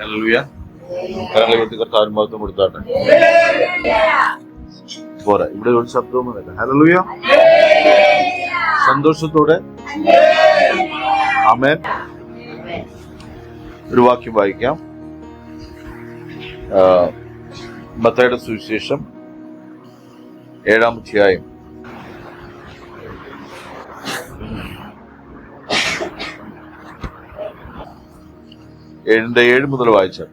Hallelujah. കരങ്ങളെ ഉയർത്തി കർത്താവിന് മഹത്വം കൊടുത്താട്ടെ. പോരാ, ഇവിടെ ഒരു ശബ്ദവുമില്ല. ഹല്ലേലൂയ. സന്തോഷത്തോടെ ആമേൻ. ഒരു വാക്യം വായിക്കാം. മത്തായിയുടെ സുവിശേഷം 7-ാം അധ്യായം 7 മുതൽ വായിച്ചാൽ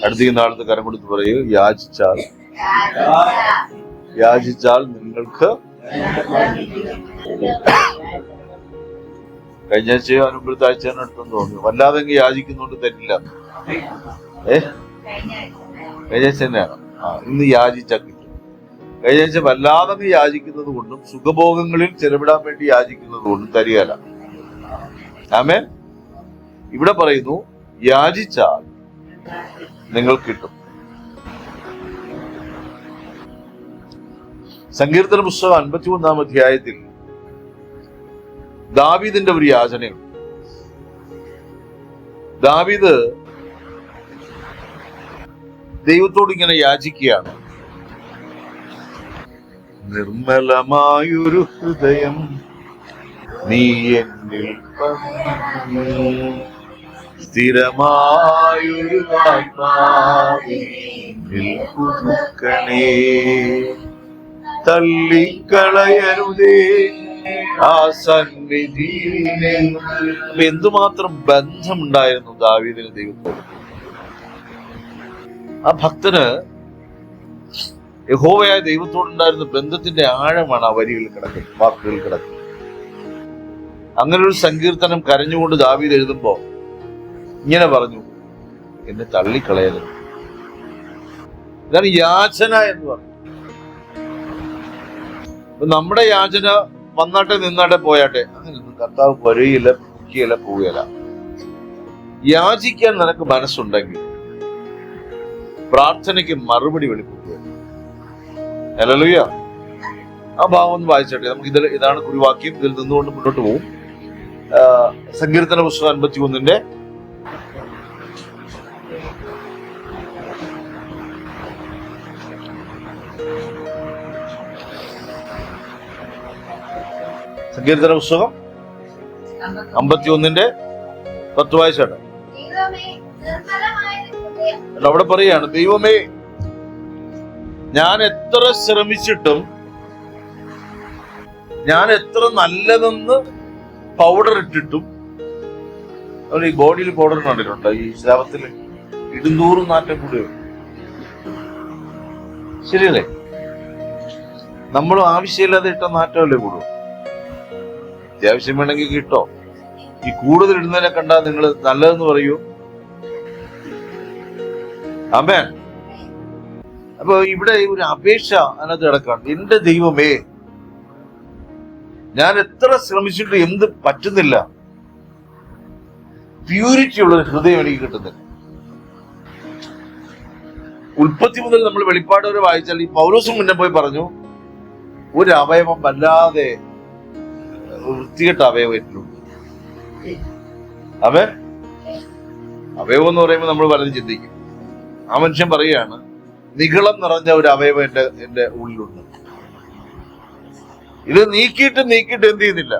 അടുത്ത നാളത്ത് കരം കൊടുത്ത് പറയൂ, യാചിച്ചാൽ നിങ്ങൾക്ക്. കഴിഞ്ഞ ആഴ്ചയോ അനുമ്പഴത്തെ ആഴ്ചയാണ് അടുത്തെന്ന് തോന്നുന്നു. വല്ലാതെ യാചിക്കുന്നോണ്ട് തരില്ല. കഴിഞ്ഞ ആഴ്ച തന്നെയാണ്. ഇന്ന് യാചിച്ചാൽ കിട്ടും. കഴിഞ്ഞ ആഴ്ച വല്ലാതെ യാചിക്കുന്നത് കൊണ്ടും സുഖഭോഗങ്ങളിൽ ചെലവിടാൻ വേണ്ടി യാചിക്കുന്നത് കൊണ്ടും തരികയല്ല. ആമേൻ. ഇവിടെ പറയുന്നു, യാചിച്ചാൽ നിങ്ങൾ കിട്ടും. സങ്കീർത്തന പുസ്തകം 51-ാം അധ്യായത്തിൽ ദാവീദിന്റെ ഒരു യാചനയുണ്ട്. ദാവീദ് ദൈവത്തോട് ഇങ്ങനെ യാചിക്കുകയാണ്, നിർമ്മലമായൊരു ഹൃദയം നീ എന്നിൽ സ്ഥിരമായൊരു ആത്മാവിനെ തള്ളിക്കളയരുതേ ആ സന്നിധിയിൽ. എന്തുമാത്രം ബന്ധമുണ്ടായിരുന്നു ദാവീദിന് ദൈവത്തോട്. ആ ഭക്തന് യഹോവയായ ദൈവത്തോടുണ്ടായിരുന്ന ബന്ധത്തിന്റെ ആഴമാണ് ആ വരികളിൽ കിടക്കുന്നത്, വാക്കുകളിൽ കിടക്കുന്നത്. അങ്ങനെ ഒരു സങ്കീർത്തനം കരഞ്ഞുകൊണ്ട് ദാവീദ് എഴുതുമ്പോ ഇങ്ങനെ പറഞ്ഞു, എന്നെ തള്ളിക്കളയരുത്. ഇതാണ് യാചന എന്ന് പറഞ്ഞു. നമ്മുടെ യാചന വന്നാട്ടെ നിന്നാട്ടെ പോയാട്ടെ അങ്ങനെയൊന്നും കർത്താവ് വരികയില്ല, മുക്കിയല്ല, പോവുകയില്ല. യാചിക്കാൻ നിനക്ക് മനസ്സുണ്ടെങ്കിൽ പ്രാർത്ഥനയ്ക്ക് മറുപടി വെളിപ്പെടുത്തുക. ഹല്ലേലൂയ. ആ ഭാഗം ഒന്ന് വായിച്ചോട്ടെ. നമുക്ക് ഇതാണ് കുറിവാക്യം. ഇതിൽ നിന്നുകൊണ്ട് മുന്നോട്ട് പോകും. സങ്കീർത്തന പുസ്തകം 51-ന്റെ സങ്കീർത്തന പുസ്തകം 51-ന്റെ 10 വായിച്ചോട്ടെ. അവിടെ പറയാണ്, ദൈവമേ, ഞാൻ എത്ര ശ്രമിച്ചിട്ടും, ഞാൻ എത്ര നല്ലതെന്ന് പൗഡർ ഇട്ടിട്ടും, ഈ ബോഡിയിൽ പൗഡർ കണ്ടിട്ടുണ്ടോ? ഈ ശാപത്തില് ഇടുന്തൂറും നാറ്റം കൂടിയോ? ശരിയല്ലേ? നമ്മളും ആവശ്യമില്ലാതെ ഇട്ട നാറ്റമല്ലേ കൂടും. അത്യാവശ്യം വേണമെങ്കിൽ കിട്ടോ. ഈ കൂടുതൽ ഇടുന്നതിനെ കണ്ടാൽ നിങ്ങൾ നല്ലതെന്ന് പറയൂ. ആമേൻ. അപ്പൊ ഇവിടെ ഒരു അപേക്ഷ അതിനകത്ത് കിടക്കാണ്. എന്റെ ദൈവമേ, ഞാൻ എത്ര ശ്രമിച്ചിട്ട് എന്ത് പറ്റുന്നില്ല. പ്യൂരിറ്റി ഉള്ള ഒരു ഹൃദയം എനിക്ക് കിട്ടുന്നില്ല. ഉൽപ്പത്തി മുതൽ നമ്മൾ വെളിപ്പാട് വരെ വായിച്ചാൽ ഈ പൗലോസും മുന്നേ പോയി പറഞ്ഞു, ഒരു അവയവം വല്ലാതെ വൃത്തികെട്ട അവയവം എന്നിലുണ്ട്. അവയവം എന്ന് പറയുമ്പോൾ നമ്മൾ പലരും ചിന്തിക്കും. ആ മനുഷ്യൻ പറയുകയാണ്, നിഗളം നിറഞ്ഞ ഒരു അവയവം എന്റെ ഉള്ളിലുണ്ട്. ഇത് നീക്കിയിട്ട് എന്ത് ചെയ്യുന്നില്ല.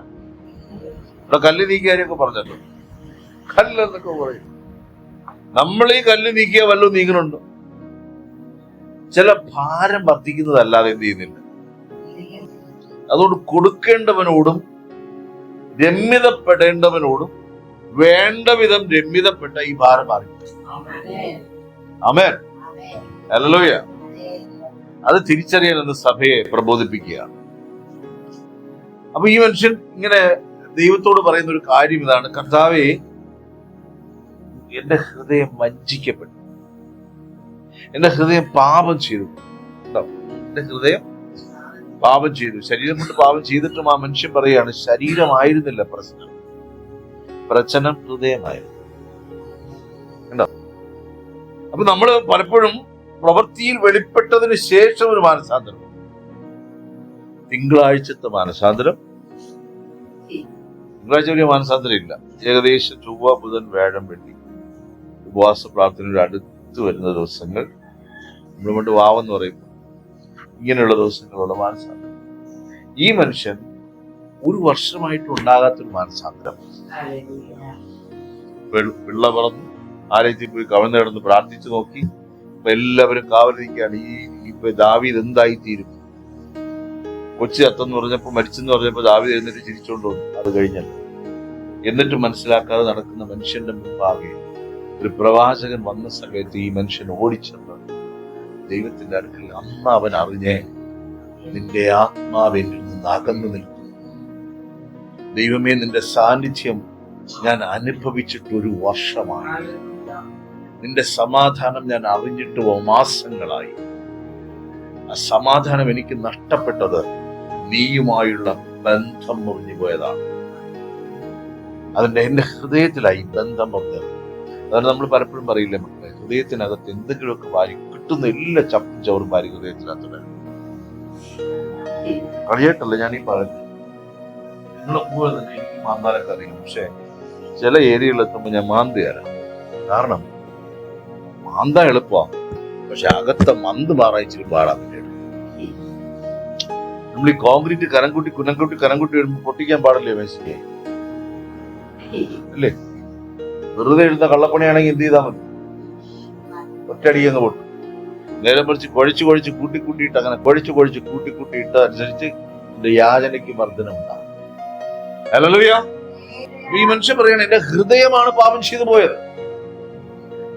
ഇവിടെ കല്ല് നീക്കിയാരൊക്കെ പറഞ്ഞല്ലോ, കല്ലെന്നൊക്കെ പറയും. നമ്മൾ ഈ കല്ല് നീക്കിയാൽ വല്ലതും നീങ്ങുന്നുണ്ടോ? ചില ഭാരം വർദ്ധിക്കുന്നതല്ലാതെ എന്ത് ചെയ്യുന്നില്ല. അതുകൊണ്ട് കൊടുക്കേണ്ടവനോടും രമ്യതപ്പെടേണ്ടവനോടും വേണ്ട വിധം രമ്യതപ്പെട്ട ഈ ഭാരം മാറി. ആമേൻ. ഹല്ലേലൂയ. അത് തിരിച്ചറിയാൻ എന്ന് സഭയെ പ്രബോധിപ്പിക്കുകയാണ്. അപ്പൊ ഈ മനുഷ്യൻ ഇങ്ങനെ ദൈവത്തോട് പറയുന്ന ഒരു കാര്യം ഇതാണ്, കർത്താവേ, എന്റെ ഹൃദയം വഞ്ചിക്കപ്പെട്ടു, എന്റെ ഹൃദയം പാപം ചെയ്തു. എന്റെ ഹൃദയം പാപം ചെയ്തു. ശരീരം കൊണ്ട് പാപം ചെയ്തിട്ടും ആ മനുഷ്യൻ പറയാണ്, ശരീരമായിരുന്നില്ല പ്രശ്നം ഹൃദയമായിരുന്നു. കണ്ടോ? അപ്പൊ നമ്മള് പലപ്പോഴും പ്രവൃത്തിയിൽ വെളിപ്പെട്ടതിന് ശേഷം ഒരു മാനസാന്തരം, തിങ്കളാഴ്ചത്തെ മാനസാന്തരം, തിങ്കളാഴ്ച വലിയ മാനസാന്തരം ഇല്ല. ഏകദേശം ചൊവ്വ, ബുധൻ, വ്യാഴം, വെള്ളി ഉപവാസ പ്രാർത്ഥനയുടെ അടുത്ത് വരുന്ന ദിവസങ്ങൾ നമ്മൾ കൊണ്ട് വാവെന്ന് പറയും. ഇങ്ങനെയുള്ള ദിവസങ്ങളുള്ള മാനസാന്തരം. ഈ മനുഷ്യൻ ഒരു വർഷമായിട്ട് ഉണ്ടാകാത്തൊരു മാനസാന്തരം. പിള്ള പറന്നു ആലയത്തിൽ പോയി കവിഞ്ഞ കിടന്ന് പ്രാർത്ഥിച്ചു നോക്കി. ഇപ്പൊ എല്ലാവരും കാവലിരിക്കുകയാണ്. ഇപ്പൊ ദാവീദ് എന്തായി തീരും? കൊച്ചു ചത്തെന്ന് പറഞ്ഞപ്പോ, മരിച്ചെന്ന് പറഞ്ഞപ്പോ ദാവീദ് എഴുന്നേറ്റ് ചിരിച്ചോണ്ട് വന്നു. അത് കഴിഞ്ഞല്ലോ. എന്നിട്ട് മനസ്സിലാക്കാതെ നടക്കുന്ന മനുഷ്യന്റെ മുമ്പാകെ ഒരു പ്രവാചകൻ വന്ന സമയത്ത് ഈ മനുഷ്യൻ ഓടിച്ചെന്ന് ദൈവത്തിന്റെ അടുക്കൽ. അന്ന് അവൻ അറിഞ്ഞേ, നിന്റെ ആത്മാവ് എന്നിൽ നിന്ന് അകന്നു നിൽക്കുന്നു. ദൈവമേ, നിന്റെ സാന്നിധ്യം ഞാൻ അനുഭവിച്ചിട്ട് ഒരു വർഷമായി. നിന്റെ സമാധാനം ഞാൻ അറിഞ്ഞിട്ട് മാസങ്ങളായി. ആ സമാധാനം എനിക്ക് നഷ്ടപ്പെട്ടത് നീയുമായുള്ള ബന്ധം മുറിഞ്ഞു പോയതാണ്. എന്റെ ഹൃദയത്തിലായി ബന്ധം മുറിഞ്ഞത്. അതാണ് നമ്മൾ പലപ്പോഴും പറയില്ലേ മക്കളെ, ഹൃദയത്തിനകത്ത് എന്തെങ്കിലുമൊക്കെ വാരി കിട്ടുന്ന എല്ലാ ചപ്പും ചവറും വാരി ഹൃദയത്തിനകത്ത്. കളിയായിട്ടല്ല ഞാൻ ഈ പറയുന്നത്. നിങ്ങളെപ്പോലെ തന്നെ എനിക്ക് മാന്താനൊക്കെ അറിയാം. പക്ഷെ ചില ഏരിയകളിലെത്തുമ്പോൾ ഞാൻ മാന്തിയാരാ. കാരണം മാന്ത എളുപ്പമാണ്, പക്ഷെ അകത്തെ മന്ത് മാറായിച്ചിട്ട് പാടാൻ വേണ്ടിയിട്ട്. നമ്മൾ ഈ കോൺക്രീറ്റ് കനംകൂട്ടി വരുമ്പോൾ പൊട്ടിക്കാൻ പാടില്ലേ മേശിക്ക്? അല്ലേ? വെറുതെ എഴുതുന്ന കള്ളപ്പണിയാണെങ്കിൽ എന്ത് ചെയ്താൽ മതി? ഒറ്റയടിയെന്ന് പൊട്ടും. നേരെ മറിച്ച് കുഴച്ച് കൂട്ടിയിട്ട് അങ്ങനെ കൂട്ടിയിട്ട് അനുസരിച്ച് യാചനയ്ക്ക് വർധനമുണ്ടാകും. ഹല്ലേലൂയ. ഈ മനുഷ്യൻ പറയണ എന്റെ ഹൃദയമാണ് പാപം ചെയ്തു പോയത്.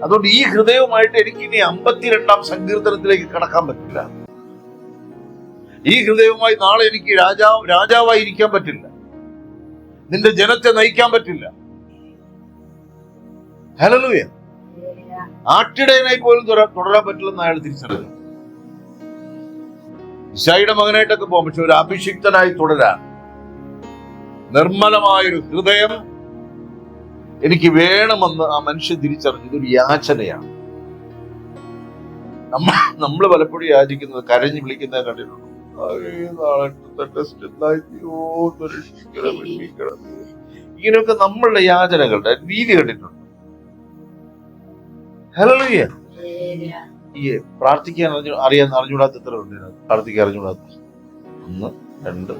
അതുകൊണ്ട് ഈ ഹൃദയവുമായിട്ട് എനിക്ക് ഇനി 52-ാം സങ്കീർത്തനത്തിലേക്ക് കടക്കാൻ പറ്റില്ല. ഈ ഹൃദയവുമായി നാളെ എനിക്ക് രാജാവായി ഇരിക്കാൻ പറ്റില്ല. നിന്റെ ജനത്തെ നയിക്കാൻ പറ്റില്ല. ഹല്ലേലൂയ. ആട്ടിടയനായി പോലും തുടരാൻ പറ്റില്ലെന്ന് അയാൾ തിരിച്ചറിഞ്ഞു. ഇശായിയുടെ മകനായിട്ടൊക്കെ പോകും. പക്ഷെ ഒരു അഭിഷിക്തനായി തുടരാൻ നിർമ്മലമായൊരു ഹൃദയം എനിക്ക് വേണമെന്ന് ആ മനുഷ്യൻ തിരിച്ചറിഞ്ഞു. ഇതൊരു യാചനയാണ്. നമ്മൾ പലപ്പോഴും യാചിക്കുന്നത് കരഞ്ഞു വിളിക്കുന്നത് കണ്ടിട്ടുണ്ട്. ഇങ്ങനെയൊക്കെ നമ്മളുടെ യാചനകളുടെ രീതി കണ്ടിട്ടുണ്ട്. ഹല്ലേലൂയ. ഈ പ്രാർത്ഥിക്കാൻ അറിഞ്ഞൂടാത്ത എത്ര ഉണ്ട്? പ്രാർത്ഥിക്കാൻ അറിഞ്ഞൂടാത്ത 1, 2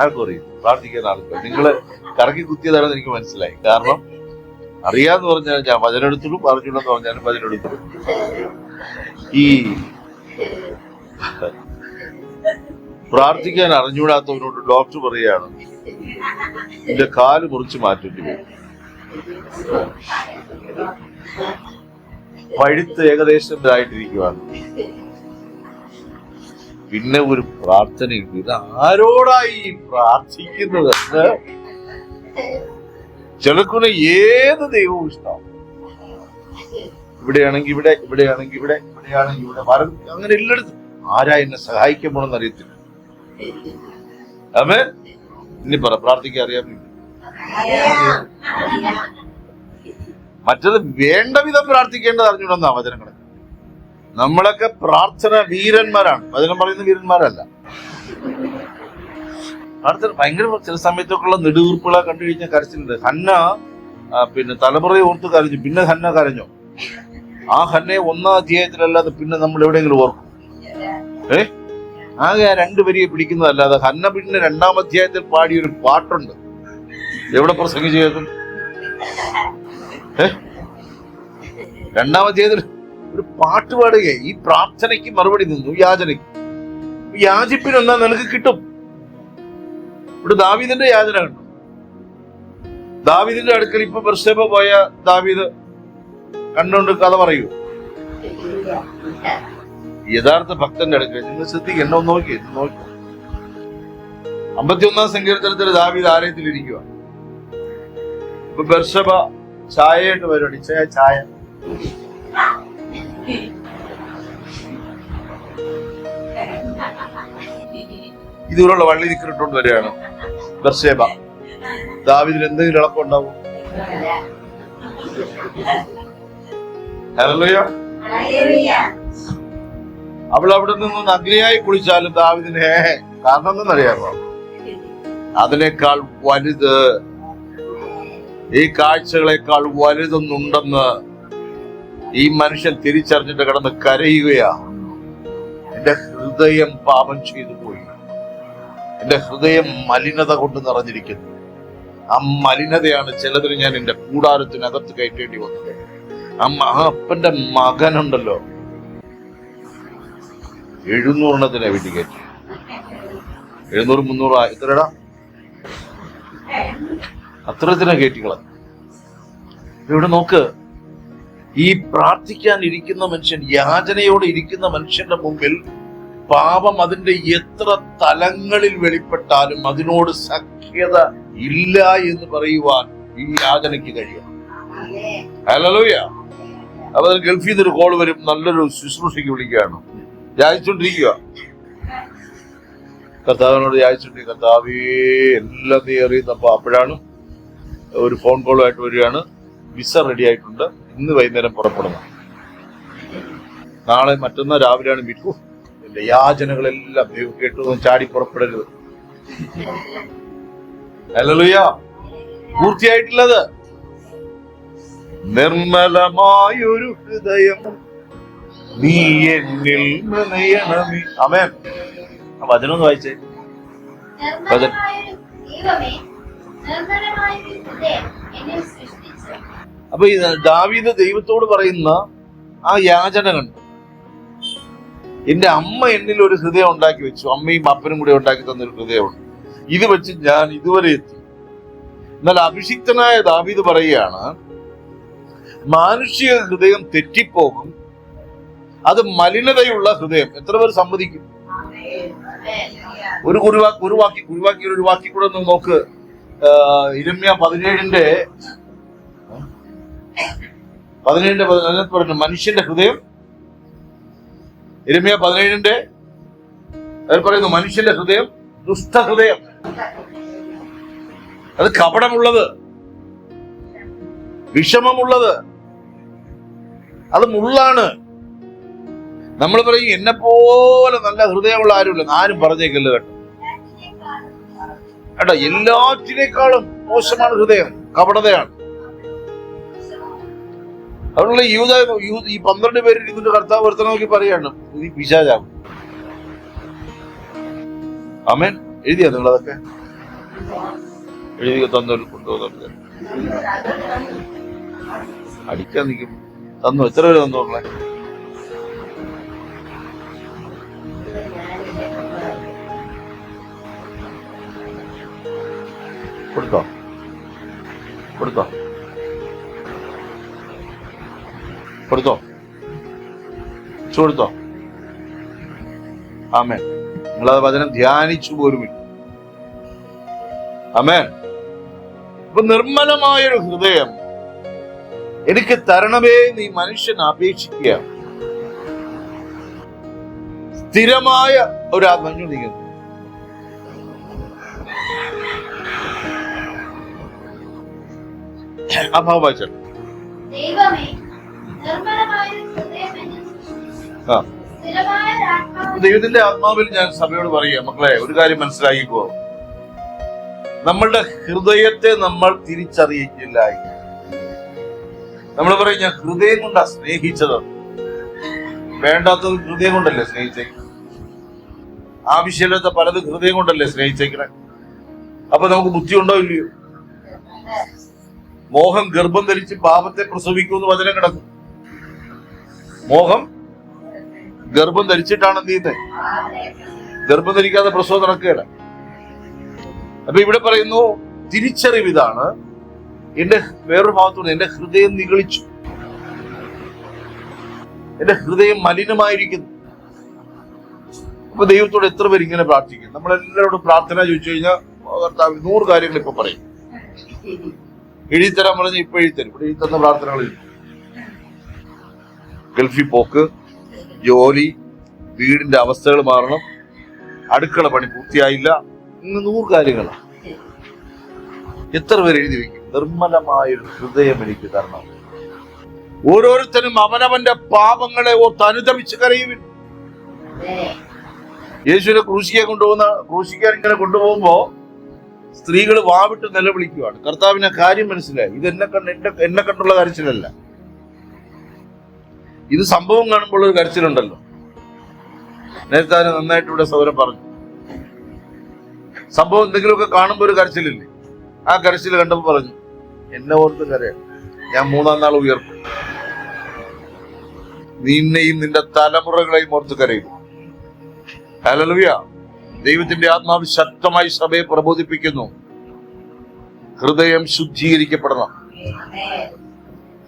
ആൾക്കറിയും. പ്രാർത്ഥിക്കാൻ ആൾക്കാർ നിങ്ങള് കറക്കി കുത്തിയതാണെന്ന് എനിക്ക് മനസ്സിലായി. കാരണം അറിയാന്ന് പറഞ്ഞാൽ ഞാൻ വചനം എടുത്തിടും, പറഞ്ഞില്ലെന്ന് പറഞ്ഞാലും വചനം എടുത്തിടും. ഈ പ്രാർത്ഥിക്കാൻ അറിഞ്ഞൂടാത്തവനോട് ഡോക്ടർ പറയുകയാണ്, എന്റെ കാല് മുറിച്ച് മാറ്റേണ്ടി വരും. പഴുത്ത് ഏകദേശം ഇതായിട്ടിരിക്കുവാണ്. പിന്നെ ഒരു പ്രാർത്ഥനയുണ്ട്. ഇത് ആരോടായി പ്രാർത്ഥിക്കുന്നതെന്ന് ചിലക്കുന്ന ഏത് ദൈവവും ഇഷ്ടമാണ്. ഇവിടെയാണെങ്കിൽ ഇവിടെ, ഇവിടെയാണെങ്കിൽ ഇവിടെ, ഇവിടെയാണെങ്കിൽ ഇവിടെ, അങ്ങനെ എല്ലായിടത്തും ആരാ എന്നെ സഹായിക്കാൻ പോണെന്ന് അറിയത്തില്ല. ആമേൻ. ഇനി പ്രാർത്ഥിക്കാൻ അറിയാൻ മറ്റത് വേണ്ട വിധം പ്രാർത്ഥിക്കേണ്ടത് അറിഞ്ഞൂടെന്നാ വചനങ്ങളെ. നമ്മളൊക്കെ പ്രാർത്ഥന വീരന്മാരാണ്. വചനം പറയുന്ന വീരന്മാരല്ല. പ്രാർത്ഥന ഭയങ്കര ചില സമയത്തൊക്കെയുള്ള നെടുവീർപ്പുകളെ കണ്ടു കഴിഞ്ഞാൽ കരച്ചിലുണ്ട്. ഹന്ന പിന്നെ തലമുറയെ ഓർത്ത് കരഞ്ഞു. പിന്നെ ഹന്ന കരഞ്ഞോ? ആ ഹന്നയെ 1-ാം അധ്യായത്തിലല്ലാതെ പിന്നെ നമ്മൾ എവിടെയെങ്കിലും ഓർക്കും? ആകെ ആ 2 വരിയെ പിടിക്കുന്നതല്ലാതെ ഹന്ന പിന്നെ 2-ാം അധ്യായത്തിൽ പാടിയൊരു പാട്ടുണ്ട്. എവിടെ പ്രസംഗിച്ചത്? 2-ാം അധ്യായത്തിൽ ഒരു പാട്ട് പാടുകയെ. ഈ പ്രാർത്ഥനയ്ക്ക് മറുപടി നിന്നു യാചനയ്ക്ക്. യാചിപ്പിനെന്നാ നിനക്ക് കിട്ടും. ഇവിടെ ദാവീദിന്റെ യാചന കണ്ടു. ദാവീദിന്റെ അടുക്കൽ ഇപ്പൊ ബർശേബ പോയ ദാവീദ് കണ്ടുകൊണ്ട് കഥ പറയൂ. യഥാർത്ഥ ഭക്തന്റെ അടുക്കൽ നിങ്ങൾ ശ്രദ്ധിക്കുക. എന്നെ നോക്കി 51-ാം സങ്കീർത്തനത്തിൽ ദാവീദ് ആലയത്തിലിരിക്കുക. ഇപ്പൊ ബർശേബ ചായയായിട്ട് പരിപാടി. ചായ ഇതുപോലുള്ള വള്ളി നിക്കറിട്ടോണ്ട് വരികയാണ് ബർശേബ. ദാവീദിന് എന്തെങ്കിലും ഇളക്കം ഉണ്ടാവും? ഹല്ലേലൂയ. അവൾ അവിടെ നിന്ന് നഗ്നയായി കുളിച്ചാലും ദാവീദിന് കാരണം എന്തെന്നറിയാമോ? അതിനേക്കാൾ വലുത്, ഈ കാഴ്ചകളെക്കാൾ വലുതൊന്നുണ്ടെന്ന് ഈ മനുഷ്യൻ തിരിച്ചറിഞ്ഞിട്ട് കിടന്ന് കരയുകയാ. എന്റെ ഹൃദയം പാപം ചെയ്തു പോയി, എന്റെ ഹൃദയം മലിനത കൊണ്ട് നിറഞ്ഞിരിക്കുന്നു. ആ മലിനതയാണ് ചിലതിന് ഞാൻ എന്റെ കൂടാരത്തിനകത്ത് കയറ്റേണ്ടി വന്നത്. ആ അപ്പന്റെ മകനുണ്ടല്ലോ, 700 വീട്ടിൽ കയറ്റി. 700 300 എത്രടാ, അത്രത്തിനെ കയറ്റിക്കളഞ്ഞു. ഇവിടെ നോക്ക്, ഈ പ്രാർത്ഥിക്കാൻ ഇരിക്കുന്ന മനുഷ്യൻ, യാചനയോടെ ഇരിക്കുന്ന മനുഷ്യന്റെ മുമ്പിൽ പാപം അതിന്റെ എത്ര തലങ്ങളിൽ വെളിപ്പെട്ടാലും അതിനോട് സഖ്യത ഇല്ല എന്ന് പറയുവാൻ ഈ യാചനയ്ക്ക് കഴിയണം. ഹല്ലേലൂയ. അപ്പൊ ഗൾഫിൽ നിന്ന് ഒരു കോൾ വരും, നല്ലൊരു ശുശ്രൂഷയ്ക്ക് വിളിക്കുകയാണ്, യാചിച്ചോണ്ടിരിക്കുക. കർത്താവിനോട് യാചിച്ചോണ്ടിരിക്കുക, കർത്താവേ എല്ലാം നീ അറിയുന്നപ്പോ അപ്പോഴാണ് ഒരു ഫോൺ കോളുമായിട്ട് വരികയാണ്, വിസ റെഡി ആയിട്ടുണ്ട്, ഇന്ന് വൈകുന്നേരം പുറപ്പെടണം, നാളെ മറ്റന്നാൾ രാവിലെയാണ് മീറ്റ്. എന്റെ യാചനകളെല്ലാം ദൈവം കേട്ടു, ചാടി പുറപ്പെടരുത്. ഹല്ലേലൂയ. പൂർത്തിയായിട്ടുള്ളത് നിർമ്മലമായൊരു ഹൃദയം നീ എന്നിൽ മെനയണമേ. ആമേൻ. വചനം ഒന്ന് വായിച്ചേ. അപ്പൊ ഈ ദാവീദ് ദൈവത്തോട് പറയുന്ന ആ യാചന കണ്ടു. എന്റെ അമ്മ എന്നിൽ ഒരു ഹൃദയം ഉണ്ടാക്കി വെച്ചു, അമ്മയും അപ്പനും കൂടി ഉണ്ടാക്കി തന്നൊരു ഹൃദയമുണ്ട്, ഇത് വെച്ച് ഞാൻ ഇതുവരെ എത്തി. എന്നാൽ അഭിഷിക്തനായ ദാവീദ് പറയുകയാണ്, മാനുഷിക ഹൃദയം തെറ്റിപ്പോകും, അത് മലിനതയുള്ള ഹൃദയം. എത്ര പേർ സമ്മതിക്കും? ഒരു വാക്കി കൂടെ ഒന്ന് നോക്ക്. ഇരമ്യ 17:17 പറഞ്ഞു, മനുഷ്യന്റെ ഹൃദയം. ഇരമ്യ 17 അതിൽ പറയുന്നു, മനുഷ്യന്റെ ഹൃദയം ദുഷ്ടഹൃദയം, അത് കപടമുള്ളത്, വിഷമമുള്ളത്, അത് മുള്ളാണ്. നമ്മൾ പറയും എന്നെ പോലെ നല്ല ഹൃദയമുള്ള ആരുമില്ല. ആരും പറഞ്ഞേക്കല്ല കേട്ടോ. കേട്ടോ, എല്ലാറ്റിനേക്കാളും മോശമാണ് ഹൃദയം, കപടതയാണ്. അതുകൊണ്ടുള്ള ഈ 12 പേരിൽ ഇതിന്റെ കർത്താവ് ഒരുത്തനെ നോക്കി പറയാണ്, നീ പിശാചാകും. ആമേൻ. എഴുതിയാ നിങ്ങളതൊക്കെ? എഴുതി തന്നൊരു കൊണ്ടുപോകുന്നുണ്ട്, അടിക്കാൻ നിൽക്കും. തന്നു. എത്ര പേര് തന്നു മക്കളെ? കൊടുത്തോ? കൊടുത്തോ? കൊടുത്തോ? കൊടുത്തോ? ആമേൻ. നിങ്ങളത് വചനം ധ്യാനിച്ചു പോലുമില്ല. ആമേൻ. ഇപ്പൊ നിർമ്മലമായൊരു ഹൃദയം എനിക്ക് തരണമേ നീ മനുഷ്യൻ അപേക്ഷിക്കുക. സ്ഥിരമായ ഒരു ആത്മഞ്ഞു നീങ്ങുന്നു. ദൈവത്തിന്റെ ആത്മാവിൽ ഞാൻ സഭയോട് പറയുക, മക്കളെ ഒരു കാര്യം മനസ്സിലാക്കിക്കോ, നമ്മളുടെ ഹൃദയത്തെ നമ്മൾ തിരിച്ചറിയിക്കില്ല. നമ്മൾ പറയും ഞാൻ ഹൃദയം കൊണ്ടാ സ്നേഹിച്ചത്. വേണ്ടാത്തത് ഹൃദയം കൊണ്ടല്ലേ സ്നേഹിച്ചേക്കുന്നത്? ആവശ്യമില്ലാത്ത പലതും ഹൃദയം കൊണ്ടല്ലേ സ്നേഹിച്ചേക്കണേ? അപ്പൊ നമുക്ക് ബുദ്ധി ഉണ്ടോ ഇല്ലയോ? മോഹം ഗർഭം ധരിച്ച് പാപത്തെ പ്രസവിക്കുമെന്ന് വചനം കിടക്കും. മോഹം ഗർഭം ധരിച്ചിട്ടാണ് എന്ത് ചെയ്യുന്നത്? ഗർഭം ധരിക്കാതെ പ്രസവം നടക്കുകയില്ല. അപ്പൊ ഇവിടെ പറയുന്നു തിരിച്ചറിവ് ഇതാണ്. എന്റെ വേറൊരു ഭാഗത്തോട് എന്റെ ഹൃദയം നിഗളിച്ചു, എന്റെ ഹൃദയം മലിനമായിരിക്കുന്നു. അപ്പൊ ദൈവത്തോട് എത്ര പേര് ഇങ്ങനെ പ്രാർത്ഥിക്കും? നമ്മളെല്ലാവരോടും പ്രാർത്ഥന ചോദിച്ചു കഴിഞ്ഞാൽ കർത്താവ് 100 കാര്യങ്ങൾ ഇപ്പൊ പറയും. എഴുതിത്തരാൻ പറഞ്ഞ ഇപ്പൊ എഴുതിത്തരും. ഇവിടെ എഴുതി തന്ന പ്രാർത്ഥനകൾ, ഗൾഫിൽ പോക്ക്, ജോലി, വീടിന്റെ അവസ്ഥകൾ മാറണം, അടുക്കള പണി പൂർത്തിയായില്ല, ഇങ്ങനെ 100 കാര്യങ്ങളാണ്. എത്ര പേര് എഴുതി വെക്കും? നിർമ്മലമായൊരു ഹൃദയം എനിക്ക് തരണം. ഓരോരുത്തരും അവനവന്റെ പാപങ്ങളെ ഓർത്ത് അനുതപിച്ച് കരയുവിൻ. യേശുവിനെ ക്രൂശിക്കാൻ ഇങ്ങനെ കൊണ്ടുപോകുമ്പോ സ്ത്രീകൾ വാവിട്ട് നിലവിളിക്കുവാണ്. കർത്താവിനെ കാര്യം മനസ്സിലായി. ഇത് എന്നെ കണ്ടുള്ള കരച്ചിലല്ല. ഇത് സംഭവം കാണുമ്പോൾ ഒരു കരച്ചിലുണ്ടല്ലോ. നേരത്തെ നന്നായിട്ട് ഇവിടെ സൗരം പറഞ്ഞു. സംഭവം എന്തെങ്കിലുമൊക്കെ കാണുമ്പോൾ ഒരു കരച്ചിലില്ലേ? ആ കരച്ചിൽ കണ്ടപ്പോൾ പറഞ്ഞു, എന്നെ ഓർത്ത് കരയാം, ഞാൻ 3-ാം നാൾ ഉയർത്തും, നിന്നെയും നിന്റെ തലമുറകളെയും ഓർത്ത് കരയും. ഹല്ലേലൂയ. ദൈവത്തിന്റെ ആത്മാവ് ശക്തമായി സഭയെ പ്രബോധിപ്പിക്കുന്നു. ഹൃദയം ശുദ്ധീകരിക്കപ്പെടണം,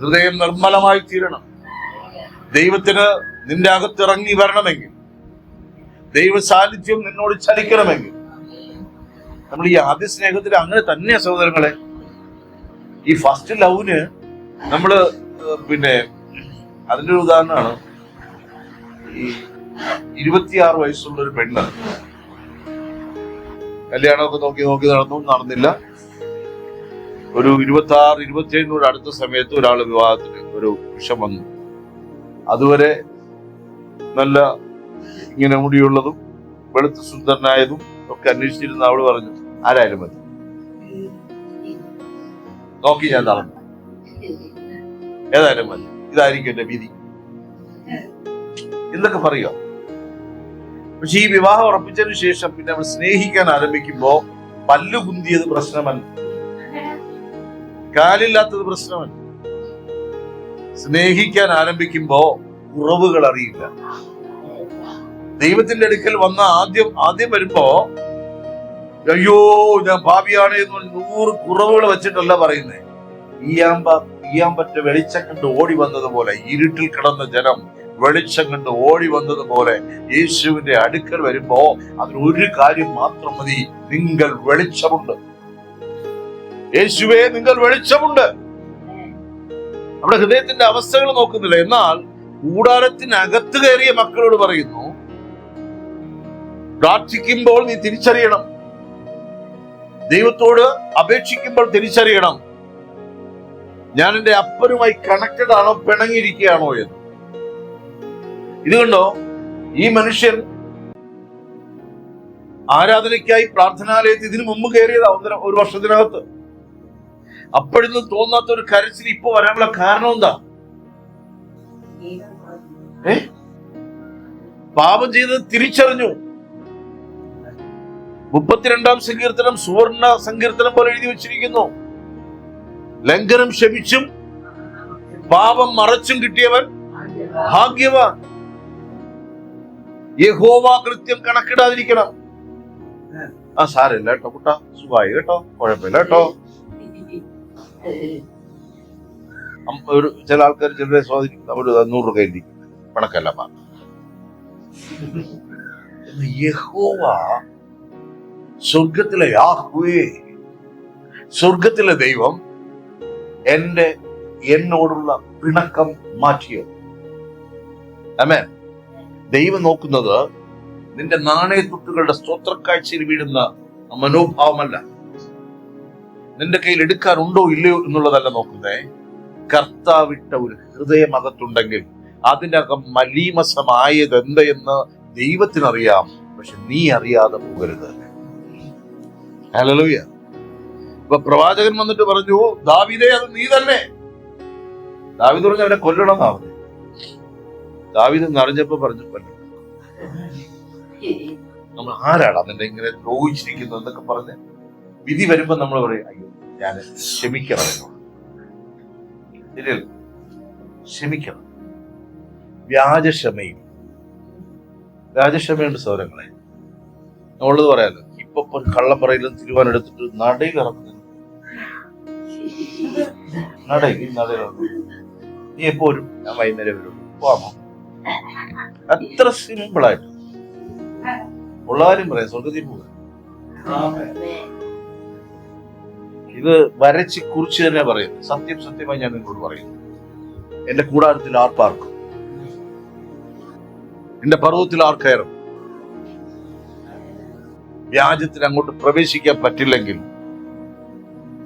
ഹൃദയം നിർമ്മലമായി തീരണം. ദൈവത്തിന് നിന്റെ അകത്തിറങ്ങി വരണമെങ്കിൽ, ദൈവ സാന്നിധ്യം നിന്നോട് ചലിക്കണമെങ്കിൽ, നമ്മൾ ഈ ആദ്യ സ്നേഹത്തിൽ അങ്ങനെ തന്നെയാ സഹോദരങ്ങളെ. ഈ ഫസ്റ്റ് ലവിന് നമ്മള് അതിന്റെ ഒരു ഉദാഹരണമാണ് ഈ 26 വയസ്സുള്ള ഒരു പെണ്ണ് കല്യാണമൊക്കെ നോക്കി നടന്നില്ല. ഒരു 26-27 അടുത്ത സമയത്ത് ഒരാള് വിവാഹത്തിന് ഒരു വിഷം വന്നു. അതുവരെ നല്ല ഇങ്ങനെ മുടിയുള്ളതും വെളുത്ത സുന്ദരനായതും ഒക്കെ അന്വേഷിച്ചിരുന്ന അവള് പറഞ്ഞു, ആരായാലും മതി, നോക്കി ഞാൻ നടന്നു, ഏതായാലും മതി, ഇതായിരിക്കും എന്റെ വിധി എന്നൊക്കെ പറയുക. പക്ഷെ ഈ വിവാഹം ഉറപ്പിച്ചതിന് ശേഷം പിന്നെ നമ്മൾ സ്നേഹിക്കാൻ ആരംഭിക്കുമ്പോ പല്ലു കുന്തിയത് പ്രശ്നമല്ല, കാലില്ലാത്തത് പ്രശ്നമല്ല. സ്നേഹിക്കാൻ ആരംഭിക്കുമ്പോ കുറവുകൾ അറിയില്ല. ദൈവത്തിന്റെ അടുക്കൽ വന്ന ആദ്യം വരുമ്പോ അയ്യോ ഞാൻ ഭാവിയാണ് എന്ന് 100 കുറവുകൾ വെച്ചിട്ടല്ല പറയുന്നേ. ഈയാൻ പറ്റ വെളിച്ചം കണ്ട് ഓടി വന്നതുപോലെ, ഇരുട്ടിൽ കിടന്ന ജനം വെളിച്ചം കണ്ട് ഓടി വന്നതുപോലെ യേശുവിന്റെ അടുക്കൽ വരുമ്പോ അതിനൊരു കാര്യം മാത്രം മതി, നിങ്ങൾ വെളിച്ചമുണ്ട്. യേശുവേ നിങ്ങൾ വെളിച്ചമുണ്ട്. നമ്മുടെ ഹൃദയത്തിന്റെ അവസ്ഥകൾ നോക്കുന്നില്ല. എന്നാൽ കൂടാരത്തിനകത്ത് കയറിയ മക്കളോട് പറയുന്നു, പ്രാർത്ഥിക്കുമ്പോൾ നീ തിരിച്ചറിയണം, ദൈവത്തോട് അപേക്ഷിക്കുമ്പോൾ തിരിച്ചറിയണം, ഞാൻ എന്റെ അപ്പനുമായി കണക്റ്റഡ് ആണോ പിണങ്ങിയിരിക്കുകയാണോ എന്ന്. ഇതുകൊണ്ടോ ഈ മനുഷ്യൻ ആരാധനയ്ക്കായി പ്രാർത്ഥനാലയത്തിൽ ഇതിനു മുമ്പ് കയറിയതാ 1 വർഷത്തിനകത്ത്. അപ്പോഴൊന്നും തോന്നാത്ത ഒരു കരച്ചിൽ ഇപ്പൊ വരാനുള്ള കാരണം എന്താ? പാപം ചെയ്തത് തിരിച്ചറിഞ്ഞു. 32-ാം സങ്കീർത്തനം സുവർണ സങ്കീർത്തനം പോലെ എഴുതി വെച്ചിരിക്കുന്നു. ലംഘനം ക്ഷമിച്ചും പാപം മറച്ചും കിട്ടിയവൻ ഭാഗ്യവാൻ. യഹോവ കൃത്യം കണക്കിടാതിരിക്കണം. സാരമില്ല കേട്ടോ കുട്ടാ, സുഖമായി കേട്ടോ, കുഴപ്പമില്ല കേട്ടോ. ചില ആൾക്കാർ ചിലരെ സ്വാധീനിക്കും. അവർ 100 രൂപ എഴുതി കണക്കല്ല. യഹോവ സ്വർഗത്തിലെ യാഹ്വേ, സ്വർഗത്തിലെ ദൈവം എന്നോടുള്ള പിണക്കം മാറ്റിയോ? ആമേൻ. ദൈവം നോക്കുന്നത് നിന്റെ നാണയത്തുട്ടുകളുടെ സ്തോത്രക്കാഴ്ചയിൽ വീഴുന്ന മനോഭാവമല്ല, നിന്റെ കയ്യിൽ എടുക്കാനുണ്ടോ ഇല്ലയോ എന്നുള്ളതല്ല നോക്കുന്നേ. കർത്താവിട്ട ഒരു ഹൃദയം അകത്തുണ്ടെങ്കിൽ അതിനകം മലീമസമായത് എന്തെന്ന് ദൈവത്തിനറിയാം. പക്ഷെ നീ അറിയാതെ പോകരുത്. ഹല്ലേലൂയ. ഇപ്പൊ പ്രവാചകൻ വന്നിട്ട് പറഞ്ഞു, ദാവീദേ അത് നീ തന്നെ. ദാവീദ് പറഞ്ഞു അവനെ കൊല്ലണം എന്നാ പറഞ്ഞു. ദാവീദ് അറിഞ്ഞപ്പോ പറഞ്ഞു കൊല്ലണം. നമ്മൾ ആരാടാ നിന്റെ ഇങ്ങനെ ദ്രോഹിച്ചിരിക്കുന്നു എന്നൊക്കെ പറഞ്ഞ് വിധി വരുമ്പോ നമ്മൾ പറയും, അയ്യോ ഞാൻ ക്ഷമിക്കണം എന്നോട്. ശരിയല്ല, ക്ഷമിക്കണം. വ്യാജക്ഷമയുണ്ട് സൗരങ്ങളെ. ഉള്ളത് പറയാലോ. ഇപ്പൊ കള്ളം പറയില്ല, തിരുവാനെടുത്തിട്ട് നടയിൽ ഇറങ്ങുന്നു. നടയിൽ നീ എപ്പോ വരും? ഞാൻ വൈകുന്നേരം വരും. പോവാമോ? അത്ര സിമ്പിളായിട്ട് ഉള്ള കാര്യം പറയാം. സ്വർഗത്തിൽ പോവുക. ഇത് വരച്ച് കുറിച്ച് തന്നെ പറയുന്നു. സത്യമായി ഞാൻ നിങ്ങളോട് പറയുന്നു, എന്റെ കൂടാരത്തിൽ ആർ പാർക്കും, എന്റെ പർവ്വതത്തിൽ ആർ കയറും. വ്യാജത്തിന് അങ്ങോട്ട് പ്രവേശിക്കാൻ പറ്റില്ലെങ്കിൽ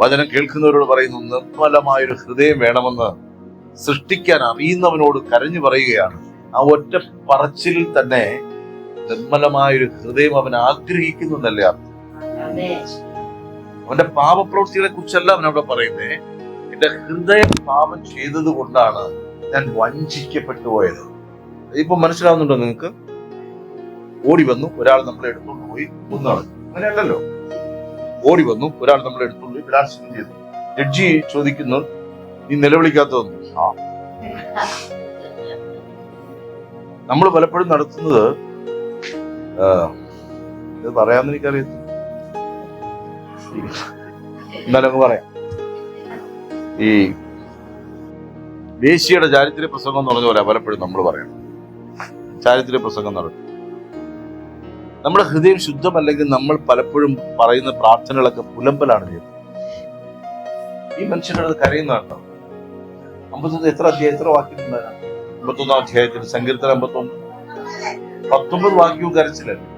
വചനം കേൾക്കുന്നവരോട് പറയുന്നു, നിർമ്മലമായൊരു ഹൃദയം വേണമെന്ന് സൃഷ്ടിക്കാൻ അറിയുന്നവനോട് കരഞ്ഞു പറയുകയാണ്. ആ ഒറ്റ പറച്ചിലിൽ തന്നെ നിർമ്മലമായൊരു ഹൃദയം അവൻ ആഗ്രഹിക്കുന്നു എന്നല്ലേ അർത്ഥം. അവന്റെ പാപപ്രവൃത്തികളെ കുറിച്ചല്ല അവൻ അവിടെ പറയുന്നേ. എന്റെ ഹൃദയം പാപം ചെയ്തത് കൊണ്ടാണ് ഞാൻ വഞ്ചിക്കപ്പെട്ടു പോയത്. ഇപ്പൊ മനസ്സിലാവുന്നുണ്ടോ നിങ്ങൾക്ക്? ഓടി വന്നു ഒരാൾ നമ്മളെ എടുത്തുകൊണ്ട് പോയി കൊന്നാണ്, അങ്ങനെയല്ലല്ലോ. ഓടി വന്നു ഒരാൾ നമ്മളെ എടുത്തുകൊണ്ട് പോയി ബലാത്സംഗം ചെയ്തു. ജഡ്ജി ചോദിക്കുന്നു, നീ നിലവിളിക്കാത്തതൊന്നും. നമ്മൾ പലപ്പോഴും നടത്തുന്നത് ഇത് പറയാമെന്ന് എനിക്കറിയത്തില്ല, എന്നാലും പറയാം. ഈ ദേശീയയുടെ ചാരിത്ര്യ പ്രസംഗം എന്ന് പറഞ്ഞ പോലെ പലപ്പോഴും നമ്മൾ പറയണം. ചാരിത്ര്യ പ്രസംഗം നടക്കും. നമ്മുടെ ഹൃദയം ശുദ്ധമല്ലെങ്കിൽ നമ്മൾ പലപ്പോഴും പറയുന്ന പ്രാർത്ഥനകളൊക്കെ പുലമ്പലാണ് ചെയ്യുന്നത്. ഈ മനുഷ്യനത് കരയുന്നതാണ്. 51 എത്ര അധ്യായം, എത്ര വാക്യങ്ങളുണ്ടായിരുന്നു? 51 അധ്യായത്തിൽ സങ്കീർത്തനം 51 19 വാക്യവും കരച്ചിലല്ലേ.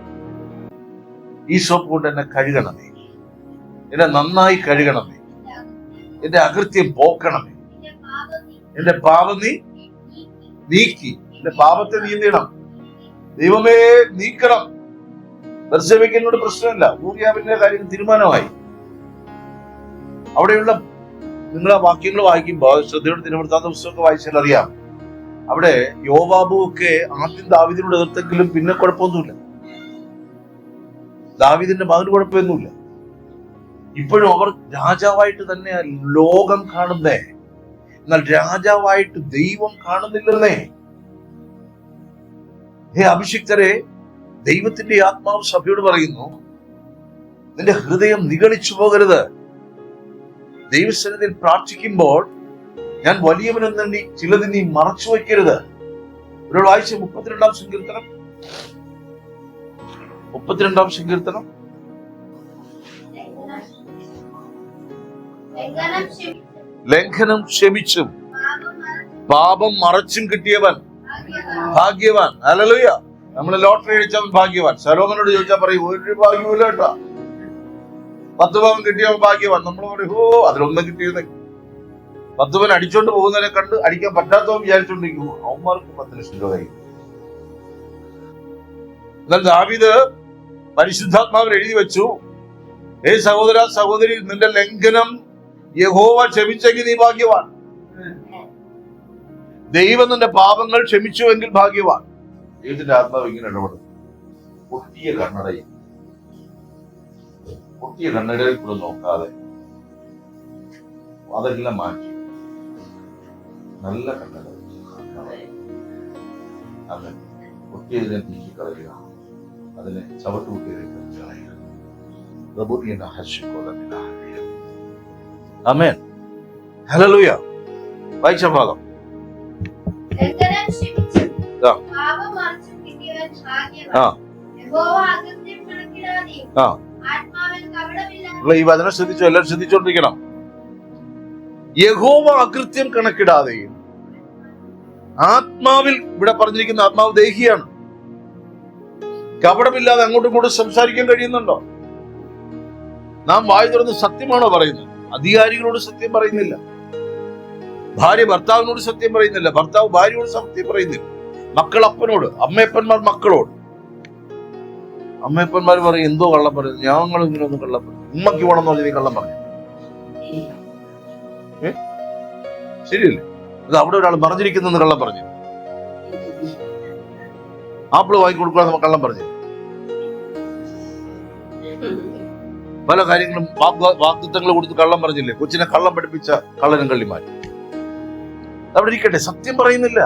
ഈ സോപ്പ് കൊണ്ട് എന്നെ കഴുകണമേ, എന്നെ നന്നായി കഴുകണമേ, എന്റെ അകൃത്യം പോക്കണമേ, എന്റെ പാപം നീ നീക്കി, എന്റെ പാപത്തെ നീന്തണം, ദൈവമേ നീക്കണം. ബർശബയ്ക്കനോട് പ്രശ്നമില്ല, ഊറിയാവിന്റെ കാര്യം തീരുമാനമായി. അവിടെയുള്ള നിങ്ങൾ ആ വാക്യങ്ങൾ വായിക്കുമ്പോൾ ശ്രദ്ധയോടെ ദിനവൃത്താന്ത പുസ്തകമൊക്കെ വായിച്ചാൽ അറിയാം. അവിടെ യോവാബും ഒക്കെ ആദ്യം ദാവീദിനോട് എതിർത്തെങ്കിലും പിന്നെ കുഴപ്പമൊന്നുമില്ല. ദാവീദിന്റെ മകന് കുഴപ്പമൊന്നുമില്ല. ഇപ്പോഴും അവർ രാജാവായിട്ട് തന്നെ ലോകം കാണുന്നേ, എന്നാൽ രാജാവായിട്ട് ദൈവം കാണുന്നില്ലെന്നേ. ഹേ അഭിഷിക്തരെ, ദൈവത്തിന്റെ ആത്മാവ് സഭയോട് പറയുന്നു, നിന്റെ ഹൃദയം നിഗളിച്ചു പോകരുത്. ദൈവസന്നിധിയിൽ പ്രാർത്ഥിക്കുമ്പോൾ ഞാൻ വലിയവനെന്ന് നീ ചിലത് നീ മറച്ചു വയ്ക്കരുത്. ഒരാൾ വായിച്ച 32-ാം സങ്കീർത്തനം, 32-ാം സങ്കീർത്തനം. ലംഘനം ക്ഷമിച്ചും പാപം മറച്ചും കിട്ടിയവൻ ഭാഗ്യവാൻ. ഹല്ലേലൂയ. നമ്മള് ലോട്ടറി അടിച്ചവൻ ഭാഗ്യവാൻ. ശലോമനോട് ചോദിച്ചാൽ പറയും, ഒരു ഭാഗ്യമില്ല കേട്ടോ. 10 പവൻ കിട്ടിയവൻ ഭാഗ്യവാൻ. നമ്മൾ പറയും, ഓ അതിലൊന്നും കിട്ടിയത്. 10 പവൻ അടിച്ചോണ്ട് പോകുന്നതിനെ കണ്ട് അടിക്കാൻ പറ്റാത്തവൻ വിചാരിച്ചോണ്ടിരിക്കുന്നു, അവന്മാർക്ക് 10 ലക്ഷം രൂപ കഴിയും. എന്നാൽ ദാവീദ് പരിശുദ്ധാത്മാവിൽ എഴുതി വെച്ചു, ഏ സഹോദര സഹോദരി, നിന്റെ ലംഘനം യഹോവ ക്ഷമിച്ചെങ്കിൽ നീ ഭാഗ്യവാൻ. ദൈവം നിന്റെ പാപങ്ങൾ ക്ഷമിച്ചുവെങ്കിൽ ഭാഗ്യവാൻ. ദൈവത്തിന്റെ ആത്മാവ് ഇങ്ങനെ ഇടപെടും. പൊട്ടിയ കണ്ണടയിൽ കൂടെ നോക്കാതെ അതെല്ലാം മാറ്റി നല്ല കണ്ണട അതെ പൊട്ടിയതിനെ നീക്കിക്കളയുക, അതിനെ ചവിട്ടുകുട്ടിയിലേക്ക് കളയുക. ആമേൻ. ഹല്ലേലൂയ. വായിച്ച ഭാഗം ഈ വചനം ശ്രദ്ധിച്ചു, എല്ലാവരും ശ്രദ്ധിച്ചോണ്ടിരിക്കണം. യഹോവ അകൃത്യം കണക്കിടാതെയും. ആത്മാവിൽ ഇവിടെ പറഞ്ഞിരിക്കുന്ന ആത്മാവ് ദേഹിയാണ്. കപടമില്ലാതെ അങ്ങോട്ടും ഇങ്ങോട്ടും സംസാരിക്കാൻ കഴിയുന്നുണ്ടോ? നാം വായു തുറന്ന് സത്യമാണോ പറയുന്നത്? അധികാരികളോട് സത്യം പറയുന്നില്ല, ഭാര്യ ഭർത്താവിനോട് സത്യം പറയുന്നില്ല, ഭർത്താവ് ഭാര്യയോട് സത്യം പറയുന്നില്ല, മക്കൾ അപ്പനോട്, അമ്മയപ്പന്മാർ മക്കളോട്. അമ്മയപ്പന്മാർ പറയും, എന്തോ കള്ളം പറയുന്നു, ഞങ്ങൾ ഇങ്ങനെ ഒന്നും കള്ളം പറയും. ഉമ്മക്ക് വേണമെന്ന് പറഞ്ഞ് നീ കള്ളം പറഞ്ഞു, ശരിയല്ലേ? അത് അവിടെ ഒരാൾ പറഞ്ഞിരിക്കുന്ന കള്ളം പറഞ്ഞു. ആപ്പിള് വാങ്ങിക്കൊടുക്കുക കള്ളം പറഞ്ഞു. പല കാര്യങ്ങളും വാഗ്ദത്തങ്ങൾ കൊടുത്ത് കള്ളം പറഞ്ഞില്ലേ? കൊച്ചിനെ കള്ളം പഠിപ്പിച്ച കള്ളനും കള്ളിമാൻ. അവിടെ ഇരിക്കട്ടെ, സത്യം പറയുന്നില്ല.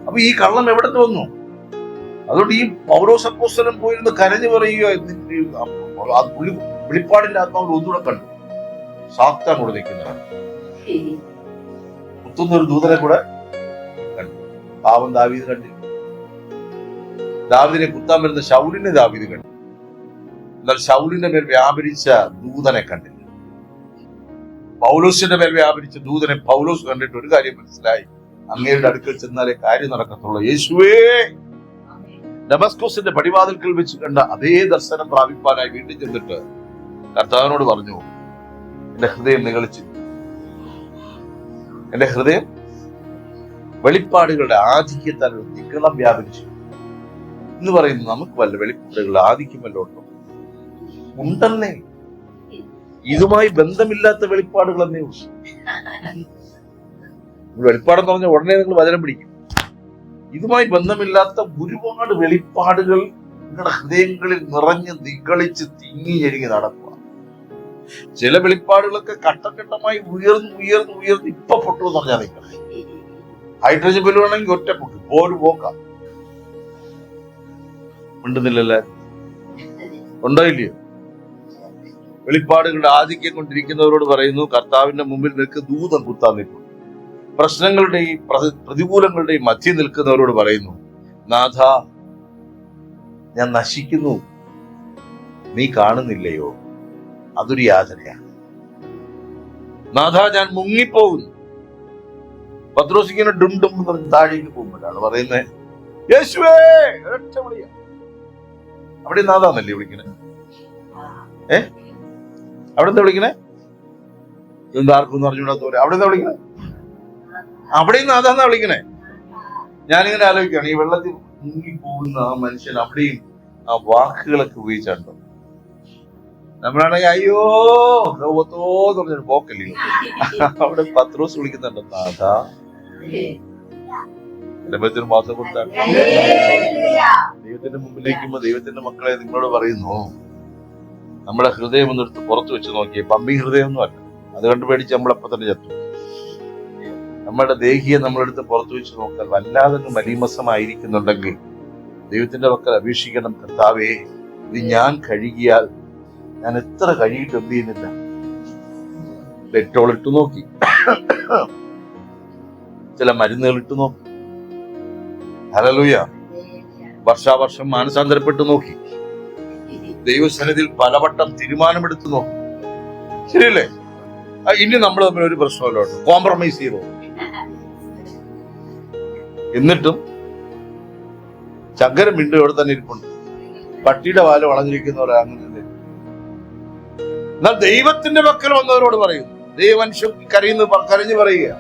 അപ്പൊ ഈ കള്ളം എവിടെ വന്നു? അതുകൊണ്ട് ഈ പൗലോസ് അപ്പോസ്തലൻ പോയിരുന്ന് കരഞ്ഞു പറയുക, വെളിപ്പാടിന്റെ ആത്മാവിൽ ഒന്നുകൂടെ കണ്ടു. സാത്താൻ കൂടെ നിൽക്കുന്നതാണ്, കുത്തുന്ന ഒരു ദൂതനെ കൂടെ കണ്ടു. പാവം ദാവീദ് കണ്ടില്ല. ദാവീദിനെ കുത്താൻ വരുന്ന ശൗലിനെ ദാവീദ് കണ്ടു, എന്നാൽ ശൗലിന്റെ മേൽ വ്യാപരിച്ച ദൂതനെ കണ്ടില്ല. പൗലോസിന്റെ മേൽ വ്യാപരിച്ച ദൂതനെ പൗലോസ് കണ്ടിട്ട് ഒരു കാര്യം മനസ്സിലായി, അങ്ങയുടെ അടുക്കൽ ചെന്നാലേ കാര്യം നടക്കത്തുള്ളൂ. യേശുവേ, ഡമസ്കോസിന്റെ പടിവാതിൽക്കൽ വെച്ച് കണ്ട അതേ ദർശനം പ്രാപിപ്പാനായി വീട്ടിൽ ചെന്നിട്ട് കർത്താവിനോട് പറഞ്ഞു, എന്റെ ഹൃദയം നിഗളിച്ചു, എന്റെ ഹൃദയം വെളിപ്പാടുകളുടെ ആധിക്യത്താൽ നിഗളം വ്യാപരിച്ചു. എന്ന് പറയുന്നു. നമുക്ക് വല്ല വെളിപ്പാടുകൾ ആദിക്കുമല്ലോ ഉണ്ടോ? ഉണ്ടെന്നേ. ഇതുമായി ബന്ധമില്ലാത്ത വെളിപ്പാടുകൾ എന്നേ ഉള്ളൂ. വെളിപ്പാടെന്ന് പറഞ്ഞ ഉടനെ നിങ്ങൾ വചനം പിടിക്കും. ഇതുമായി ബന്ധമില്ലാത്ത ഒരുപാട് വെളിപ്പാടുകൾ നിങ്ങളുടെ ഹൃദയങ്ങളിൽ നിറഞ്ഞ് നിഗളിച്ച് തിങ്ങി ഞെരുങ്ങി നടക്കുക. ചില വെളിപ്പാടുകളൊക്കെ ഘട്ടഘട്ടമായി ഉയർന്ന് ഇപ്പൊ പൊട്ടു എന്ന് പറഞ്ഞാൽ നിങ്ങൾ ഹൈഡ്രജൻ ബലൂണെങ്കിൽ ഒറ്റ പൊട്ടു ഒരു പോക്കാം. ഉണ്ടെന്നില്ലല്ലേ? ഉണ്ടോ ഇല്ലയോ? വെളിപ്പാടുകളുടെ ആധിക്യം കൊണ്ടിരിക്കുന്നവരോട് പറയുന്നു, കർത്താവിന്റെ മുമ്പിൽ നിൽക്ക് ദൂതം കുത്താൻ നിൽക്കും. പ്രശ്നങ്ങളുടെയും പ്രതികൂലങ്ങളുടെയും മധ്യം നിൽക്കുന്നവരോട് പറയുന്നു, നാഥ ഞാൻ നശിക്കുന്നു, നീ കാണുന്നില്ലയോ? അതൊരു യാതനയാണ്. നാഥ ഞാൻ മുങ്ങിപ്പോകുന്നു. പത്രോസിങ്ങനെ ഡുണ്ടും താഴേക്ക് പോകുമ്പോഴാണ് പറയുന്നത്, യേശുവേ ഒരൊറ്റ വിളിയാ. അവിടെ നാഥാന്നല്ലേ വിളിക്കണേ? അവിടെ എന്താ വിളിക്കണേ? എന്താർക്കും അറിഞ്ഞൂടാത്തവരെ അവിടെ എന്താ വിളിക്കണേ? അവിടെയും നാഥാന്നാ വിളിക്കണേ. ഞാനിങ്ങനെ ആലോചിക്കുകയാണ്, ഈ വെള്ളത്തിൽ മുങ്ങിപ്പോകുന്ന ആ മനുഷ്യൻ അവിടെയും ആ വാക്കുകളൊക്കെ ഉപയോഗിച്ചുണ്ടോ? നമ്മളാണെങ്കിൽ അയ്യോ ഗൗതോന്ന് പറഞ്ഞൊരു പോക്കല്ലേ. അവിടെ പത്രോസ് വിളിക്കുന്നുണ്ടോ? നാഥാ മാസം കൊടുത്താണ്. ദൈവത്തിന്റെ മുമ്പിലേക്കുമ്പോ ദൈവത്തിന്റെ മക്കളെ നിങ്ങളോട് പറയുന്നു, നമ്മുടെ ഹൃദയം ഒന്നെടുത്ത് പുറത്തു വെച്ച് നോക്കിയേ. പമ്പി ഹൃദയമൊന്നും അല്ല, അത് കണ്ട് പേടിച്ച് നമ്മളപ്പോ തന്നെ ചത്തു. നമ്മുടെ ദേഹിയെ നമ്മളെടുത്ത് പുറത്തു വെച്ച് നോക്കാൻ വല്ലാതെ മലീമസമായിരിക്കുന്നുണ്ടെങ്കിൽ ദൈവത്തിന്റെ മക്കൾ അപേക്ഷിക്കണം, കർത്താവേ ഇത് ഞാൻ കഴുകിയാൽ, ഞാൻ എത്ര കഴുകിയിട്ട് എന്ത് ചെയ്യുന്നില്ല? ഡെറ്റോൾ ഇട്ടു നോക്കി, ചില മരുന്നുകൾ ഇട്ടു നോക്കി, ഹല്ലേലൂയ, വർഷാവർഷം മാനസാന്തരപ്പെട്ടു നോക്കി, ദൈവസന്നിധിയിൽ പലവട്ടം തീരുമാനമെടുത്തു നോക്കി. ശരിയല്ലേ? ഇനി നമ്മൾ തമ്മിൽ ഒരു പ്രശ്നമല്ലോ, കോംപ്രമൈസ് ചെയ്തോ. എന്നിട്ടും ചങ്കരം വീണ്ടും ഇവിടെ തന്നെ ഇരിപ്പുണ്ട്. പട്ടിയുടെ വാല് വളഞ്ഞിരിക്കുന്നവരെ അങ്ങനെ. എന്നാൽ ദൈവത്തിന്റെ പക്കൽ വന്നവരോട് പറയും, ദൈവമനുഷ്യൻ കരഞ്ഞു പറയുക.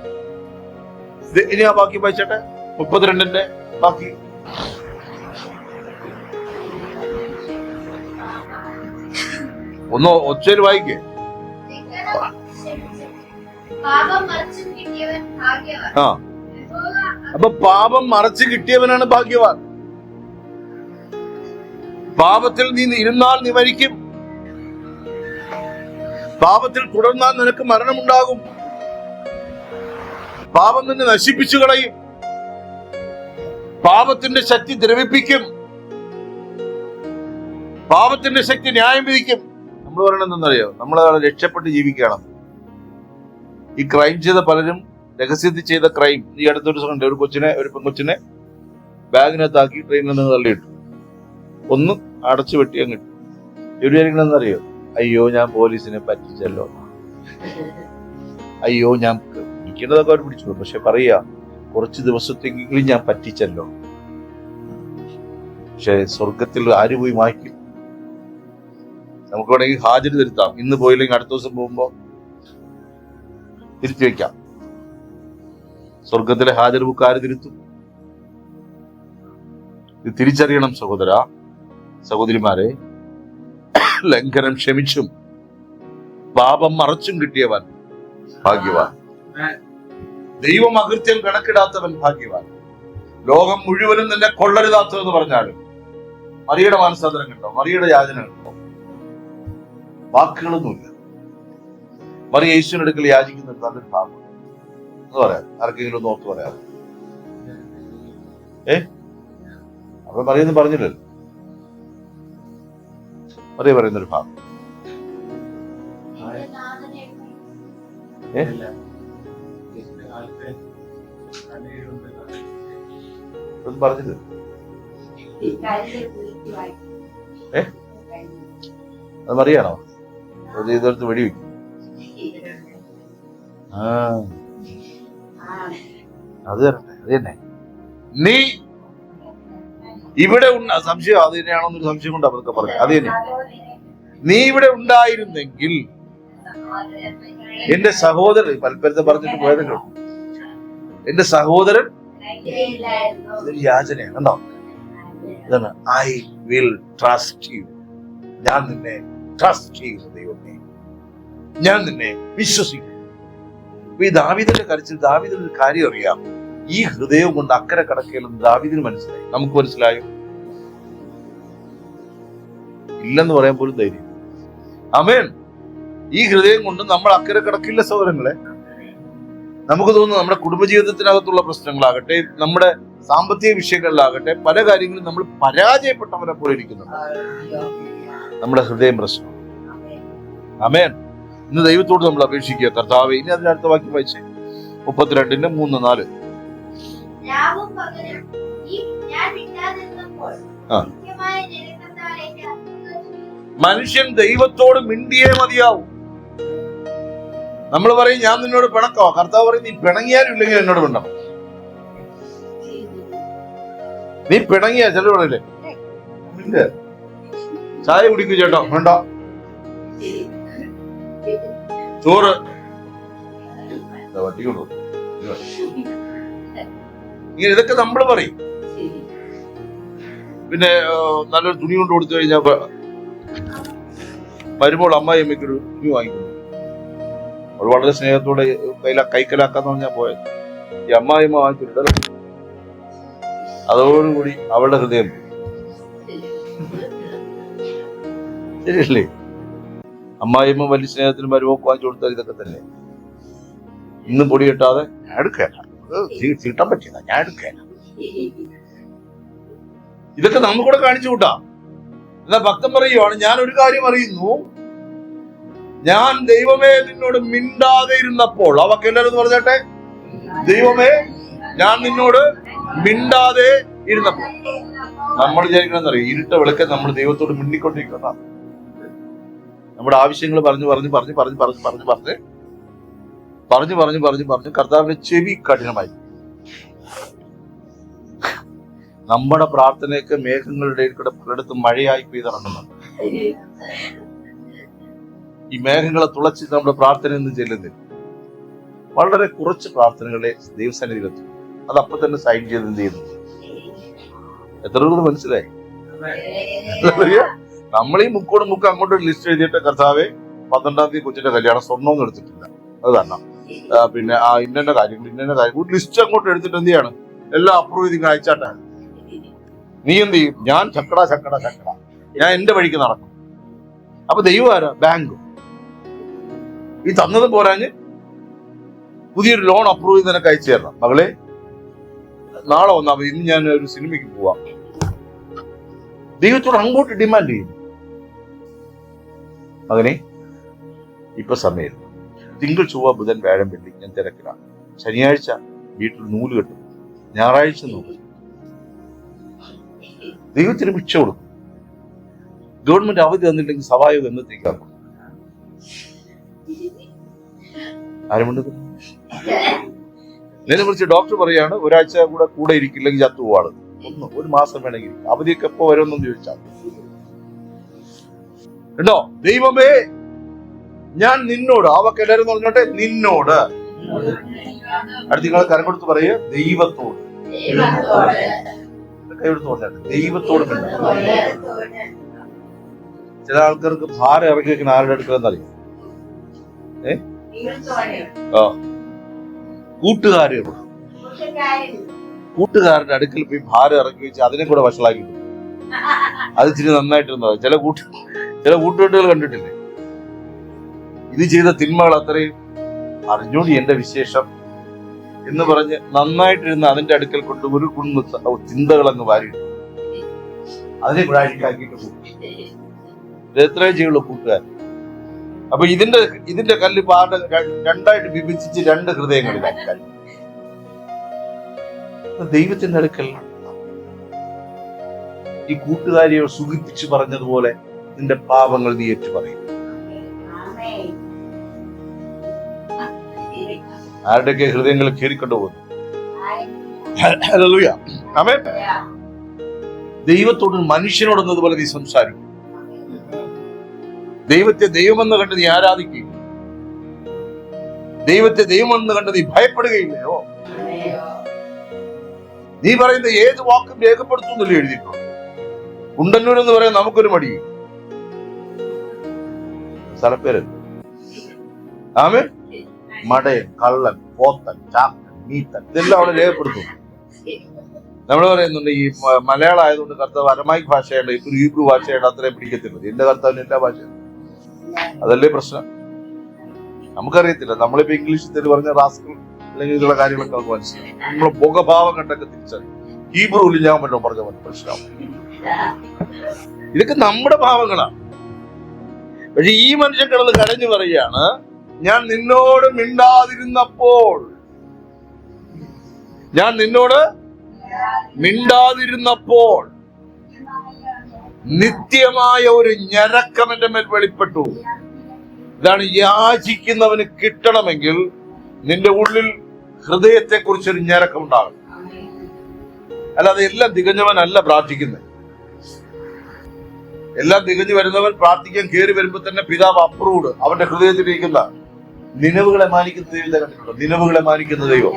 ഇനി ആ ബാക്കി വായിച്ചട്ടെ, 32 ബാക്കി. ഒന്ന് ഒച്ചയിൽ വായിക്കേ. ആ, അപ്പൊ പാപം മറച്ചു കിട്ടിയവനാണ് ഭാഗ്യവാൻ. പാപത്തിൽ നീ ഇരുന്നാൽ നീ മരിക്കും. പാപത്തിൽ തുടർന്നാൽ നിനക്ക് മരണമുണ്ടാകും. പാപം നിന്നെ നശിപ്പിച്ചു കളയും. പാപത്തിന്റെ ശക്തി ദ്രവിപ്പിക്കും. പാപത്തിന്റെ ശക്തി ന്യായം വിധിക്കും. നമ്മൾ പറയണത് എന്തെന്നറിയോ? നമ്മൾ രക്ഷപ്പെട്ട് ജീവിക്കണം. ഈ ക്രൈം ചെയ്ത പലരും രഹസ്യത്തിൽ ചെയ്ത ക്രൈം, ഈ അടുത്തൊരു ദിവസം കണ്ടു, ഒരു പെൺകൊച്ചിനെ ബാഗിനകത്താക്കി ട്രെയിനിൽ നിന്ന് തള്ളിയിട്ടു. ഒന്ന് അടച്ചു വെട്ടി അങ്ങിട്ടു. എവിടെ ആയിരിക്കണമെന്നറിയോ? അയ്യോ ഞാൻ പോലീസിനെ പറ്റിച്ചല്ലോ, അയ്യോ ഞാൻ പിടിക്കേണ്ടതൊക്കെ അവർ പിടിച്ചു, പക്ഷെ പറയാ കുറച്ച് ദിവസത്തെങ്കിലും ഞാൻ പറ്റിച്ചല്ലോ. പക്ഷെ സ്വർഗത്തിൽ ആര് പോയി മായ്ക്കും? നമുക്ക് വേണമെങ്കിൽ ഹാജര് തിരുത്താം. ഇന്ന് പോയില്ലെങ്കിൽ അടുത്ത ദിവസം പോകുമ്പോ തിരുത്തി വെക്കാം. സ്വർഗത്തിലെ ഹാജർ ബുക്ക് ആര് തിരുത്തും? ഇത് തിരിച്ചറിയണം സഹോദര സഹോദരിമാരെ. ലംഘനം ക്ഷമിച്ചും പാപം മറച്ചും കിട്ടിയവൻ ഭാഗ്യവാൻ. ദൈവം അകൃത്യം കണക്കിടാത്തവൻ ഭാഗ്യവാൻ. ലോകം മുഴുവനും നിന്നെ കൊള്ളരുതാത്തതെന്ന് പറഞ്ഞാലും മറിയുടെ മാനസാന്തരം കണ്ടോ? മറിയുടെ യാചന കണ്ടോ? വാക്കുകളൊന്നുമില്ല. മറിയ യേശുവിനടുക്കൽ യാചിക്കുന്നുണ്ട്, നല്ലൊരു പാപം എന്ന് പറയാം. ആർക്കെങ്കിലും ഒന്ന് ഓർത്ത് പറയാം. അവിടെ മറിയൊന്നും പറഞ്ഞില്ലല്ലോ. മറിയ പറയുന്നൊരു ഭാഗം പറഞ്ഞില്ല. അത് മറിയാണോ? ഇതെടുത്ത് വെടിവെക്കും. അത് തരട്ടെ, അത് തന്നെ. നീ ഇവിടെ സംശയം അത് തന്നെയാണോന്നൊരു സംശയം കൊണ്ട് അതൊക്കെ പറഞ്ഞു. അത് തന്നെ, നീ ഇവിടെ ഉണ്ടായിരുന്നെങ്കിൽ എന്റെ സഹോദരൻ, പലപ്പോഴത്തെ പറഞ്ഞിട്ട് പോയതല്ലോ, എന്റെ സഹോദരൻ. അതൊരു യാചനയാണ്. കണ്ടോ? ഇതാണ് ഐ വിൽ ട്രസ്റ്റ് യു. ഞാൻ നിന്നെ ട്രസ്റ്റ് ചെയ്യുന്നു ദൈവമേ, ഞാൻ നിന്നെ വിശ്വസിക്കുന്നു. ഈ ദാവീദിന്റെ കരച്ചിൽ, ദാവീദിന് ഒരു കാര്യം അറിയാം, ഈ ഹൃദയം കൊണ്ട് അക്കരെ കടക്കലെന്ന് ദാവീദിന് മനസ്സിലായി. നമുക്ക് മനസ്സിലായോ? ഇല്ലെന്ന് പറയാൻ പോലും ധൈര്യം. ആമേൻ. ഈ ഹൃദയം കൊണ്ട് നമ്മൾ അക്കരെ കടക്കില്ല സഹോദരങ്ങളെ. നമുക്ക് തോന്നുന്നു നമ്മുടെ കുടുംബജീവിതത്തിനകത്തുള്ള പ്രശ്നങ്ങളാകട്ടെ, നമ്മുടെ സാമ്പത്തിക വിഷയങ്ങളിലാകട്ടെ, പല കാര്യങ്ങളും നമ്മൾ പരാജയപ്പെട്ടവരെ പോലെ ഇരിക്കുന്നുണ്ട്. നമ്മുടെ ഹൃദയം പ്രശ്നം. ആമേൻ. ഇന്ന് ദൈവത്തോട് നമ്മൾ അപേക്ഷിക്കുക, കർത്താവേ. ഇനി അതിന്റെ അടുത്ത വാക്യം വായിച്ചേ, 32:3-4. മനുഷ്യൻ ദൈവത്തോട് മിണ്ടിയേ മതിയാവും. നമ്മൾ പറയും ഞാൻ നിന്നോട് പിണക്കോ, കർത്താവ് പറയും നീ പിണങ്ങിയാലും ഇല്ലെങ്കിൽ എന്നോട് മിണ്ടണം. നീ പിണങ്ങിയ ചില പറയില്ലേ, ചായ കുടിക്കൂ ചേട്ടോ, വേണ്ട ചോറ് വട്ടി കൊണ്ടു, ഇങ്ങനെ ഇതൊക്കെ നമ്മൾ പറയും. പിന്നെ നല്ലൊരു തുണി കൊണ്ട് കൊടുത്തു കഴിഞ്ഞാൽ വരുമ്പോൾ അമ്മായിയമ്മയ്ക്കൊരു തുണി വാങ്ങിക്കുന്നു. അവൾ വളരെ സ്നേഹത്തോടെ കൈക്കലാക്കാന്ന് പറഞ്ഞാൽ പോയത്. ഈ അമ്മായിയമ്മ വാങ്ങിച്ചിട്ട് അതോടുകൂടി അവളുടെ ഹൃദയം ശരിയല്ലേ? അമ്മായിയമ്മ വലിയ സ്നേഹത്തിന് വരുമ്പോൾ വാങ്ങിച്ചു കൊടുത്താൽ ഇതൊക്കെ തന്നെ. ഇന്നും പൊടി കെട്ടാതെ ഞാൻ എടുക്കേല, ചീട്ടാൻ പറ്റിയതാ, ഞാൻ എടുക്കേല. ഇതൊക്കെ നമുക്കൂടെ കാണിച്ചു കൂട്ടാം. എന്നാ ഭക്തൻ പറയുവാണ്, ഞാൻ ഒരു കാര്യം അറിയുന്നു, ഞാൻ ദൈവമേ നിന്നോട് മിണ്ടാതെ ഇരുന്നപ്പോൾ. അവക്ക് എല്ലാവരും പറഞ്ഞേട്ടെ, ദൈവമേ ഞാൻ നിന്നോട് മിണ്ടാതെ ഇരുന്നപ്പോൾ. നമ്മൾ വിചാരിക്കണമെന്നറിയാം, ഇരുട്ട വിളക്കെ നമ്മൾ ദൈവത്തോട് മിണ്ടിക്കൊണ്ടിരിക്കുന്ന നമ്മുടെ ആവശ്യങ്ങൾ പറഞ്ഞു കർത്താവിന്റെ ചെവി കഠിനമായി. നമ്മുടെ പ്രാർത്ഥനയൊക്കെ മേഘങ്ങളുടെ കൂടെ പലയിടത്തും മഴയായി പെയ്തിറങ്ങുന്നുണ്ട്. ഈ മേഘങ്ങളെ തുളച്ച് നമ്മുടെ പ്രാർത്ഥന എന്ന് ചെല്ലുന്നില്ല. വളരെ കുറച്ച് പ്രാർത്ഥനകളെ ദൈവസന്നിധിയിലെത്തും. അത് അപ്പൊ തന്നെ സൈൻ ചെയ്ത് എന്ത് ചെയ്യുന്നു? എത്ര പേർക്ക് മനസ്സിലായി? നമ്മൾ ഈ മുക്കോട് മുക്ക് അങ്ങോട്ട് ഒരു ലിസ്റ്റ് എഴുതിയിട്ട്, കർത്താവെ 12-ാം തീയതി കൊച്ചിന്റെ കല്യാണം, സ്വർണ്ണമൊന്നും എടുത്തിട്ടില്ല, അത് തന്നെ. പിന്നെ ഇന്ന കാര്യങ്ങൾ ഒരു ലിസ്റ്റ് അങ്ങോട്ട് എടുത്തിട്ട് എന്ത് ചെയ്യാണ്? എല്ലാം അപ്രൂവ് ചെയ്ത് അയച്ചാട്ടാണ്. നീ എന്ത് ചെയ്യും? ഞാൻ ചക്കട ഞാൻ എന്റെ വഴിക്ക് നടക്കും. അപ്പൊ ദൈവം ആരാ? ബാങ്ക്. ഈ തന്നത് പോരാഞ്ഞ് പുതിയൊരു ലോൺ അപ്രൂവ് ചെയ്ത് നിനക്ക് അയച്ചു തരണം. മകളെ നാളെ വന്നാ മതി, ഇന്ന് ഞാൻ ഒരു സിനിമയ്ക്ക് പോവാം. ദൈവത്തോട് അങ്ങോട്ട് ഡിമാൻഡ് ചെയ്യും. മകനെ ഇപ്പൊ സമയം, തിങ്കൾ ചൊവ്വ ബുധൻ വ്യാഴം വെള്ളി ഞാൻ തിരക്കിലാണ്, ശനിയാഴ്ച വീട്ടിൽ നൂല് കെട്ടും, ഞായറാഴ്ച നൂല്. ദൈവത്തിന് ഭിക്ഷ കൊടുക്കും. ഗവൺമെന്റ് അവധി തന്നില്ലെങ്കിൽ സഭായോഗം എന്നത്തേക്കാക്കും. ആരുമുണ്ട്? നേരെ കുറിച്ച് ഡോക്ടർ പറയാണ്, ഒരാഴ്ച കൂടെ ഇരിക്കില്ലെങ്കിൽ ചത്തുപോവാണ്. ഒരു മാസം വേണമെങ്കിൽ അവധിയൊക്കെ എപ്പോ വരുമെന്നും ചോദിച്ചാൽ കേട്ടോ. ദൈവമേ ഞാൻ നിന്നോട്, അവക്ക് എല്ലാവരും പറഞ്ഞോട്ടെ, നിന്നോട്. അടുത്ത നിങ്ങൾ കരം കൊടുത്ത് പറയുക, ദൈവത്തോട്. കൈയെടുത്ത് പറഞ്ഞാൽ ദൈവത്തോട്. ചില ആൾക്കാർക്ക് ഭാരം ഇറക്കി വെക്കുന്ന ആരുടെ അടുക്കലെന്നറിയാം? കൂട്ടുകാരുടെ അടുക്കൽ പോയി ഭാരം ഇറക്കി വെച്ച് അതിനെ കൂടെ വഷളാക്കി. അത് ഇച്ചിരി നന്നായിട്ടിരുന്നോ? ചില കൂട്ടുകെട്ടുകൾ കണ്ടിട്ടില്ലേ? ഇത് ചെയ്ത തിന്മകൾ അത്രയും അറിഞ്ഞോടി എന്റെ വിശേഷം എന്ന് പറഞ്ഞ് നന്നായിട്ടിരുന്ന അതിന്റെ അടുക്കൽ കൊണ്ട് ഒരു കുന്ന് ചിന്തകളങ്ങ് വാരിയിട്ടു അതിനെ കൂടെ അഴിക്കാക്കിയിട്ട് പോകും. ഇത് എത്രയും ചെയ്യുള്ളൂ കൂട്ടുകാർ. അപ്പൊ ഇതിന്റെ കല്ല് രണ്ടായിട്ട് വിഭജിച്ച് രണ്ട് ഹൃദയങ്ങളിലായി. ദൈവത്തിന്റെ അടുക്കൽ ഈ കൂട്ടുകാരിയെ സുഖിപ്പിച്ച് പറഞ്ഞതുപോലെ നിന്റെ പാപങ്ങൾ നീ ഏറ്റു പറയും. ആരുടെയൊക്കെ ഹൃദയങ്ങൾ കീറിക്കൊണ്ടു പോകുന്നു. ദൈവത്തോട് മനുഷ്യനോടെന്നതുപോലെ നീ സംസാരിക്കും. ദൈവത്തെ ദൈവമെന്ന് കണ്ട് നീ ആരാധിക്കുകയും ദൈവത്തെ ദൈവമെന്ന് കണ്ട് നീ ഭയപ്പെടുകയില്ലയോ? നീ പറയുന്ന ഏത് വാക്കും രേഖപ്പെടുത്തുന്നില്ല എഴുതിയിട്ടുള്ളൂ. കുണ്ടന്നൂർ എന്ന് പറയാൻ നമുക്കൊരു മടി. സ്ഥലപ്പേര് ആമേൻ. മടയൻ, കള്ളൻ, പോത്തൻ, ചാക്കൻ, നീത്തൻ, ഇതെല്ലാം അവിടെ രേഖപ്പെടുത്തും. നമ്മൾ പറയുന്നുണ്ട് ഈ മലയാളം ആയതുകൊണ്ട് കർത്താവ് അരമായിക് ഭാഷയുണ്ട്, ഇപ്പൊ ഹീബ്രു ഭാഷയുടെ അത്രയും പിടിക്കത്തില്ല. എന്റെ കർത്താവിന് എല്ലാ ഭാഷയും. അതല്ലേ പ്രശ്നം. നമുക്കറിയത്തില്ല. നമ്മളിപ്പോ ഇംഗ്ലീഷിൽ പറഞ്ഞ റാസ്കൽ അല്ലെങ്കിൽ ഇതിലുള്ള കാര്യങ്ങളൊക്കെ നമുക്ക് മനസ്സിലാവും. നമ്മളെ മുഖഭാവം കണ്ടൊക്കെ തിരിച്ചറിയും. ഹീബ്രുവിൽ ഞാൻ പറഞ്ഞ മനസ്സിലാവും. ഇതൊക്കെ നമ്മുടെ ഭാവങ്ങളാണ്. പക്ഷെ ഈ മനുഷ്യൻ കിടന്ന് കരഞ്ഞു പറയുകയാണ്, ഞാൻ നിന്നോട് മിണ്ടാതിരുന്നപ്പോൾ, ഞാൻ നിന്നോട് മിണ്ടാതിരുന്നപ്പോൾ നിത്യമായ ഒരു ഞരക്കം എന്റെ മേൽ വെളിപ്പെട്ടു. ഇതാണ് യാചിക്കുന്നവന് കിട്ടണമെങ്കിൽ നിന്റെ ഉള്ളിൽ ഹൃദയത്തെ കുറിച്ചൊരു ഞരക്കം ഉണ്ടാകും. അല്ലാതെ എല്ലാം തികഞ്ഞവനല്ല പ്രാർത്ഥിക്കുന്നത്. എല്ലാം തികഞ്ഞു വരുന്നവൻ പ്രാർത്ഥിക്കാൻ കയറി വരുമ്പോ തന്നെ പിതാവ് അപ്രൂവ്ഡ്. അവന്റെ ഹൃദയത്തിലിരിക്കുന്ന നിലവുകളെ മാനിക്കുന്ന ദൈവത്തെ കണ്ടിട്ടുണ്ടോ? നിലവുകളെ മാനിക്കുന്ന ദൈവം.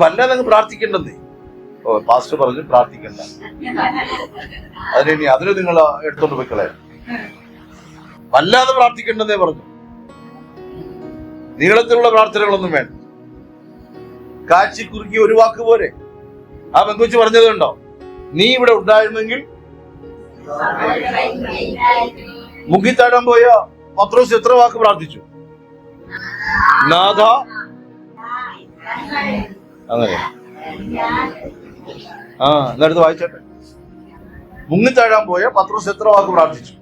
വല്ലാതെ അങ്ങ് പ്രാർത്ഥിക്കേണ്ടതേ. ഓ പാസ്റ്റർ പറഞ്ഞു പ്രാർത്ഥിക്കണ്ട, അതിന് നിങ്ങൾ എടുത്തോണ്ട് പോയിക്കളെ. വല്ലാതെ പ്രാർത്ഥിക്കേണ്ടതേ പറഞ്ഞു. നീളത്തിലുള്ള പ്രാർത്ഥനകളൊന്നും വേണ്ട. കാച്ചി കുറുക്കി ഒരു വാക്ക് പോരെ. ആ പെങ്കൊച്ച് പറഞ്ഞത് കണ്ടോ? നീ ഇവിടെ ഉണ്ടായിരുന്നെങ്കിൽ. മുങ്ങിത്താടാൻ പോയ പത്രോസ് എത്ര വാക്ക് പ്രാർത്ഥിച്ചു? നാഥ. അങ്ങനെ എന്നടുത്ത് വായിച്ചോട്ടെ. മുങ്ങിത്താഴാൻ പോയ പത്രോസ് എത്ര വാക്ക് പ്രാർത്ഥിച്ചു?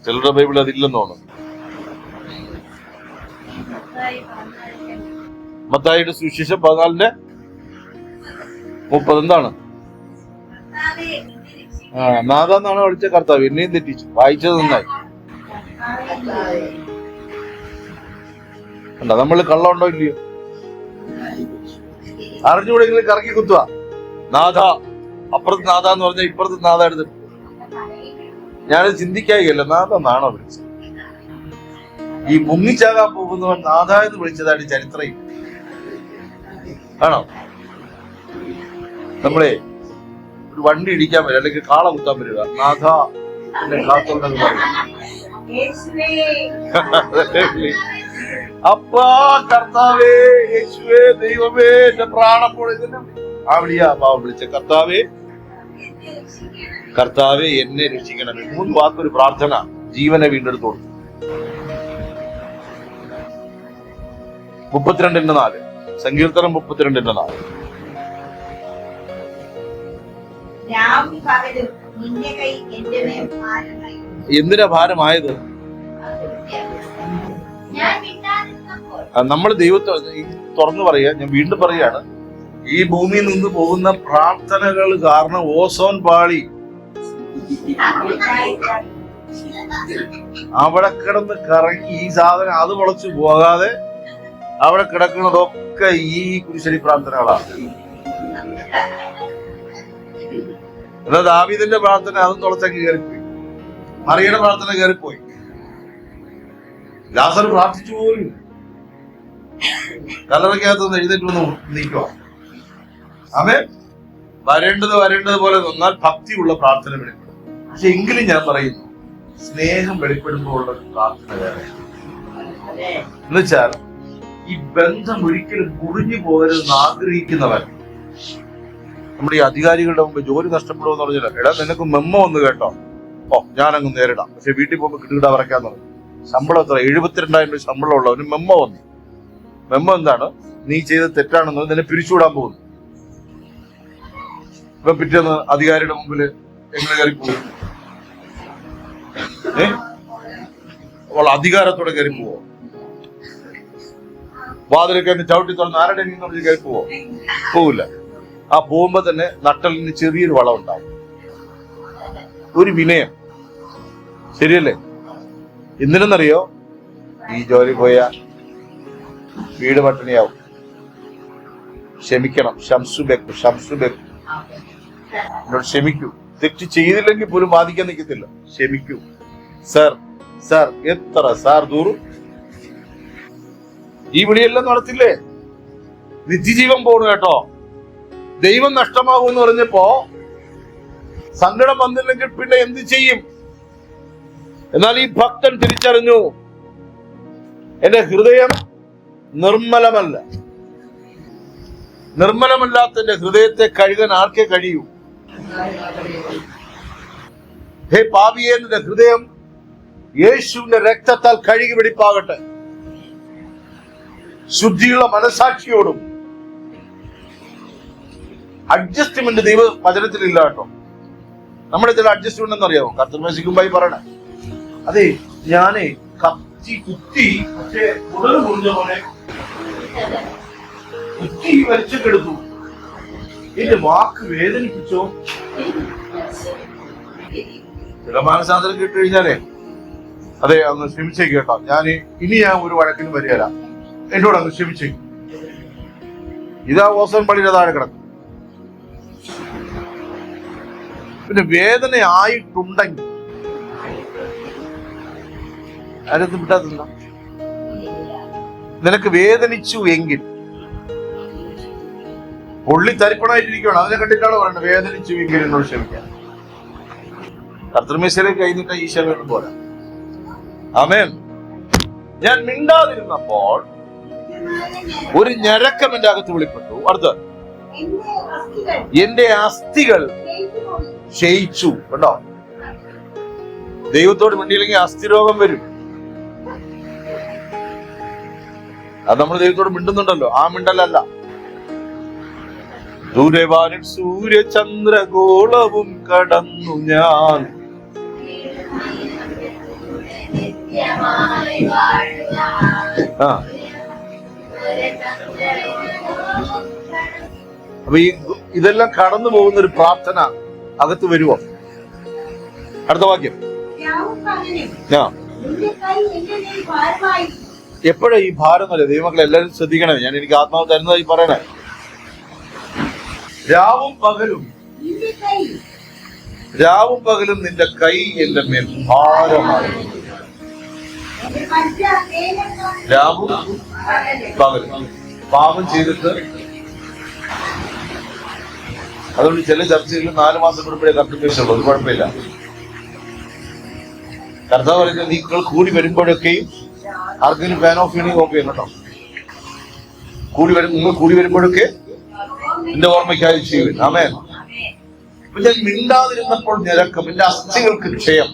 ചിലരുടെ ബൈബിൾ അതില്ലെന്ന് തോന്നുന്നു. മത്തായിയുടെ സുവിശേഷം 14:30 എന്താണ്? നാഥ എന്നാണ് വിളിച്ച കർത്താവ്. എന്നെയും തെറ്റിച്ചു. വായിച്ചത് നന്നായി. കണ്ടോ നമ്മൾ കള്ളമുണ്ടോ ഇല്ലയോ? അറിഞ്ഞുകൂടെങ്കിലും കറക്കി കുത്തുക. നാഥ, അപ്പുറത്ത് നാഥ എന്ന് പറഞ്ഞാൽ ഇപ്പുറത്ത് നാഥ എടുത്തിട്ട്. ഞാനത് ചിന്തിക്കായില്ല. നാഥ നാണോ വിളിച്ചത്? ഈ മുങ്ങിച്ചാകാൻ പോകുന്നവൻ നാഥ എന്ന് വിളിച്ചതായിട്ട് ചരിത്രം ആണോ? നമ്മളെ ഒരു വണ്ടി ഇടിക്കാൻ വരിക, അല്ലെങ്കിൽ കാള കുത്താൻ വരിക, നാഥ എന്നെ കാത്തോണ്ടെന്ന് പറയും. അപ്പാ കർത്താവേ, യേശുവേ, ദൈവമേ, എന്റെ പ്രാണം പോയത് ആ വിളിയാ പാവം വിളിച്ച. കർത്താവേ, കർത്താവേ എന്നെ രക്ഷിക്കണമേ. 3 വാക്കൊരു പ്രാർത്ഥന ജീവനെ വീണ്ടെടുത്തു കൊടുത്തു. 32:4 സങ്കീർത്തനം 32:4. എന്തിനാ ഭാരമായത്? നമ്മൾ ദൈവത്തെ തുറന്നു പറയുക. ഞാൻ വീണ്ടും പറയുകയാണ്, ഈ ഭൂമിയിൽ നിന്ന് പോകുന്ന പ്രാർത്ഥനകൾ കാരണം ഓസോൺ പാളി അവിടെ കിടന്ന് കറങ്ങി ഈ സാധനം അത് മുളച്ചു പോകാതെ അവിടെ കിടക്കുന്നതൊക്കെ ഈ കുരിശടി പ്രാർത്ഥനകളാണ്. എന്നാൽ ദാവീദിന്റെ പ്രാർത്ഥന അതും തുളച്ചങ്ങ് കയറിപ്പോയി. മറിയുടെ പ്രാർത്ഥന കയറിപ്പോയി. ലാസർ പ്രാർത്ഥിച്ചു പോലും കല്ലറയ്ക്കകത്ത് എഴുന്നേറ്റ് വന്ന് നീക്കുക. ആമേൻ. വരേണ്ടത് പോലെ നിന്നാൽ ഭക്തിയുള്ള പ്രാർത്ഥന വെളിപ്പെടും. പക്ഷെ എങ്കിലും ഞാൻ പറയുന്നു, സ്നേഹം വെളിപ്പെടുമ്പോൾ ഉള്ള പ്രാർത്ഥന വേറെ. എന്നുവെച്ചാൽ ഈ ബന്ധം ഒരിക്കലും മുറിഞ്ഞു പോകരുതെന്ന് ആഗ്രഹിക്കുന്നവൻ നമ്മുടെ ഈ അധികാരികളുടെ മുമ്പ് ജോലി നഷ്ടപ്പെടുമെന്ന് പറഞ്ഞില്ല. എടാ നിനക്ക് മെമ്മോ ഒന്ന് കേട്ടോ, ഓ ഞാനങ്ങ് നേരിടാം. പക്ഷെ വീട്ടിൽ പോകുമ്പോൾ കിട്ടുകിട വരയ്ക്കാന്ന് പറഞ്ഞു. ശമ്പളം എത്ര? 72,000 രൂപ ശമ്പളം ഉള്ളവന് മെമ്മോ വന്നു. മെമ്മോ എന്താണ്? നീ ചെയ്ത് തെറ്റാണെന്ന് നിന്നെ പിരിച്ചുവിടാൻ പോകുന്നു. ഇപ്പൊ പിറ്റേന്ന് അധികാരിയുടെ മുമ്പില് എങ്ങനെ കയറി പോകും? അവൾ അധികാരത്തോടെ കയറി പോവോ? വാതിലൊക്കെ ചവിട്ടി തുറന്ന് ആരുടെ പറഞ്ഞ് കയറി പോവോ? പോവില്ല. ആ പോകുമ്പോ തന്നെ നട്ടലിന് ചെറിയൊരു വളം ഉണ്ടാവും, ഒരു വിനയം. ശരിയല്ലേ? എന്തിനെന്നറിയോ? ഈ ജോലി പോയ വീട് പട്ടിണിയാവും. ക്ഷമിക്കണം. ഷംസുബെക്കു എന്നോട് ക്ഷമിക്കൂ. തെറ്റ് ചെയ്തില്ലെങ്കിൽ പോലും ബാധിക്കാൻ നിൽക്കത്തില്ല. ക്ഷമിക്കൂ സാർ. സാർ എത്ര സാർ ദൂറും ഈ വിളിയെല്ലാം നടത്തില്ലേ? നിത്യജീവൻ പോണു കേട്ടോ. ദൈവം നഷ്ടമാകും എന്ന് പറഞ്ഞപ്പോ സങ്കടം വന്നില്ലെങ്കിൽ പിന്നെ എന്ത് ചെയ്യും? എന്നാൽ ഈ ഭക്തൻ തിരിച്ചറിഞ്ഞു, എന്റെ ഹൃദയം നിർമ്മലമല്ല. നിർമ്മലമല്ലാത്ത എന്റെ ഹൃദയത്തെ കഴുകാൻ ആർക്കേ കഴിയൂ? ഹേ പാപിയെ, നിന്റെ ഹൃദയം യേശുവിന്റെ രക്തത്താൽ കഴുകി വെടിപ്പാകട്ടെ. ശുദ്ധിയുള്ള മനസാക്ഷിയോടും. അഡ്ജസ്റ്റ്മെന്റ് ദൈവ വചനത്തിലില്ല കേട്ടോ. നമ്മുടെ ചില അഡ്ജസ്റ്റ്മെന്റ് എന്നറിയാമോ? കർത്തൃമേശിക്കുമ്പായി പറയണേ, അതെ ഞാനേ കത്തി കുത്തി പക്ഷേ ഉടല് മുറിഞ്ഞ പോലെ കുത്തി വലിച്ചെടുത്തു, എന്റെ വാക്ക് വേദനിപ്പിച്ചോ? ചില മാനസാന്തരം കേട്ട് കഴിഞ്ഞാലേ അതെ അങ്ങ് ക്ഷമിച്ചേക്ക് കേട്ടോ, ഇനി ഞാൻ ഒരു വഴക്കിനും വരികയില്ല, എന്നോട് അങ്ങ് ക്ഷമിച്ചേക്കും. ഇതാ ഓസോൻ പള്ളിയുടെ താഴെ കിടക്കും. പിന്നെ വേദന ആയിട്ടുണ്ടെങ്കിൽ ആരൊന്നും വിട്ടാതില്ല. നിനക്ക് വേദനിച്ചു എങ്കിൽ പൊള്ളി തരിപ്പണമായിട്ടിരിക്കണം, അതിനെ കണ്ടിട്ടാണ് പറയുന്നത് വേദനിച്ചു എങ്കിൽ എന്നോട് ക്ഷമിക്കാൻ. കർത്തൃമേശയിലേക്ക് കഴിഞ്ഞിട്ട് ഈശോ വേണം പോലെ. ആമേൻ. ഞാൻ മിണ്ടാതിരുന്നപ്പോൾ ഒരു ഞരക്കം എന്റെ അകത്ത് വെളിപ്പെട്ടു. അടുത്ത എന്റെ അസ്ഥികൾ ക്ഷയിച്ചു. കേട്ടോ, ദൈവത്തോട് മിണ്ടിയില്ലെങ്കിൽ അസ്ഥിരോഗം വരും. അത് നമ്മൾ ദൈവത്തോട് മിണ്ടുന്നുണ്ടല്ലോ, ആ മിണ്ടലല്ല. ദൂരവാനിൽ സൂര്യചന്ദ്രഗോളവും കടന്നു ഞാൻ. അപ്പൊ ഇതെല്ലാം കടന്നു പോകുന്ന ഒരു പ്രാർത്ഥന അകത്ത് വരുമോ? അടുത്ത വാക്യം. എപ്പോഴാ ഈ ഭാരം അല്ലേ? ദൈവമക്കളെ എല്ലാവരും ശ്രദ്ധിക്കണേ, ഞാൻ എനിക്ക് ആത്മാവ് തരുന്നതായി പറയണേ. രാവും പകലും നിന്റെ കൈ എന്റെ മേൽ ഭാരമായി. രാവും പകലും പാപം ചെയ്തിട്ട്, അതുകൊണ്ട് ചില ചർച്ചകളിൽ 4 മാസം കൂടുമ്പോഴേ കർത്തൃമേശയുള്ളൂ, ഒരു കുഴപ്പമില്ല. കർത്താവ് പറയുന്നത് നിങ്ങൾ കൂടി വരുമ്പോഴൊക്കെയും ആർക്കെങ്കിലും ഫാൻ ഓഫ് ചെയ്യണമെങ്കിൽ ഓഫ് ചെയ്യണം കേട്ടോ. നിങ്ങൾ കൂടി വരുമ്പോഴൊക്കെ എന്റെ ഓർമ്മയ്ക്കായി ചെയ്യുവിൻ. ആമേൻ. ഞാൻ മിണ്ടാതിരുന്നപ്പോൾ ഞരക്കം, എന്റെ അസ്ഥികൾക്ക് ക്ഷയം.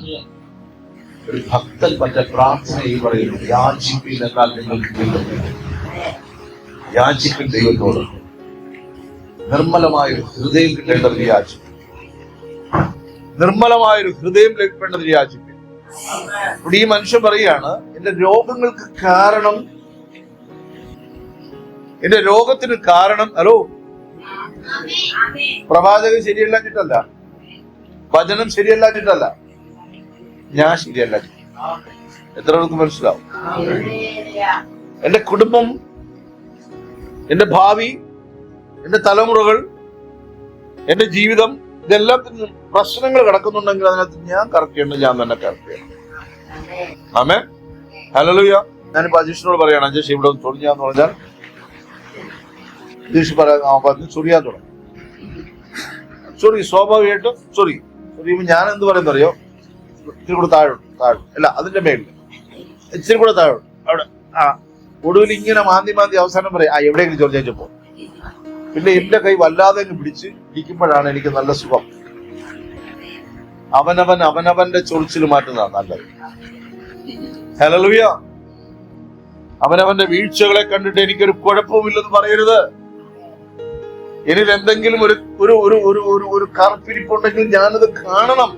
ഒരു ഭക്തൻ മറ്റേ പ്രാർത്ഥനയിൽ പറയുന്നു, യാചിപ്പിൻ എന്നാൽ നിങ്ങൾക്ക് കിട്ടും. യാചിപ്പിൻ ദൈവത്തോട്. നിർമ്മലമായൊരു ഹൃദയം കിട്ടേണ്ടത് യാചിപ്പിൻ. നിർമ്മലമായൊരു ഹൃദയം ലഭിക്കേണ്ടത് യാചിപ്പിൻ. ഇവിടെ ഈ മനുഷ്യൻ പറയുകയാണ്, എന്റെ രോഗങ്ങൾക്ക് കാരണം, എന്റെ രോഗത്തിന് കാരണം, ഹലോ, പ്രവാചകൻ ശരിയല്ലാഞ്ഞിട്ടല്ല, വചനം ശരിയല്ലാഞ്ഞിട്ടല്ല, ഞാൻ ശരിയല്ല. എത്ര പേർക്ക് മനസ്സിലാവും? എന്റെ കുടുംബം, എന്റെ ഭാവി, എന്റെ തലമുറകൾ, എന്റെ ജീവിതം, ഇതെല്ലാത്തിനും പ്രശ്നങ്ങൾ കിടക്കുന്നുണ്ടെങ്കിൽ അതിനകത്ത് ഞാൻ കറക്റ്റ് ചെയ്യണം, ഞാൻ തന്നെ കറക്റ്റ് ചെയ്യണം. ആമേ. ഹല്ലേലൂയ. ഞാനിപ്പോ അജീഷിനോട് പറയാണ്, അജീഷ് ഇവിടെ ഒന്ന് ചൊറിയാന്ന് പറഞ്ഞാൽ അജീഷ് പറഞ്ഞു ചൊറിയാൻ തുടങ്ങും. ചൊറി സ്വാഭാവികമായിട്ടും ചൊറിയുമ്പോ ഞാൻ എന്ത് പറയുന്നറിയോ? ഇച്ചിരി കൂടെ താഴോട്ട് അല്ല, അതിന്റെ മേളിൽ ഇച്ചിരി കൂടെ താഴോട്ട്, അവിടെ ഒടുവിൽ ഇങ്ങനെ മാന്തി അവസാനം പറയാം, എവിടെയെങ്കിലും ചൊറിച്ചപ്പോ പിന്നെ എന്റെ കൈ വല്ലാതെ പിടിച്ച് ഇരിക്കുമ്പോഴാണ് എനിക്ക് നല്ല സുഖം. അവനവന്റെ ചൊറിച്ചിൽ മാറ്റുന്നതാണ് നല്ലത്. ഹല്ലേലൂയ. അവനവന്റെ വീഴ്ചകളെ കണ്ടിട്ട് എനിക്കൊരു കുഴപ്പമില്ലെന്ന് പറയരുത്. എന്നിൽ എന്തെങ്കിലും ഒരു കറുപ്പിരിപ്പുണ്ടെങ്കിൽ ഞാനത് കാണണം.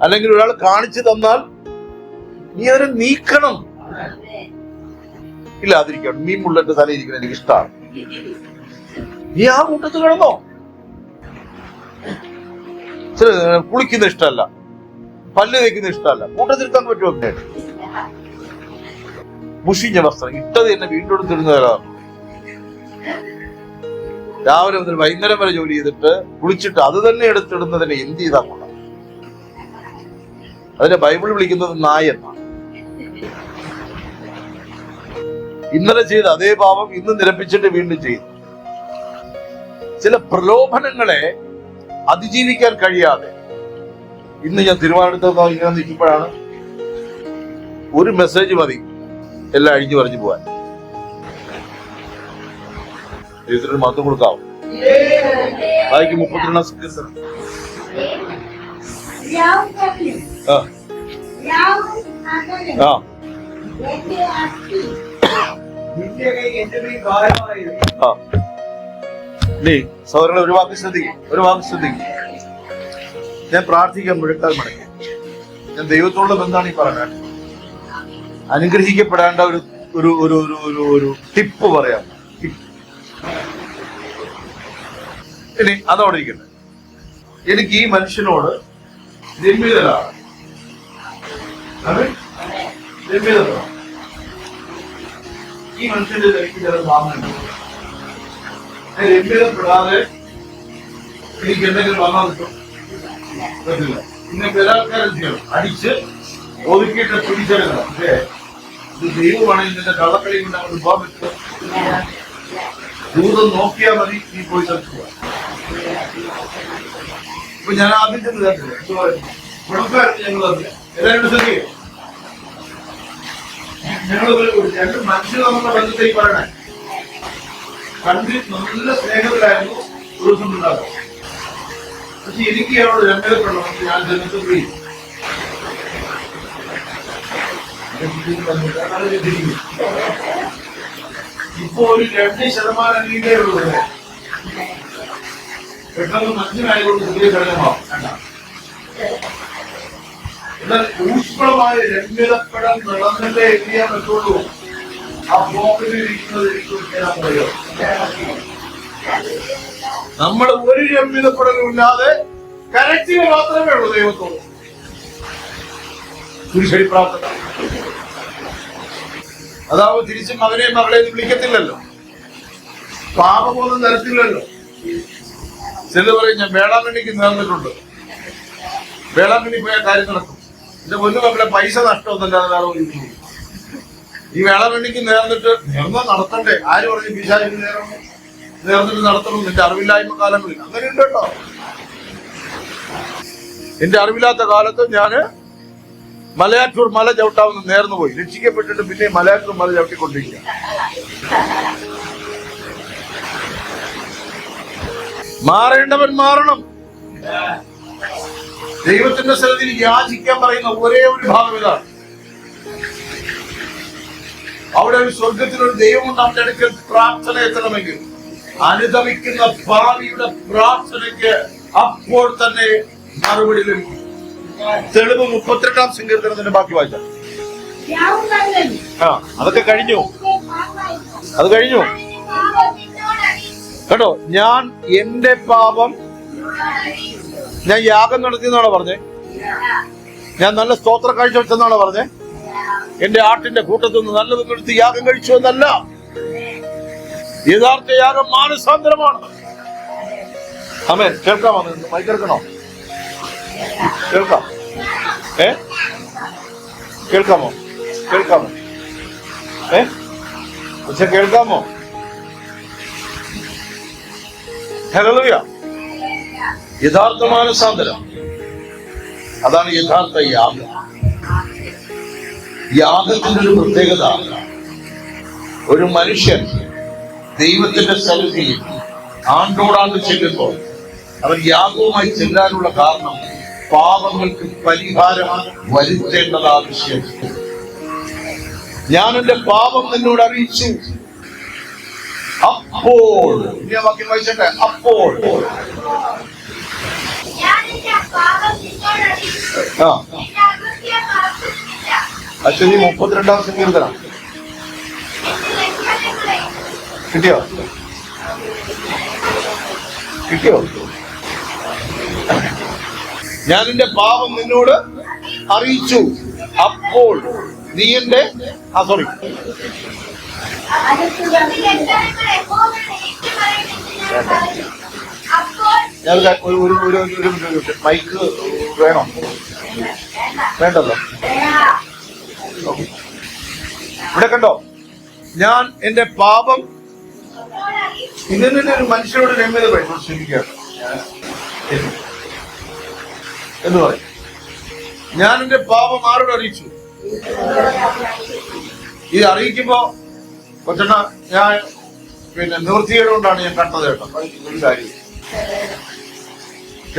അല്ലെങ്കിൽ ഒരാൾ കാണിച്ചു തന്നാൽ നീ അതിനെ നീക്കണം. ഇല്ലാതിരിക്കണം. മീൻ മുള്ളന്റെ തലയിരിക്കണം എനിക്ക് ഇഷ്ടമാണ്. നീ ആ കൂട്ടത്ത് കിടന്നോ? കുളിക്കുന്ന ഇഷ്ടമല്ല, പല്ല് തേക്കുന്ന ഇഷ്ടമല്ല, കൂട്ടത്തിരുത്താൻ പറ്റുമോ? മുഷിഞ്ഞ വസ്ത്രം ഇട്ടത് എന്നെ വീണ്ടും എടുത്തിടുന്നവരാണ്. രാവിലെ മുതൽ വൈകുന്നേരം വരെ ജോലി ചെയ്തിട്ട് കുളിച്ചിട്ട് അത് തന്നെ എടുത്തിടുന്നതിനെ എന്ത് ചെയ്താൽ കൊള്ളാം? അതിനെ ബൈബിൾ വിളിക്കുന്നത് നായ എന്നാണ്. ഇന്നലെ ചെയ്ത അതേ പാപം ഇന്ന് നിരപ്പിച്ചിട്ട് വീണ്ടും ചെയ്തു. ചില പ്രലോഭനങ്ങളെ അതിജീവിക്കാൻ കഴിയാതെ ഇന്ന് ഞാൻ തീരുമാനമെടുത്ത ഇങ്ങനെ നിൽക്കുമ്പോഴാണ് ഒരു മെസ്സേജ് മതി എല്ലാം അഴിഞ്ഞു പറഞ്ഞു പോവാൻ. ദൈവത്തിന് മഹത്വം കൊടുക്കാവും. ബാക്കി 32 സങ്കീർത്തനം. സഹോദരങ്ങളെ ഒരു വാക്ക് ശ്രദ്ധിക്കും. ഞാൻ പ്രാർത്ഥിക്കാൻ മുഴക്കാൽ മടങ്ങി. ഞാൻ ദൈവത്തോടുള്ള ബന്ധമാണ് ഈ പറയുന്നത്. അനുഗ്രഹിക്കപ്പെടേണ്ട ഒരു ടിപ്പ് പറയാം. ഇനി അതോടെ ഇരിക്കട്ടെ. എനിക്ക് ഈ മനുഷ്യനോട് രമ്യതയാണ്. ഈ മനുഷ്യന്റെ എനിക്ക് ചില വാങ്ങുന്നുണ്ട്. രമ്യതപ്പെടാതെ എനിക്ക് എന്തെങ്കിലും വാങ്ങാൻ കിട്ടും പറ്റില്ല. പിന്നെ ബലാത്കാരം ചെയ്യണം, അടിച്ച് ഒതുക്കിയിട്ട് പിടിച്ചെടുക്കണം. പക്ഷേ ഇത് ദൈവമാണെങ്കിൽ നിന്റെ കള്ളക്കളി കൊണ്ട് അങ്ങോട്ട് പോകാൻ പറ്റും. ദൂരം നോക്കിയാൽ മതി, നീ പോയി തടുക്കുക. ഇപ്പൊ ഞാൻ ആദ്യം ചെന്ന് കേട്ടില്ല, കുഴപ്പമായിരുന്നു. ഞങ്ങൾ എല്ലാവരും ശ്രദ്ധിക്കുക. ഞങ്ങൾ രണ്ട് മനുഷ്യർ നമ്മുടെ ബന്ധത്തേക്ക് പറയണേ. കണ്ടിൽ നല്ല സ്നേഹത്തിലായിരുന്നു ഒരു ദിവസം ഉണ്ടാകും. പക്ഷെ എനിക്ക് അവരോട് രണ്ടരപ്പെടണം. ഞാൻ ജനത്തിൽ പോയി ഇപ്പൊ ഒരു 2% നീണ്ടേ ഉള്ളൂ. പെട്ടെന്ന് മനുഷ്യനായതുകൊണ്ട് പുതിയ ഘടകമാവും. എന്നാൽ ഊഷ്മളമായ രമ്യതപ്പെടാൻ നടന്നിട്ടേ എത്തിയാൻ പറ്റുള്ളൂ. ആ പോക്കിൽ ഇരിക്കുന്നത് എനിക്ക് നമ്മൾ ഒരു രമ്യതപ്പെടലുമില്ലാതെ കരക്റ്റീവ് മാത്രമേ ഉള്ളൂ ദൈവത്തോട്. പുരുഷടി പ്രാർത്ഥന അതാവുമ്പോ തിരിച്ച് മകനെയും മകളെയും വിളിക്കത്തില്ലല്ലോ, പാപബോധം തരത്തില്ലല്ലോ. ചിലർ പറയും ഞാൻ വേളാങ്കണ്ണിക്ക് നേർന്നിട്ടുണ്ട്, വേളാങ്കണ്ണി പോയാൽ കാര്യം നടക്കും. എന്റെ പൊന്നു മക്കളെ, പൈസ നഷ്ടമൊന്നുമില്ലാതെ വേറെ ഒരു ഈ വേളാങ്കണ്ണിക്ക് നേർന്നിട്ട് നേർന്ന നടത്തണ്ടേ? ആര് പറഞ്ഞു പിശാചിന് നേർന്നിട്ട് നടത്തണം? നിന്റെ അറിവില്ലായ്മ കാലങ്ങളിൽ അങ്ങനെയുണ്ട് കേട്ടോ. എന്റെ അറിവില്ലാത്ത കാലത്ത് ഞാന് മലയാറ്റൂർ മല ചവിട്ടാവുന്ന നേർന്നു പോയി. രക്ഷിക്കപ്പെട്ടിട്ട് പിന്നെ മലയാറ്റൂർ മല ചവിട്ടിക്കൊണ്ടിരിക്കുക. മാറേണ്ടവൻ മാറണം. ദൈവത്തിന്റെ സ്ഥലത്തിൽ യാചിക്കാൻ പറയുന്ന ഒരേ ഒരു ഭാഗം ഇതാണ്. അവിടെ ഒരു സ്വർഗത്തിലൊരു ദൈവമുണ്ട്. അവന്റെ അടുക്കൽ പ്രാർത്ഥന എത്തണമെങ്കിൽ അനുദമിക്കുന്ന ഭാവിയുടെ പ്രാർത്ഥനയ്ക്ക് അപ്പോൾ തന്നെ മറുപടി ലഭിക്കും. തെളിവ് 32 സങ്കീർത്തനത്തിന്റെ ബാക്കി വായിച്ചാൽ. അതൊക്കെ കഴിഞ്ഞു, അത് കഴിഞ്ഞു കേട്ടോ. ഞാൻ എന്റെ പാപം ഞാൻ യാഗം നടത്തിയെന്നാണോ പറഞ്ഞേ? ഞാൻ നല്ല സ്തോത്ര കാഴ്ച വെച്ചെന്നാണോ പറഞ്ഞേ? എന്റെ ആട്ടിന്റെ കൂട്ടത്തിൽ നിന്ന് നല്ലതൊന്നും എടുത്ത് യാഗം കഴിച്ചു എന്നല്ല. യഥാർത്ഥ യാഗം മാനസാന്തരമാണ്. ആമേൻ. കേൾക്കാമോ? മൈക്കെടുക്കണോ? കേൾക്കാം. കേൾക്കാമോ? പക്ഷെ കേൾക്കാമോ? ഹല്ലേലൂയ. യഥാർത്ഥ മാനസാന്തരം, അതാണ് യഥാർത്ഥ യാഗം. യാഗത്തിന്റെ ഒരു പ്രത്യേകത, ഒരു മനുഷ്യൻ ദൈവത്തിന്റെ സന്നിധിയിൽ ആണ്ടോടാണ്ട് ചെല്ലുമ്പോൾ അവൻ യാഗവുമായി ചെല്ലാനുള്ള കാരണം പാപങ്ങൾക്ക് പരിഹാരം വരുത്തേണ്ടത് ആവശ്യം. ഞാൻ എന്റെ പാപം നിന്നോട് അറിയിച്ചു, അപ്പോൾ വാക്യം വായിച്ചട്ടെ. അപ്പോൾ അശ്വതി 32 സങ്കീർത്തനം കിട്ടിയോ? ഞാൻ എന്റെ പാപം നിന്നോട് അറിയിച്ചു, അപ്പോൾ നീ എന്റെ സോറി ഞാൻ ഒരു മൈക്ക് വേണോ? വേണ്ടല്ലോ. ഇവിടെ കണ്ടോ, ഞാൻ എന്റെ പാപം ഇതിന് ഒരു മനുഷ്യരോട് രമ്യത വേണം, ക്ഷമിക്കുകയാണ് എന്ന് പറയും. ഞാൻ എന്റെ പാപം ആരോട് അറിയിച്ചു? ഇത് അറിയിക്കുമ്പോ കൊച്ചണ്ണ ഞാൻ നിവൃത്തികേട് കൊണ്ടാണ് ഞാൻ കണ്ടത് കേട്ടോ. ഒരു കാര്യം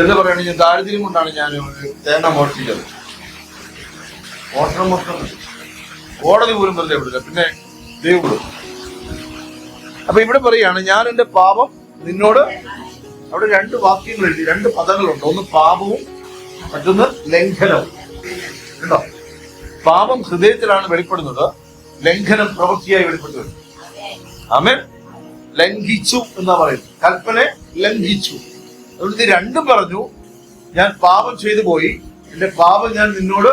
എന്ന് പറയുകയാണെങ്കിൽ ഞാൻ ദാരിദ്ര്യം കൊണ്ടാണ് ഞാൻ തേങ്ങ മോഷ്ടിച്ചത്. മോഷണം കോടതി പോലും വെറുതെ വിടില്ല, പിന്നെ ദൈവം വിടും. അപ്പൊ ഇവിടെ പറയാണ് ഞാൻ എന്റെ പാപം നിന്നോട്. അവിടെ രണ്ട് വാക്യങ്ങൾ എഴുതി, രണ്ട് പദങ്ങളുണ്ട്. ഒന്ന് പാപവും മറ്റൊന്ന് ലംഘനവും. കേട്ടോ, പാപം ഹൃദയത്തിലാണ് വെളിപ്പെടുന്നത്, ലംഘനം പ്രവൃത്തിയായി വെളിപ്പെട്ടു വരും. ആമേൻ. ലംഘിച്ചു എന്നാ പറയുന്നത്, കൽപ്പന ലംഘിച്ചു. അതുകൊണ്ട് രണ്ടും പറഞ്ഞു. ഞാൻ പാപം ചെയ്തു പോയി, എന്റെ പാപം ഞാൻ നിന്നോട്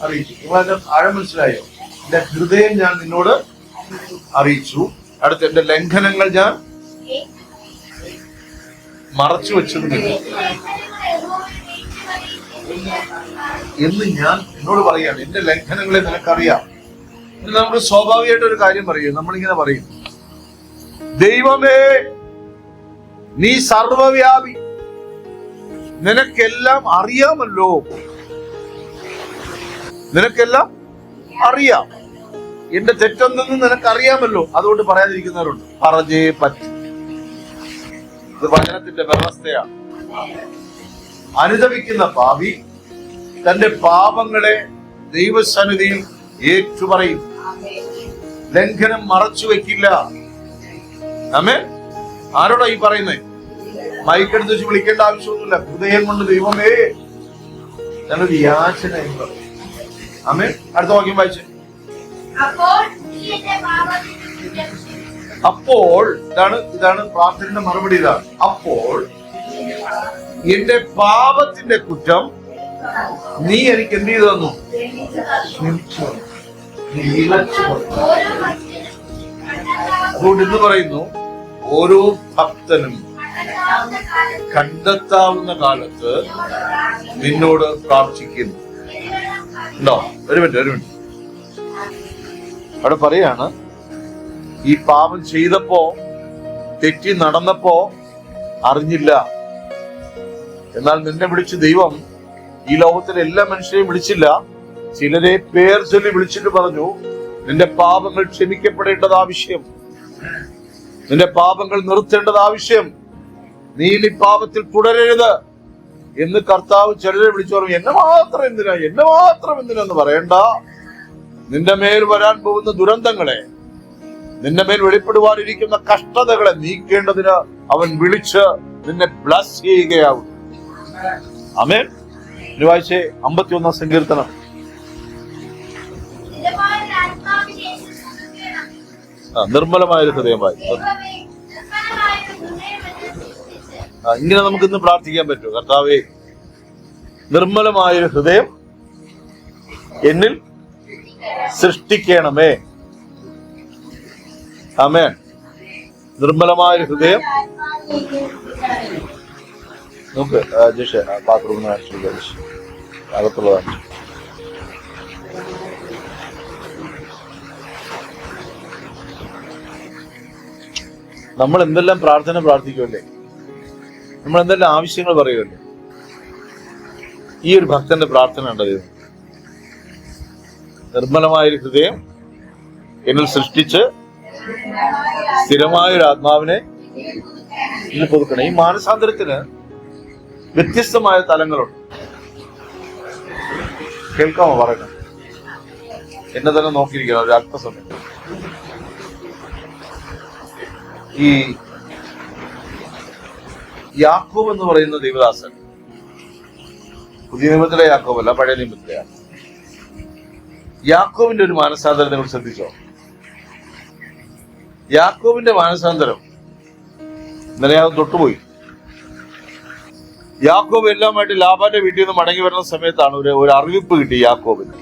അറിയിച്ചു. നിങ്ങളെന്റെ ആഴം മനസ്സിലായോ? എന്റെ ഹൃദയം ഞാൻ നിന്നോട് അറിയിച്ചു. അടുത്ത എന്റെ ലംഘനങ്ങൾ ഞാൻ മറച്ചു വെച്ചതുമില്ല എന്ന് ഞാൻ എന്നോട് പറയാണ്. എന്റെ ലംഘനങ്ങളെ നിനക്കറിയാം. നമുക്ക് സ്വാഭാവികമായിട്ട് ഒരു കാര്യം പറയും, നമ്മളിങ്ങനെ പറയും, ദൈവമേ നീ സർവവ്യാപി, നിനക്കെല്ലാം അറിയാമല്ലോ, നിനക്കെല്ലാം അറിയാം, എന്റെ തെറ്റെന്തെന്ന് നിനക്കറിയാമല്ലോ. അതുകൊണ്ട് പറയാതിരിക്കുന്നവരുണ്ട്. പറഞ്ഞേ പറ്റും. ഇത് വചനത്തിന്റെ വ്യവസ്ഥയാണ്. അനുദപിക്കുന്ന പാപി തന്റെ പാപങ്ങളെ ദൈവസന്നിധിയിൽ ഏറ്റുപറയും, ലംഘനം മറച്ചു വെക്കില്ല. ആമേൻ. ആരോടാ ഈ പറയുന്നത്? മൈക്കെടുത്ത് വെച്ച് വിളിക്കേണ്ട ആവശ്യമൊന്നുമില്ല. ഹൃദയം കൊണ്ട് ദൈവമേ ഞാനൊരു യാചന എന്ന് പറയും. ആമേൻ. അടുത്ത വാക്യം വായിച്ചേ. അപ്പോൾ ഇതാണ് പ്രാർത്ഥനയുടെ മറുപടി. ഇതാണ്, അപ്പോൾ എന്റെ പാപത്തിന്റെ കുറ്റം നീ എനിക്ക് എന്ത് ചെയ്തു തന്നു? അതുകൊണ്ട് ഇന്ന് പറയുന്നു, ഓരോ ഭക്തനും കണ്ടെത്താവുന്ന കാലത്ത് നിന്നോട് പ്രാർത്ഥിക്കുന്നു. ഉണ്ടോ? ഒരു മിനിറ്റ്. അവിടെ പറയാണ്, ഈ പാപം ചെയ്തപ്പോ, തെറ്റി നടന്നപ്പോ അറിഞ്ഞില്ല. എന്നാൽ നിന്നെ വിളിച്ച് ദൈവം ഈ ലോകത്തിലെ എല്ലാ മനുഷ്യരെയും വിളിച്ചില്ല. ചിലരെ പേർ ചൊല്ലി വിളിച്ചിട്ട് പറഞ്ഞു, നിന്റെ പാപങ്ങൾ ക്ഷമിക്കപ്പെടേണ്ടത് ആവശ്യം, നിന്റെ പാപങ്ങൾ നിർത്തേണ്ടത് ആവശ്യം, നീ ഇനി പാപത്തിൽ തുടരരുത് എന്ന് കർത്താവ് ചിലരെ വിളിച്ചു പറഞ്ഞു. എന്നെ മാത്രം എന്തിനാന്ന് പറയണ്ട. നിന്റെ മേൽ വരാൻ പോകുന്ന ദുരന്തങ്ങളെ, നിന്റെ മേൽ വെളിപ്പെടുവാനിരിക്കുന്ന കഷ്ടതകളെ നീക്കേണ്ടതിന് അവൻ വിളിച്ച് നിന്നെ ബ്ലസ് ചെയ്യുകയാവും. ആമേൻ. വായിച്ചേ 51 സങ്കീർത്തനം. നിർമ്മലമായൊരു ഹൃദയമായി. ഇങ്ങനെ നമുക്ക് ഇന്ന് പ്രാർത്ഥിക്കാൻ പറ്റുമോ? കർത്താവേ, നിർമ്മലമായൊരു ഹൃദയം എന്നിൽ സൃഷ്ടിക്കണമേ. ആമേൻ. നിർമ്മലമായൊരു ഹൃദയം. നമുക്ക് ജേഷ് ബാത്റൂമിൽ കാണിച്ചു, അകത്തുള്ള കാണിച്ചു. നമ്മൾ എന്തെല്ലാം പ്രാർത്ഥിക്കുമല്ലേ, നമ്മൾ എന്തെല്ലാം ആവശ്യങ്ങൾ പറയുമല്ലേ. ഈ ഒരു ഭക്തന്റെ പ്രാർത്ഥന ഉണ്ടത്, നിർമ്മലമായൊരു ഹൃദയം എന്നിൽ സൃഷ്ടിച്ച് സ്ഥിരമായൊരു ആത്മാവിനെ ഇന്ന് പുതുക്കണം. ഈ മാനസാന്തരത്തിന് വ്യത്യസ്തമായ തലങ്ങളുണ്ട്. കേൾക്കാമോ? പറയണം. എന്നെ തന്നെ നോക്കിയിരിക്കണം ഒരു അല്പസമയം. ഈ യാക്കോബ് എന്ന് പറയുന്ന ദൈവദാസൻ, പുതിയ നിയമത്തിലെ യാക്കോബല്ല, പഴയ നിയമത്തിലെ യാക്കോബിന്റെ ഒരു മാനസാന്തരം നിങ്ങൾ ശ്രദ്ധിച്ചോ? യാക്കോബിന്റെ മാനസാന്തരം ഇന്നലെ ഞാൻ തൊട്ടുപോയി. യാക്കോബ് എല്ലാമായിട്ട് ലാബാന്റെ വീട്ടിൽ നിന്ന് മടങ്ങി വരുന്ന സമയത്താണ് ഒരു അറിയിപ്പ് കിട്ടി. യാക്കോബിന്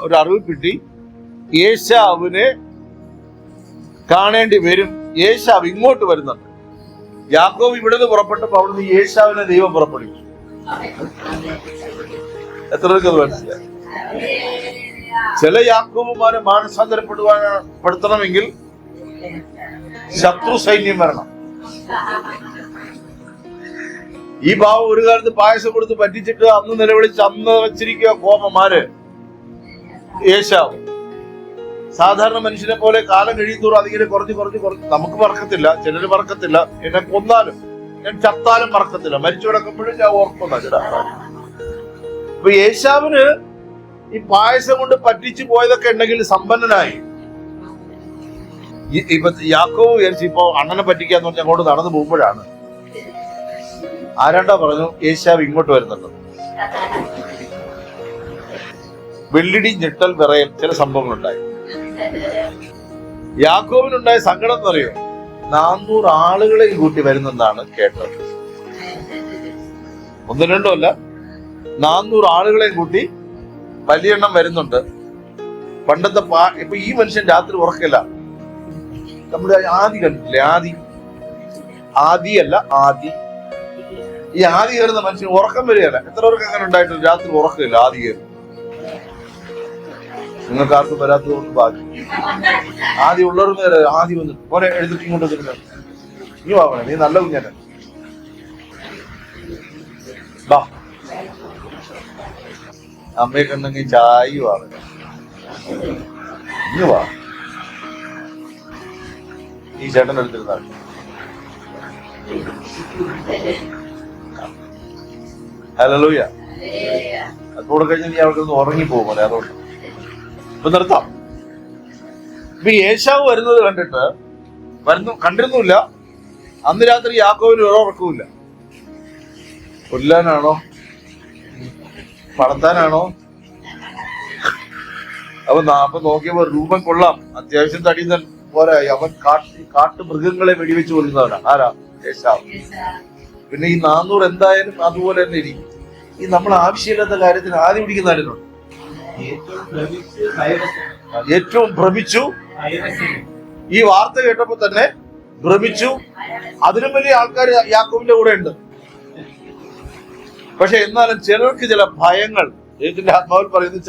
ഒരു അറിയിപ്പ് കിട്ടി, ഏശാവിനെ കാണേണ്ടി വരും. ഏശാവ് ഇങ്ങോട്ട് വരുന്നുണ്ട്. യാക്കോബ് ഇവിടുന്ന് പുറപ്പെട്ടപ്പോ അവിടുന്ന് ഏശാവിനെ ദൈവം പുറപ്പെടുവിച്ചു. എത്ര പേർക്ക് അത് മനസ്സിലായി? ചില യാക്കോബുമാരെ മാനസാന്തരപ്പെടുത്തണമെങ്കിൽ ശത്രു സൈന്യം വരണം. ഈ പാവം ഒരു കാലത്ത് പായസം കൊടുത്ത് പറ്റിച്ചിട്ട് അന്ന് നിലവിളിച്ച് അന്ന് വെച്ചിരിക്കുക കോപമാര് ഏശാവ്. സാധാരണ മനുഷ്യനെ പോലെ കാലം കഴിയുന്നതോറും അതിങ്ങനെ കുറഞ്ഞ് നമുക്ക് മറക്കത്തില്ല, ചിലര് മറക്കത്തില്ല. എന്നെ കൊന്നാലും ഞാൻ ചത്താലും മറക്കത്തില്ല, മരിച്ചു കിടക്കുമ്പോഴും ഞാൻ ഓർക്കുന്ന ചില. അപ്പൊ ഏശാവിന് ഈ പായസം കൊണ്ട് പറ്റിച്ചു പോയതൊക്കെ ഉണ്ടെങ്കിൽ സമ്പന്നനായി. ഇപ്പൊ യാക്കോബ് വിചാരിച്ചു ഇപ്പൊ അണ്ണനെ പറ്റിക്കാന്ന് പറഞ്ഞ് അങ്ങോട്ട് നടന്നു പോകുമ്പോഴാണ് ആരാണ്ടാ പറഞ്ഞു ഏശാവ് ഇങ്ങോട്ട് വരുന്നുണ്ട്. വെള്ളിടി ഞെട്ടൽ വിറയൽ ചില സംഭവങ്ങളുണ്ടായി. യാക്കോബിനുണ്ടായ സങ്കടം എന്നറിയോ? 400 ആളുകളെയും കൂട്ടി വരുന്നെന്നാണ് കേട്ടത്. 1-2 അല്ല, 400 ആളുകളെയും കൂട്ടി വലിയ എണ്ണം വരുന്നുണ്ട്. പണ്ടത്തെ ഇപ്പൊ ഈ മനുഷ്യൻ രാത്രി ഉറക്കില്ല. നമ്മുടെ ആദി കണ്ടിട്ടില്ലേ? ആദി ഈ ആദി കയറുന്ന മനുഷ്യൻ ഉറക്കം വരികയല്ല. എത്ര പേർക്ക് അങ്ങനെ ഉണ്ടായിട്ടില്ല രാത്രി ഉറക്കില്ല ആദി കയറി? നിങ്ങൾക്ക് ആർക്കും വരാത്തതുകൊണ്ട് ബാക്കി. ആദ്യം ഉള്ളവർ ആദ്യം വന്നിട്ട് പോലെ എഴുതിട്ട് ഇങ്ങോട്ട് വന്നില്ല. നീ വാങ്ങണേ, നീ നല്ല കുഞ്ഞാണ്. ബാ അമ്മയെ കണ്ടെങ്കിൽ ചായ വാങ്ങ. ഇനി വാ, ഈ ചേട്ടൻ എടുത്തിരുന്നാൾ. ഹല്ലേലൂയ. അതുകൂടെ കഴിഞ്ഞ് നീ അവിടെ ഉറങ്ങിപ്പോകുമല്ലേ, അതുകൊണ്ട് ഇപ്പൊ നിർത്താം. ഇപ്പൊ ഏശാവ് വരുന്നത് കണ്ടിരുന്നില്ല. അന്ന് രാത്രി യാക്കോബിന് ഉറക്കമില്ല. കൊല്ലാനാണോ വളർത്താനാണോ? അപ്പൊ നോക്കിയപ്പോ രൂപം കൊള്ളാം, അത്യാവശ്യം തടിയുന്ന പോരാ. അവൻ കാട്ടു മൃഗങ്ങളെ വെടിവെച്ച് കൊല്ലുന്നവനാണ്. ആരാ? ഏശാവ്. പിന്നെ ഈ 400 എന്തായാലും അതുപോലെ തന്നെ ഇരിക്കും. ഈ നമ്മൾ ആവശ്യമില്ലാത്ത കാര്യത്തിന് ആദ്യം പിടിക്കുന്ന ആരുന്നുണ്ട്. ഏറ്റവും ഭ്രമിച്ചു. ഈ വാർത്ത കേട്ടപ്പോ തന്നെ ഭ്രമിച്ചു. അതിനും വലിയ ആൾക്കാർ യാക്കോബിന്റെ കൂടെ ഉണ്ട്. പക്ഷെ എന്നാലും ചിലർക്ക് ചില ഭയങ്ങൾ, ദൈവത്തിന്റെ ആത്മാവിൽ പറയുന്ന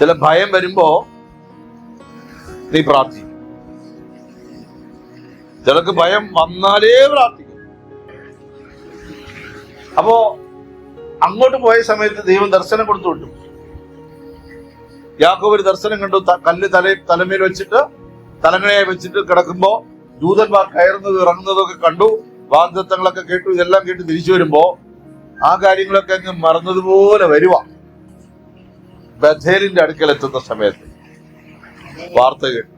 ചില ഭയം വരുമ്പോ നീ പ്രാർത്ഥിക്കും. ചിലർക്ക് ഭയം വന്നാലേ പ്രാർത്ഥിക്കും. അപ്പോ അങ്ങോട്ട് പോയ സമയത്ത് ദൈവം ദർശനം കൊടുത്തു വിട്ടു. യാക്കോബ് ഒരു ദർശനം കണ്ടു. കല്ല് തലമേൽ വെച്ചിട്ട് തലങ്ങണയായി വെച്ചിട്ട് കിടക്കുമ്പോ ദൂതന്മാർ കയറുന്നതും ഇറങ്ങുന്നതും ഒക്കെ കണ്ടു. വാഗ്ദത്തങ്ങളൊക്കെ കേട്ടു. ഇതെല്ലാം കേട്ട് തിരിച്ചു വരുമ്പോ ആ കാര്യങ്ങളൊക്കെ അങ്ങ് മറന്നതുപോലെ വരുവാ. ബഥേലിന്റെ അടുക്കൽ എത്തുന്ന സമയത്ത് വാർത്ത കേട്ടു.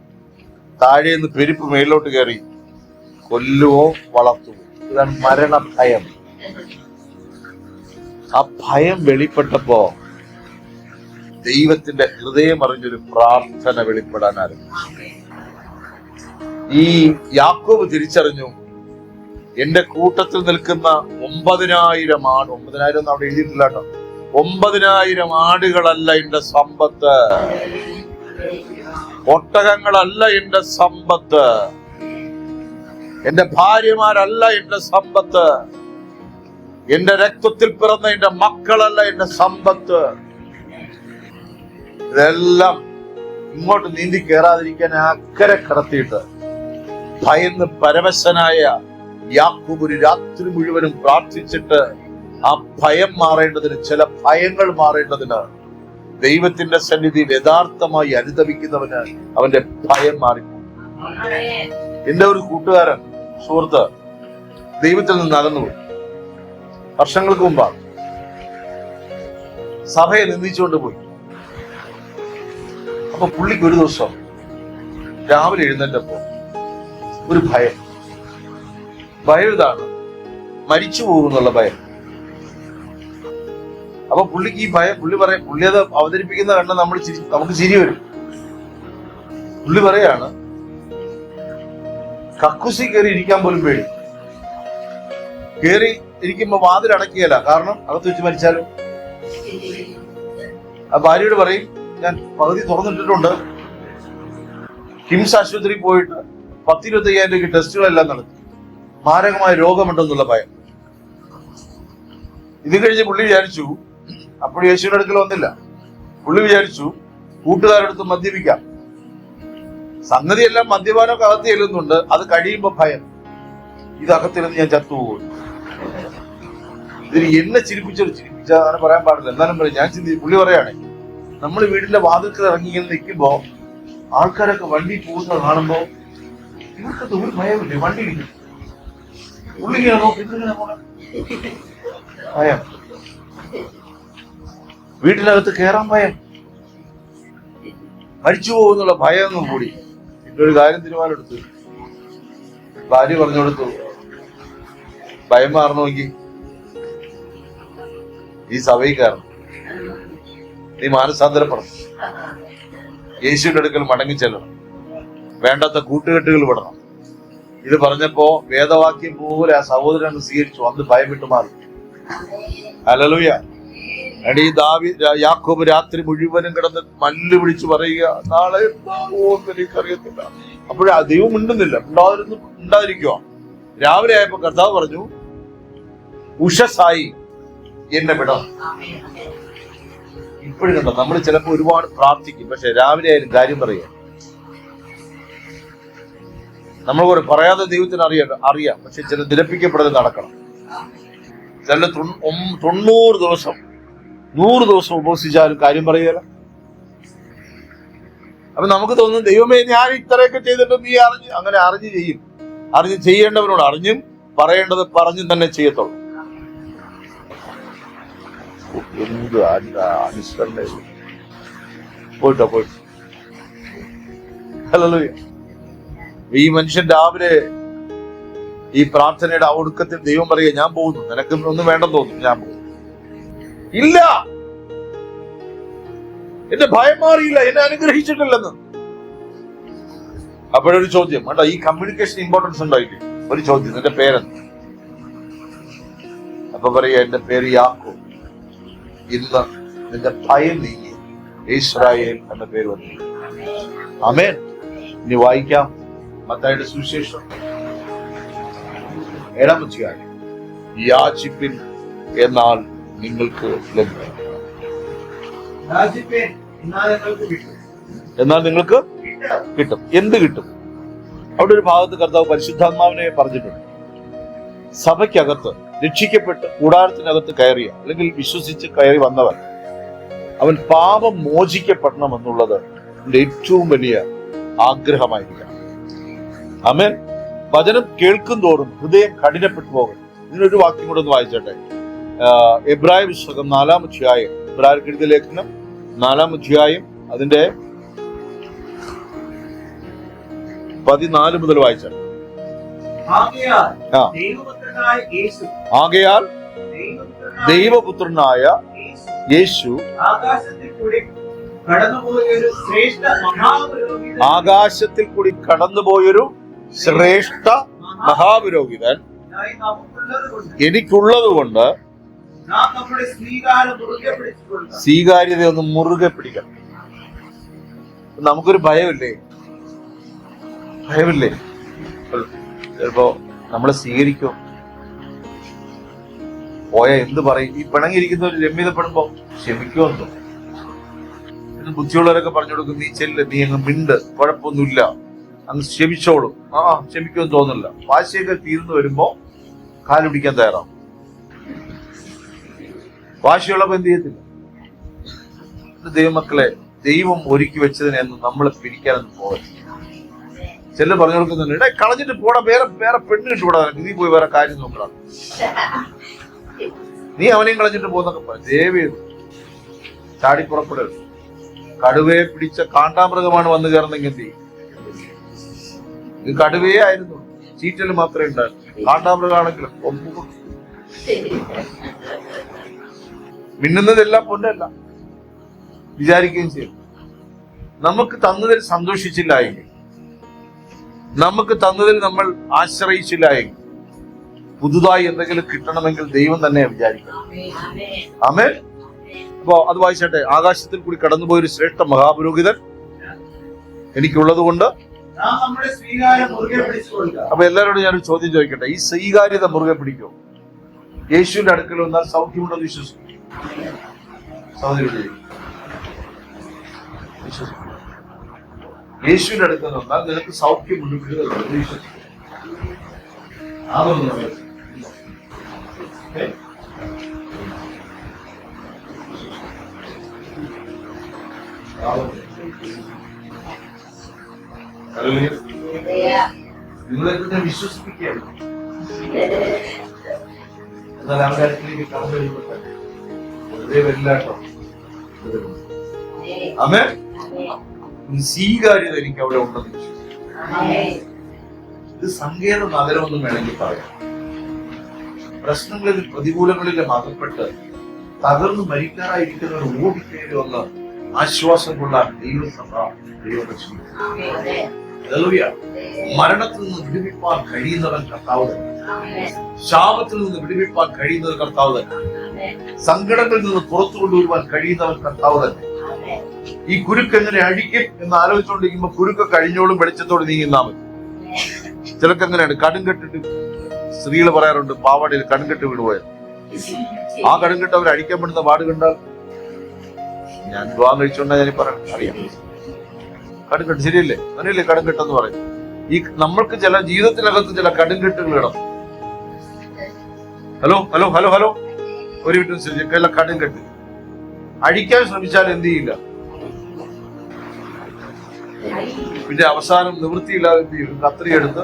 താഴേന്ന് പെരുപ്പ് മേളിലോട്ട് കയറി. കൊല്ലുവോ വളർത്തുവോ? ഇതാണ് മരണഭയം. ആ ഭയം വെളിപ്പെട്ടപ്പോ ദൈവത്തിന്റെ ഹൃദയം അറിഞ്ഞൊരു പ്രാർത്ഥന വെളിപ്പെടാൻ ആരംഭിച്ചു. ഈ യാക്കോബ് തിരിച്ചറിഞ്ഞു, എന്റെ കൂട്ടത്തിൽ നിൽക്കുന്ന 9000 ആട്, 9000 ഒന്നും അവിടെ എഴുതിയിട്ടില്ല കേട്ടോ, 9000 ആടുകളല്ല എന്റെ സമ്പത്ത്, ഒട്ടകങ്ങളല്ല എന്റെ സമ്പത്ത്, എന്റെ ഭാര്യമാരല്ല എന്റെ സമ്പത്ത്, എന്റെ രക്തത്തിൽ പിറന്ന എന്റെ മക്കളല്ല എന്റെ സമ്പത്ത്. ഇതെല്ലാം ഇങ്ങോട്ട് നീന്തി കയറാതിരിക്കാൻ അക്കരെ കടത്തിയിട്ട് ഭയന്ന് പരവശനായ യാക്കോബ് ഒരു രാത്രി മുഴുവനും പ്രാർത്ഥിച്ചിട്ട് ആ ഭയം മാറേണ്ടതിന്, ചില ഭയങ്ങൾ മാറേണ്ടതിന് ദൈവത്തിന്റെ സന്നിധിയിൽ യഥാർത്ഥമായി അനുദപിക്കുന്നവന് അവന്റെ ഭയം മാറി. എന്റെ ഒരു കൂട്ടുകാരൻ, സുഹൃത്ത് ദൈവത്തിൽ നിന്ന് അകന്നുപോയി. വർഷങ്ങൾക്ക് മുമ്പാണ്. സഭയെ നിന്ദിച്ചുകൊണ്ട് പോയി. അപ്പൊ പുള്ളിക്ക് ഒരു ദിവസം രാവിലെ എഴുന്നേറ്റപ്പോ ഒരു ഭയം ഇതാണ്, മരിച്ചു പോകുന്നുള്ള ഭയം. അപ്പൊ പുള്ളിക്ക് ഈ ഭയം, പുള്ളി അത് അവതരിപ്പിക്കുന്ന കണ്ട നമുക്ക് ചിരി വരും. പുള്ളി പറയാണ്, കക്കുസി കയറി ഇരിക്കാൻ പോലും പേടി. കയറി ഇരിക്കുമ്പോ വാതിൽ അടക്കിയല്ല, കാരണം അകത്ത് വെച്ച് മരിച്ചാലും. ആ ഭാര്യയോട് പറയും, ഞാൻ പകുതി തുറന്നിട്ടിട്ടുണ്ട്, കിംസ് ആശുപത്രിയിൽ പോയിട്ട് 10-25,000 രൂപയ്ക്ക് ടെസ്റ്റുകളെല്ലാം നടത്തി, മാരകമായ രോഗമുണ്ടെന്നുള്ള ഭയം. ഇത് കഴിഞ്ഞ് പുള്ളി വിചാരിച്ചു, അപ്പോൾ യേശുവിന്റെ അടുക്കൽ വന്നില്ല, പുള്ളി വിചാരിച്ചു കൂട്ടുകാരടുത്ത് മദ്യപിക്കാം, സംഗതിയെല്ലാം മദ്യപാനമൊക്കെ അകത്ത് ചെല്ലുന്നുണ്ട്. അത് കഴിയുമ്പോ ഭയം, ഇതകത്തിരുന്ന് ഞാൻ ചത്തുപോകും. ഇതിന് എന്നെ ചിരിപ്പിച്ച അങ്ങനെ പറയാൻ പാടില്ല, എന്നാലും പറയും. ഞാൻ പുള്ളി പറയാണ്, നമ്മൾ വീടിന്റെ വാതിൽക്കൽ ഇറങ്ങി ഇങ്ങനെ നിൽക്കുമ്പോ ആൾക്കാരൊക്കെ വണ്ടി പോകുന്നത് കാണുമ്പോ ഇവർക്കത് ഒരു ഭയമില്ലേ, വണ്ടി ഇരിക്കും ഉള്ളിങ്ങനെ നോക്കി ഭയം, വീട്ടിനകത്ത് കയറാൻ ഭയം, മരിച്ചു പോകുന്നുള്ള ഭയം കൂടി. പിന്നെ ഒരു കാര്യം തീരുമാനമെടുത്തു, ഭാര്യ പറഞ്ഞു കൊടുത്തു, ഭയം മാറണമെങ്കിൽ ഈ സഭയിൽ കയറണം, നീ മാനസാന്തരപ്പെടണം, യേശുവിന്റെ അടുക്കൽ മടങ്ങി ചെല്ലണം, വേണ്ടാത്ത കൂട്ടുകെട്ടുകൾ വിടണം. ഇത് പറഞ്ഞപ്പോ വേദവാക്യം പോലെ ആ സഹോദരൻ സ്വീകരിച്ചു, അന്ന് ഭയം വിട്ടു മാറി. ഹല്ലേലൂയ. എടീ യാക്കോബ് രാത്രി മുഴുവനും കിടന്ന് മല്ല് പിടിച്ച് പറയുക, നാളെ എന്താവോന്ന് എനിക്കറിയത്തില്ല. അപ്പോഴാ ദൈവം മിണ്ടുന്നില്ല, ഉണ്ടാതിരിക്കുക. രാവിലെ ആയപ്പോ കർത്താവ് പറഞ്ഞു, ഉഷസായി എന്നെ വിടാം. ഇപ്പോഴും കണ്ടോ, നമ്മൾ ചിലപ്പോ ഒരുപാട് പ്രാർത്ഥിക്കും, പക്ഷെ രാവിലെ ആയാലും കാര്യം പറയുക. നമ്മൾ പറയാതെ ദൈവത്തിന് അറിയാം, പക്ഷെ ചില നിരപ്പിക്കപ്പെടുന്നത് നടക്കണം. ചില 90 ദിവസം 100 ദിവസം ഉപവസിച്ചാലും കാര്യം പറയുകയില്ല. അപ്പൊ നമുക്ക് തോന്നും, ദൈവമേ ഞാൻ ഇത്രയൊക്കെ ചെയ്തിട്ട് നീ അറിഞ്ഞ്. അങ്ങനെ അറിഞ്ഞ് ചെയ്യും. അറിഞ്ഞ് ചെയ്യേണ്ടവരോട് അറിഞ്ഞും പറയേണ്ടത് പറഞ്ഞും തന്നെ ചെയ്യത്തുള്ളൂ. എന്ത് അനുസരണ പോയിട്ടോ. ഹല്ലേലൂയ. ഈ മനുഷ്യൻ രാവിലെ ഈ പ്രാർത്ഥനയുടെ ഒടുക്കത്തിൽ ദൈവം പറയുക, ഞാൻ പോകുന്നു, നിനക്ക് ഒന്നും വേണ്ടെന്ന് തോന്നുന്നു, ഞാൻ പോകുന്നു. ഇല്ല, എന്റെ ഭയം മാറിയില്ല, എന്നെ അനുഗ്രഹിച്ചിട്ടില്ലെന്ന്. അപ്പോഴൊരു ചോദ്യം കേട്ടോ, ഈ കമ്മ്യൂണിക്കേഷൻ ഇമ്പോർട്ടൻസ് ഉണ്ടായില്ലേ? ഒരു ചോദ്യം, നിന്റെ പേരെന്ത്? അപ്പൊ പറയുക, എന്റെ പേര് യാക്കോബ്. ഇന്ന് നിന്റെ ഭയം നീങ്ങി, ഇസ്രായേൽ എന്ന പേര് വന്നു. ആമേൻ. ഇനി വായിക്കാം മത്തായിയുടെ സുവിശേഷം 7-ാം അധ്യായം. യാചിപ്പിൻ എന്നാൽ നിങ്ങൾക്ക് ലഭിക്കും, എന്നാൽ നിങ്ങൾക്ക് കിട്ടും. എന്ത് കിട്ടും? അവിടെ ഒരു ഭാഗത്ത് കർത്താവ് പരിശുദ്ധാത്മാവിനെ പറഞ്ഞിട്ടുണ്ട്. സഭയ്ക്കകത്ത് രക്ഷിക്കപ്പെട്ട് കൂടാരത്തിനകത്ത് കയറിയ, അല്ലെങ്കിൽ വിശ്വസിച്ച് കയറി വന്നവൻ, അവൻ പാപം മോചിക്കപ്പെടണമെന്നുള്ളത് എന്റെ ഏറ്റവും വലിയ ആഗ്രഹമായിരിക്കണം. ആമേൻ. വചനം കേൾക്കും തോറും ഹൃദയം കഠിനപ്പെട്ടു പോകണം. ഇതിനൊരു വാക്യം കൂടെ ഒന്ന് വായിച്ചോട്ടെ. എബ്രായ പുസ്തകം 4-ാം അധ്യായം, എബ്രായർക്ക് എഴുതിയ ലേഖനം 4-ാം അധ്യായം അതിന്റെ 14 മുതൽ വായിച്ചാൽ. ആകയാൽ ദൈവപുത്രനായ യേശു ആകാശത്തിൽ കൂടി കടന്നുപോയൊരു ശ്രേഷ്ഠ മഹാപുരോഹിതൻ എനിക്കുള്ളത് കൊണ്ട് സ്വീകാര്യത ഒന്ന് മുറുകെ പിടിക്കണം. നമുക്കൊരു ഭയമില്ലേ? ചിലപ്പോ നമ്മളെ സ്വീകരിക്കോ? പോയ എന്ത് പറയും? ഈ പിണങ്ങിയിരിക്കുന്നവർ രമ്യതപ്പെടുമ്പോ ക്ഷമിക്കുമെന്നോ? പിന്നെ ബുദ്ധിയുള്ളവരൊക്കെ പറഞ്ഞു കൊടുക്കും, നീ ചെല്ല്, നീ അങ്ങ് മിണ്ട്, കുഴപ്പമൊന്നുമില്ല, അങ്ങ് ക്ഷമിച്ചോളും. ക്ഷമിക്കുമെന്ന് തോന്നില്ല. വാശിയൊക്കെ തീർന്നു വരുമ്പോ കാല് പിടിക്കാൻ തയ്യാറാവും. വാശിയുള്ളപ്പോ എന്ത് ചെയ്യത്തില്ല. ദൈവമക്കളെ, ദൈവം ഒരുക്കി വെച്ചതിനെയൊന്നും നമ്മളെ പിരിക്കാനൊന്നും പോകരുത്. ചെല്ല് പറഞ്ഞു കൊടുക്കുന്നുണ്ട്, ഇടേ കളഞ്ഞിട്ട് പോടാ, വേറെ പെണ്ണ് കിട്ടുകൂടാ, നീ പോയി വേറെ കാര്യം നോക്കടാ, നീ അവനെയും കളഞ്ഞിട്ട് പോകുന്നൊക്കെ പറയും. ദേവിയത് ചാടിപ്പുറപ്പെടരുത്. കടുവയെ പിടിച്ച കാണ്ടാമൃഗമാണ് വന്നു കയറുന്നെങ്കിൽ എന്ത് ചെയ്യും? ഇത് കടുവയെ ആയിരുന്നു, ചീറ്റല് മാത്രമേ ഉണ്ടായിരുന്നു. കാണ്ടാമൃഗമാണെങ്കിലും മിന്നുന്നതെല്ലാം പൊന്നല്ല വിചാരിക്കുകയും ചെയ്യും. നമുക്ക് തന്നതിൽ സന്തോഷിച്ചില്ല എങ്കിൽ, നമുക്ക് തന്നതിൽ നമ്മൾ ആശ്രയിച്ചില്ല എങ്കിൽ, പുതുതായി എന്തെങ്കിലും കിട്ടണമെങ്കിൽ ദൈവം തന്നെ വിചാരിക്കണം. ആമേൻ. അപ്പോ അത് വായിച്ചട്ടെ. ആകാശത്തിൽ കൂടി കടന്നുപോയൊരു ശ്രേഷ്ഠ മഹാപുരോഹിതൻ എനിക്കുള്ളത് കൊണ്ട്. അപ്പൊ എല്ലാവരോടും ഞാനൊരു ചോദ്യം ചോദിക്കട്ടെ, ഈ സ്വീകാര്യത മുറുകെ പിടിക്കോ? യേശുവിന്റെ അടുക്കൽ വന്നാൽ സൗഖ്യമുണ്ടെന്ന് വിശ്വസിക്കും. സഹോദരി യേശുവിന്റെ അടുത്ത് നിന്നാൽ നിനക്ക് സൗഖ്യമുണ്ട്, വിടുതലുണ്ട്. വിശ്വസിക്കും. അതൊന്നും നിങ്ങളെ തന്നെ വിശ്വസിപ്പിക്കുകയാണ്. എന്നാൽ അവരുടെ അടുത്തേക്ക് കടന്നു വരുമ്പോൾ വെറുതെ വരില്ലാട്ടോ. ആമേൻ. സ്വീകാര്യത എനിക്ക് അവിടെ ഉണ്ടെന്ന് വിശ്വസിക്കുന്നു. ഇത് സങ്കേത നഗരമെന്ന് വേണമെങ്കിൽ പറയാം. പ്രശ്നങ്ങളിൽ പ്രതികൂലങ്ങളിലും അകപ്പെട്ട് തകർന്നു മരിക്കാറായിരിക്കുന്നവർ ഓടിക്കയറി വന്ന് ആശ്വാസം കൊള്ളാൻ ദൈവസഭ ദൈവരക്ഷ. മരണത്തിൽ നിന്ന് വിടുവിപ്പാൻ കഴിയുന്നവൻ കർത്താവ് തന്നെ. ശാപത്തിൽ നിന്ന് വിടുവിപ്പാൻ കഴിയുന്നത് കർത്താവ് തന്നെ. സങ്കടങ്ങളിൽ നിന്ന് പുറത്തു കൊണ്ടുവരുവാൻ കഴിയുന്നവൻ കർത്താവ് തന്നെ. ഈ കുരുക്ക് എങ്ങനെ അഴിക്കും എന്ന് ആലോചിച്ചുകൊണ്ടിരിക്കുമ്പോ കുരുക്ക് കഴിഞ്ഞോളും വെളിച്ചത്തോട് നീങ്ങുന്നാ മതി. ചിലർക്ക് അങ്ങനെയാണ്. കടുംകെട്ടിട്ട് സ്ത്രീകൾ പറയാറുണ്ട്, പാവാടയിൽ കടുംകെട്ട് വീണുപോയത്. ആ കടുംകെട്ട് അവർ അഴിക്കാൻ പെടുന്ന പാട് കണ്ടാൽ, ഞാൻ വിവാഹം കഴിച്ചോണ്ടാ ഞാൻ പറയാൻ അറിയാം. കടുംകെട്ട് ശരിയല്ലേ? അങ്ങനെയല്ലേ കടുംകെട്ടെന്ന് പറയും. ഈ നമ്മൾക്ക് ചില ജീവിതത്തിനകത്ത് ചില കടുംകെട്ടുകൾ ഇടം. ഹലോ ഹലോ ഹലോ ഹലോ ഒരു വീട്ടിൽ കടുംകെട്ട് അഴിക്കാൻ ശ്രമിച്ചാൽ എന്ത് ചെയ്യില്ല, പിന്നെ അവസാനം നിവൃത്തിയില്ലാതെ എന്ത് ചെയ്യും? കത്രിയെടുത്ത്.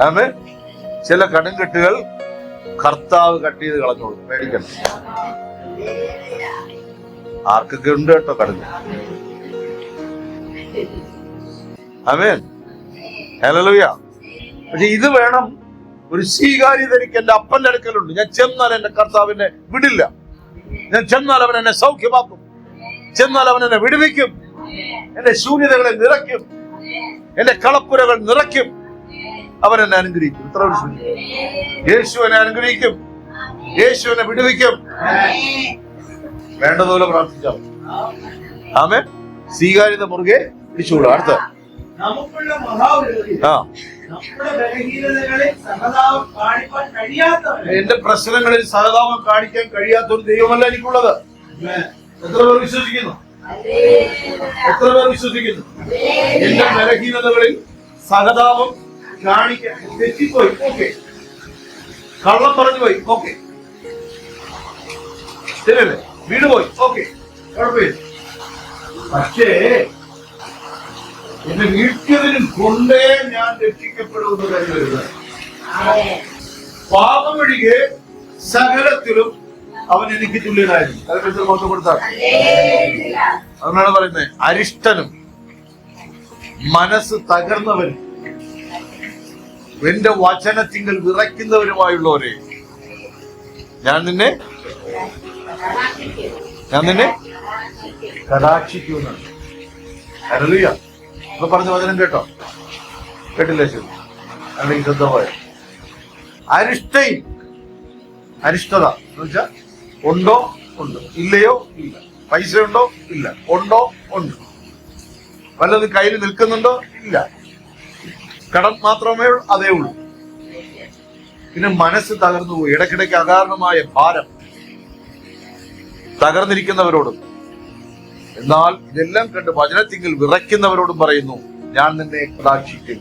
ആമേൻ. ചില കടുംകെട്ടുകൾ കർത്താവ് കട്ട് ചെയ്ത് കളഞ്ഞോളൂ, പേടിക്കണം. ആർക്കൊക്കെ ഉണ്ട് കേട്ടോ കടുങ്കെട്ട്. ആമേൻ. ഹല്ലേലൂയ. പക്ഷെ ഇത് വേണം, ഒരു സ്വീകാര്യത എനിക്ക് എന്റെ അപ്പന്റെ അടുക്കലുണ്ട്. ഞാൻ ചെന്നാൽ എന്റെ കർത്താവിനെ വിടില്ല. ഞാൻ ചെന്നാൽ അവൻ എന്നെ സൗഖ്യമാക്കും. ചെന്നാൽ അവൻ എന്നെ വിടുവിക്കും. എന്റെ ശൂന്യതകളെ നിറയ്ക്കും. എന്റെ കളപ്പുരകൾ നിറയ്ക്കും. അവൻ എന്നെ അനുഗ്രഹിക്കും. ഇത്ര യേശു എന്നെ അനുഗ്രഹിക്കും. യേശു എന്നെ വിടുവിക്കും. വേണ്ടതുപോലെ പ്രാർത്ഥിക്കാം. ആമേൻ. സ്വീകാര്യത മുറുകെ പിടിച്ചുകൂടാ. അടുത്ത എന്റെ പ്രശ്നങ്ങളിൽ സഹതാപം കാണിക്കാൻ കഴിയാത്ത ഒരു ദൈവമല്ല എനിക്കുള്ളത്. എത്ര പേർ വിശ്വസിക്കുന്നു? എത്ര പേർ വിശ്വസിക്കുന്നു? എന്റെ ബലഹീനതകളിൽ സഹതാപം കാണിക്കാൻ തെറ്റിപ്പോയി, ഓക്കെ. കള്ളം പറഞ്ഞു പോയി, ഓക്കെ. ശരിയല്ലേ? വീട് പോയി, ഓക്കെ, കുഴപ്പമില്ല. പക്ഷേ എന്നെ വീഴ്ത്തിയതിനും കൊണ്ടേ ഞാൻ രക്ഷിക്കപ്പെടുമെന്ന് കരുതരുത്. പാപമൊഴികെ സകലത്തിലും അവൻ എനിക്ക് തുല്യനായിരുന്നു. അതിനെ മൊത്തം കൊടുത്താൽ അതുകൊണ്ടാണ് പറയുന്നത്, അരിഷ്ടനും മനസ്സ് തകർന്നവനും എന്റെ വചനത്തിങ്കൽ വിറയ്ക്കുന്നവരുമായുള്ളവരെ ഞാൻ നിന്നെ കടാക്ഷിക്കുമെന്നാണ്. ഹല്ലേലൂയ. ഇപ്പൊ പറഞ്ഞ വചനം കേട്ടോ? കേട്ടില്ലേ? ശരി, അല്ലെങ്കിൽ ശ്രദ്ധമായ അരിഷ്ടത എന്ന് വെച്ചാ ഉണ്ടോ ഉണ്ട്, ഇല്ലയോ ഇല്ല. പൈസ ഉണ്ടോ ഇല്ല, ഉണ്ടോ ഉണ്ട്. വല്ലതും കയ്യിൽ നിൽക്കുന്നുണ്ടോ ഇല്ല. കടം മാത്രമേ അതേ ഉള്ളൂ. പിന്നെ മനസ്സ് തകർന്നു പോയി. ഇടയ്ക്കിടയ്ക്ക് അകാരണമായ ഭാരം തകർന്നിരിക്കുന്നവരോടും, എന്നാൽ ഇതെല്ലാം കണ്ട് വചനത്തിങ്കിൽ വിറയ്ക്കുന്നവരോടും പറയുന്നു, ഞാൻ നിന്നെ കടാക്ഷിക്കും.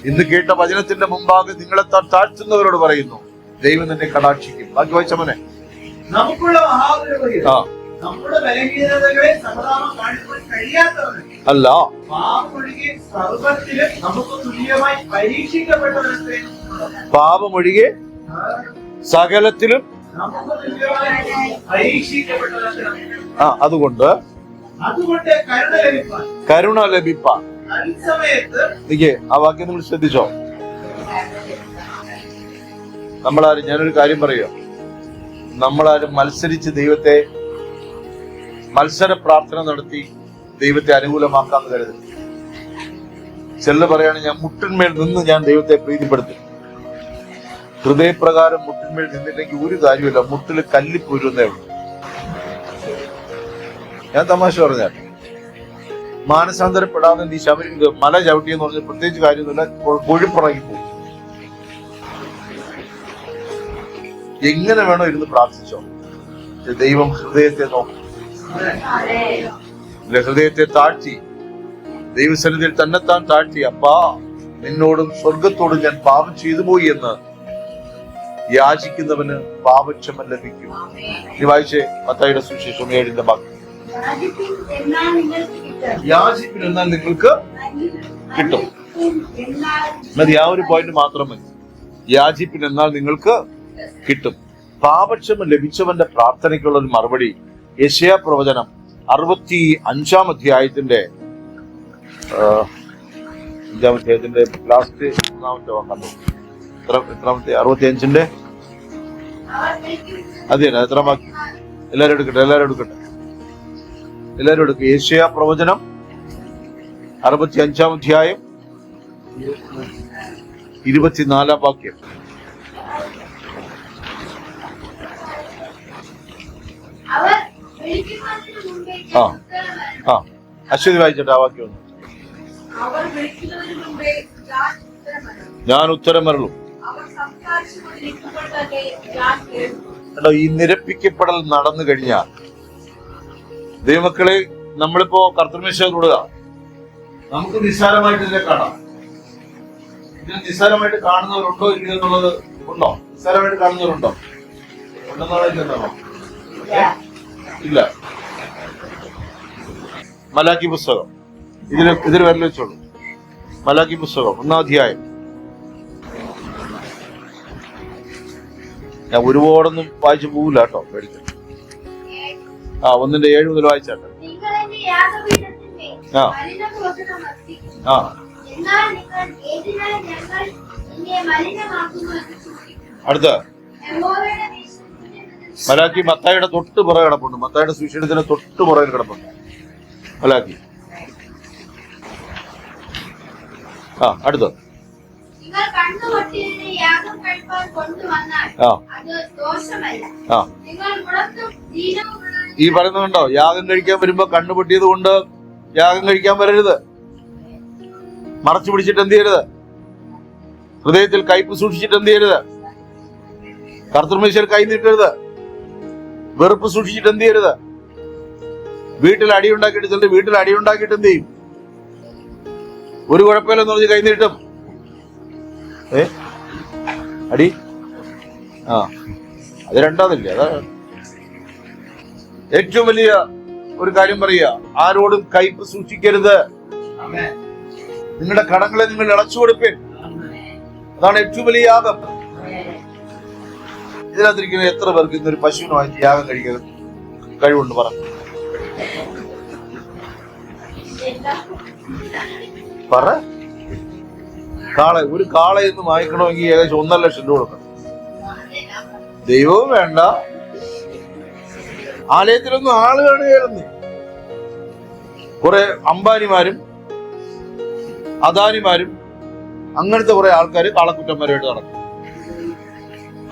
ഇന്ന് കേട്ട വചനത്തിന്റെ മുമ്പാകെ നിങ്ങളെ താഴ്ത്തുന്നവരോട് പറയുന്നു, ദൈവം നിന്നെ കടാക്ഷിക്കും. ബാക്കി വായിച്ച മോനെ. നമുക്കുള്ള നമ്മുടെ ബലഹീനതകളെ സഹതാപം കാണിക്കാൻ കഴിയാത്തവന് അല്ല, പാപമൊഴികെ സർവ്വത്തിലും നമുക്ക് തുല്യമായി പരീക്ഷിക്കപ്പെട്ടവരെ, പാപമൊഴികെ സകലത്തിലും അതുകൊണ്ട് കരുണ ലഭിപ്പാൻ. ആ വാക്യം നിങ്ങൾ ശ്രദ്ധിച്ചോ? നമ്മളാരും, ഞാനൊരു കാര്യം പറയുക, നമ്മളാരും മത്സരിച്ച് ദൈവത്തെ മത്സര പ്രാർത്ഥന നടത്തി ദൈവത്തെ അനുകൂലമാക്കാന്ന് കരുതരുത്. ചെല്ലു പറയാണ്, ഞാൻ മുട്ടിന്മേൽ നിന്ന് ഞാൻ ദൈവത്തെ പ്രീതിപ്പെടുത്തും. ഹൃദയപ്രകാരം മുട്ടിന്മേൽ നിന്നില്ലെങ്കിൽ ഒരു കാര്യമില്ല, മുട്ടിൽ കല്ലിപ്പോരുന്നേ ഉള്ളൂ. ഞാൻ തമാശ പറഞ്ഞാൽ, മാനസാന്തരപ്പെടാതെ നീ മല ചവിട്ടിയെന്ന് പറഞ്ഞ പ്രത്യേകിച്ച് കാര്യമൊന്നുമില്ല, കൊഴുപ്പുറങ്ങി പോകും. എങ്ങനെ വേണോ ഇരുന്ന് പ്രാർത്ഥിച്ചോ, ദൈവം ഹൃദയത്തെ നോക്കും. നിന്റെ ഹൃദയത്തെ താഴ്ത്തി ദൈവസന്നിധിയിൽ തന്നെത്താൻ താഴ്ത്തി, അപ്പാ നിന്നോടും സ്വർഗത്തോടും ഞാൻ പാപം ചെയ്തു പോയി എന്ന് യാചിക്കുന്നവന് പാപക്ഷമ ലഭിക്കും. നീ വായിച്ചേ മത്തായിയുടെ സുവിശേഷം 7-ന്റെ ഭാഗം. യാചിപ്പിൻ എന്നാൽ നിങ്ങൾക്ക് കിട്ടും. മതി, ആ ഒരു പോയിന്റ് മാത്രം മതി. യാചിപ്പിൻ എന്നാൽ നിങ്ങൾക്ക് കിട്ടും. പാപക്ഷമ ലഭിച്ചവന്റെ പ്രാർത്ഥനയ്ക്കുള്ള ഒരു മറുപടി യെശയ്യാ പ്രവചനം 65-ാം അധ്യായത്തിന്റെ 5-ാം അധ്യായത്തിന്റെ ലാസ്റ്റ് 1-ാമത്തെ വാക്കാണ്. എത്രാമത്തെ? 65-ന്റെ അതെ, എത്രാം വാക്യം? എല്ലാരും എടുക്കട്ടെ. യെശയ്യാ പ്രവചനം 65-ാം അധ്യായം 24-ാം വാക്യം. അശ്വതി വായിച്ചോട്ടെ ആ വാക്യം ഒന്ന്. ഞാൻ ഉത്തരമരുളും. കേട്ടോ, ഈ നിരപ്പിക്കപ്പെടൽ നടന്നു കഴിഞ്ഞാൽ ദൈവമക്കളെ നമ്മളിപ്പോ കർത്തൃമേശ തൊടുക, നമുക്ക് നിസ്സാരമായിട്ട് ഇതിനെ കാണാം. ഇതിനെ നിസ്സാരമായിട്ട് കാണുന്നവരുണ്ടോ ഇല്ല എന്നുള്ളത് ഉണ്ടോ? നിസ്സാരമായിട്ട് കാണുന്നവരുണ്ടോ? ഉണ്ടെന്നാണോ? ഇല്ല. മലാക്കി പുസ്തകം ഇതിൽ വരൽ വെച്ചോളൂ. മലാക്കി പുസ്തകം 1-ാം അധ്യായം. ഞാൻ ഒരുപാടൊന്നും വായിച്ചു പോകില്ല കേട്ടോ, പേടിക്കാം. 1-ന്റെ 7 മുതൽ വായിച്ചാട്ടെ. അടുത്ത മലാക്കി മത്തായിയുടെ തൊട്ട് പുറകെ കിടപ്പുണ്ട്. മത്തായിയുടെ സുവിശേഷത്തിന് തൊട്ട് പുറകിൽ കിടപ്പുണ്ട് മലാക്കി. അടുത്ത ഈ പറയുന്നുണ്ടോ, യാഗം കഴിക്കാൻ വരുമ്പോ കണ്ണു പൊട്ടിയത് കൊണ്ട് യാഗം കഴിക്കാൻ വരരുത്. മറച്ചു പിടിച്ചിട്ട് എന്ത് ചെയ്യരുത്? ഹൃദയത്തിൽ കയ്പ് സൂക്ഷിച്ചിട്ട് എന്ത് ചെയ്യരുത്? കർത്തൃമേശയിൽ കൈ നീട്ടരുത്. വെറുപ്പ് സൂക്ഷിച്ചിട്ട് എന്ത് ചെയ്യരുത്? വീട്ടിൽ അടിയുണ്ടാക്കിയിട്ട് ചിലർ വീട്ടിൽ അടിയുണ്ടാക്കിയിട്ട് എന്ത് ചെയ്യും? ഒരു കുഴപ്പമില്ലെന്ന് പറഞ്ഞ് കൈ നീട്ടും. അടി അത് രണ്ടാമതില്ലേ? അതാ ഏറ്റവും വലിയ ഒരു കാര്യം പറയുക, ആരോടും കയ്പ് സൂക്ഷിക്കരുത്. നിങ്ങളുടെ കടങ്ങളെ നിങ്ങൾ ഇളച്ചു കൊടുപ്പേൻ. അതാണ് ഏറ്റവും വലിയ യാഗം. ഇതിനകത്തിരിക്കുന്ന എത്ര പേർക്ക് ഇന്നൊരു പശുവിനുമായിട്ട് യാഗം കഴിക്കാൻ കഴിവുണ്ട്? പറ. ഒരു കാളയെന്ന് വാങ്ങിക്കണമെങ്കിൽ ഏകദേശം 1.5 ലക്ഷം രൂപ കൊടുക്കണം. ദൈവവും വേണ്ട, ആലയത്തിലൊന്നും ആള് കാണുകയായിരുന്നു. കുറെ അംബാനിമാരും അദാനിമാരും അങ്ങനത്തെ കുറെ ആൾക്കാർ കാളക്കുറ്റന്മാരുമായിട്ട് നടക്കും.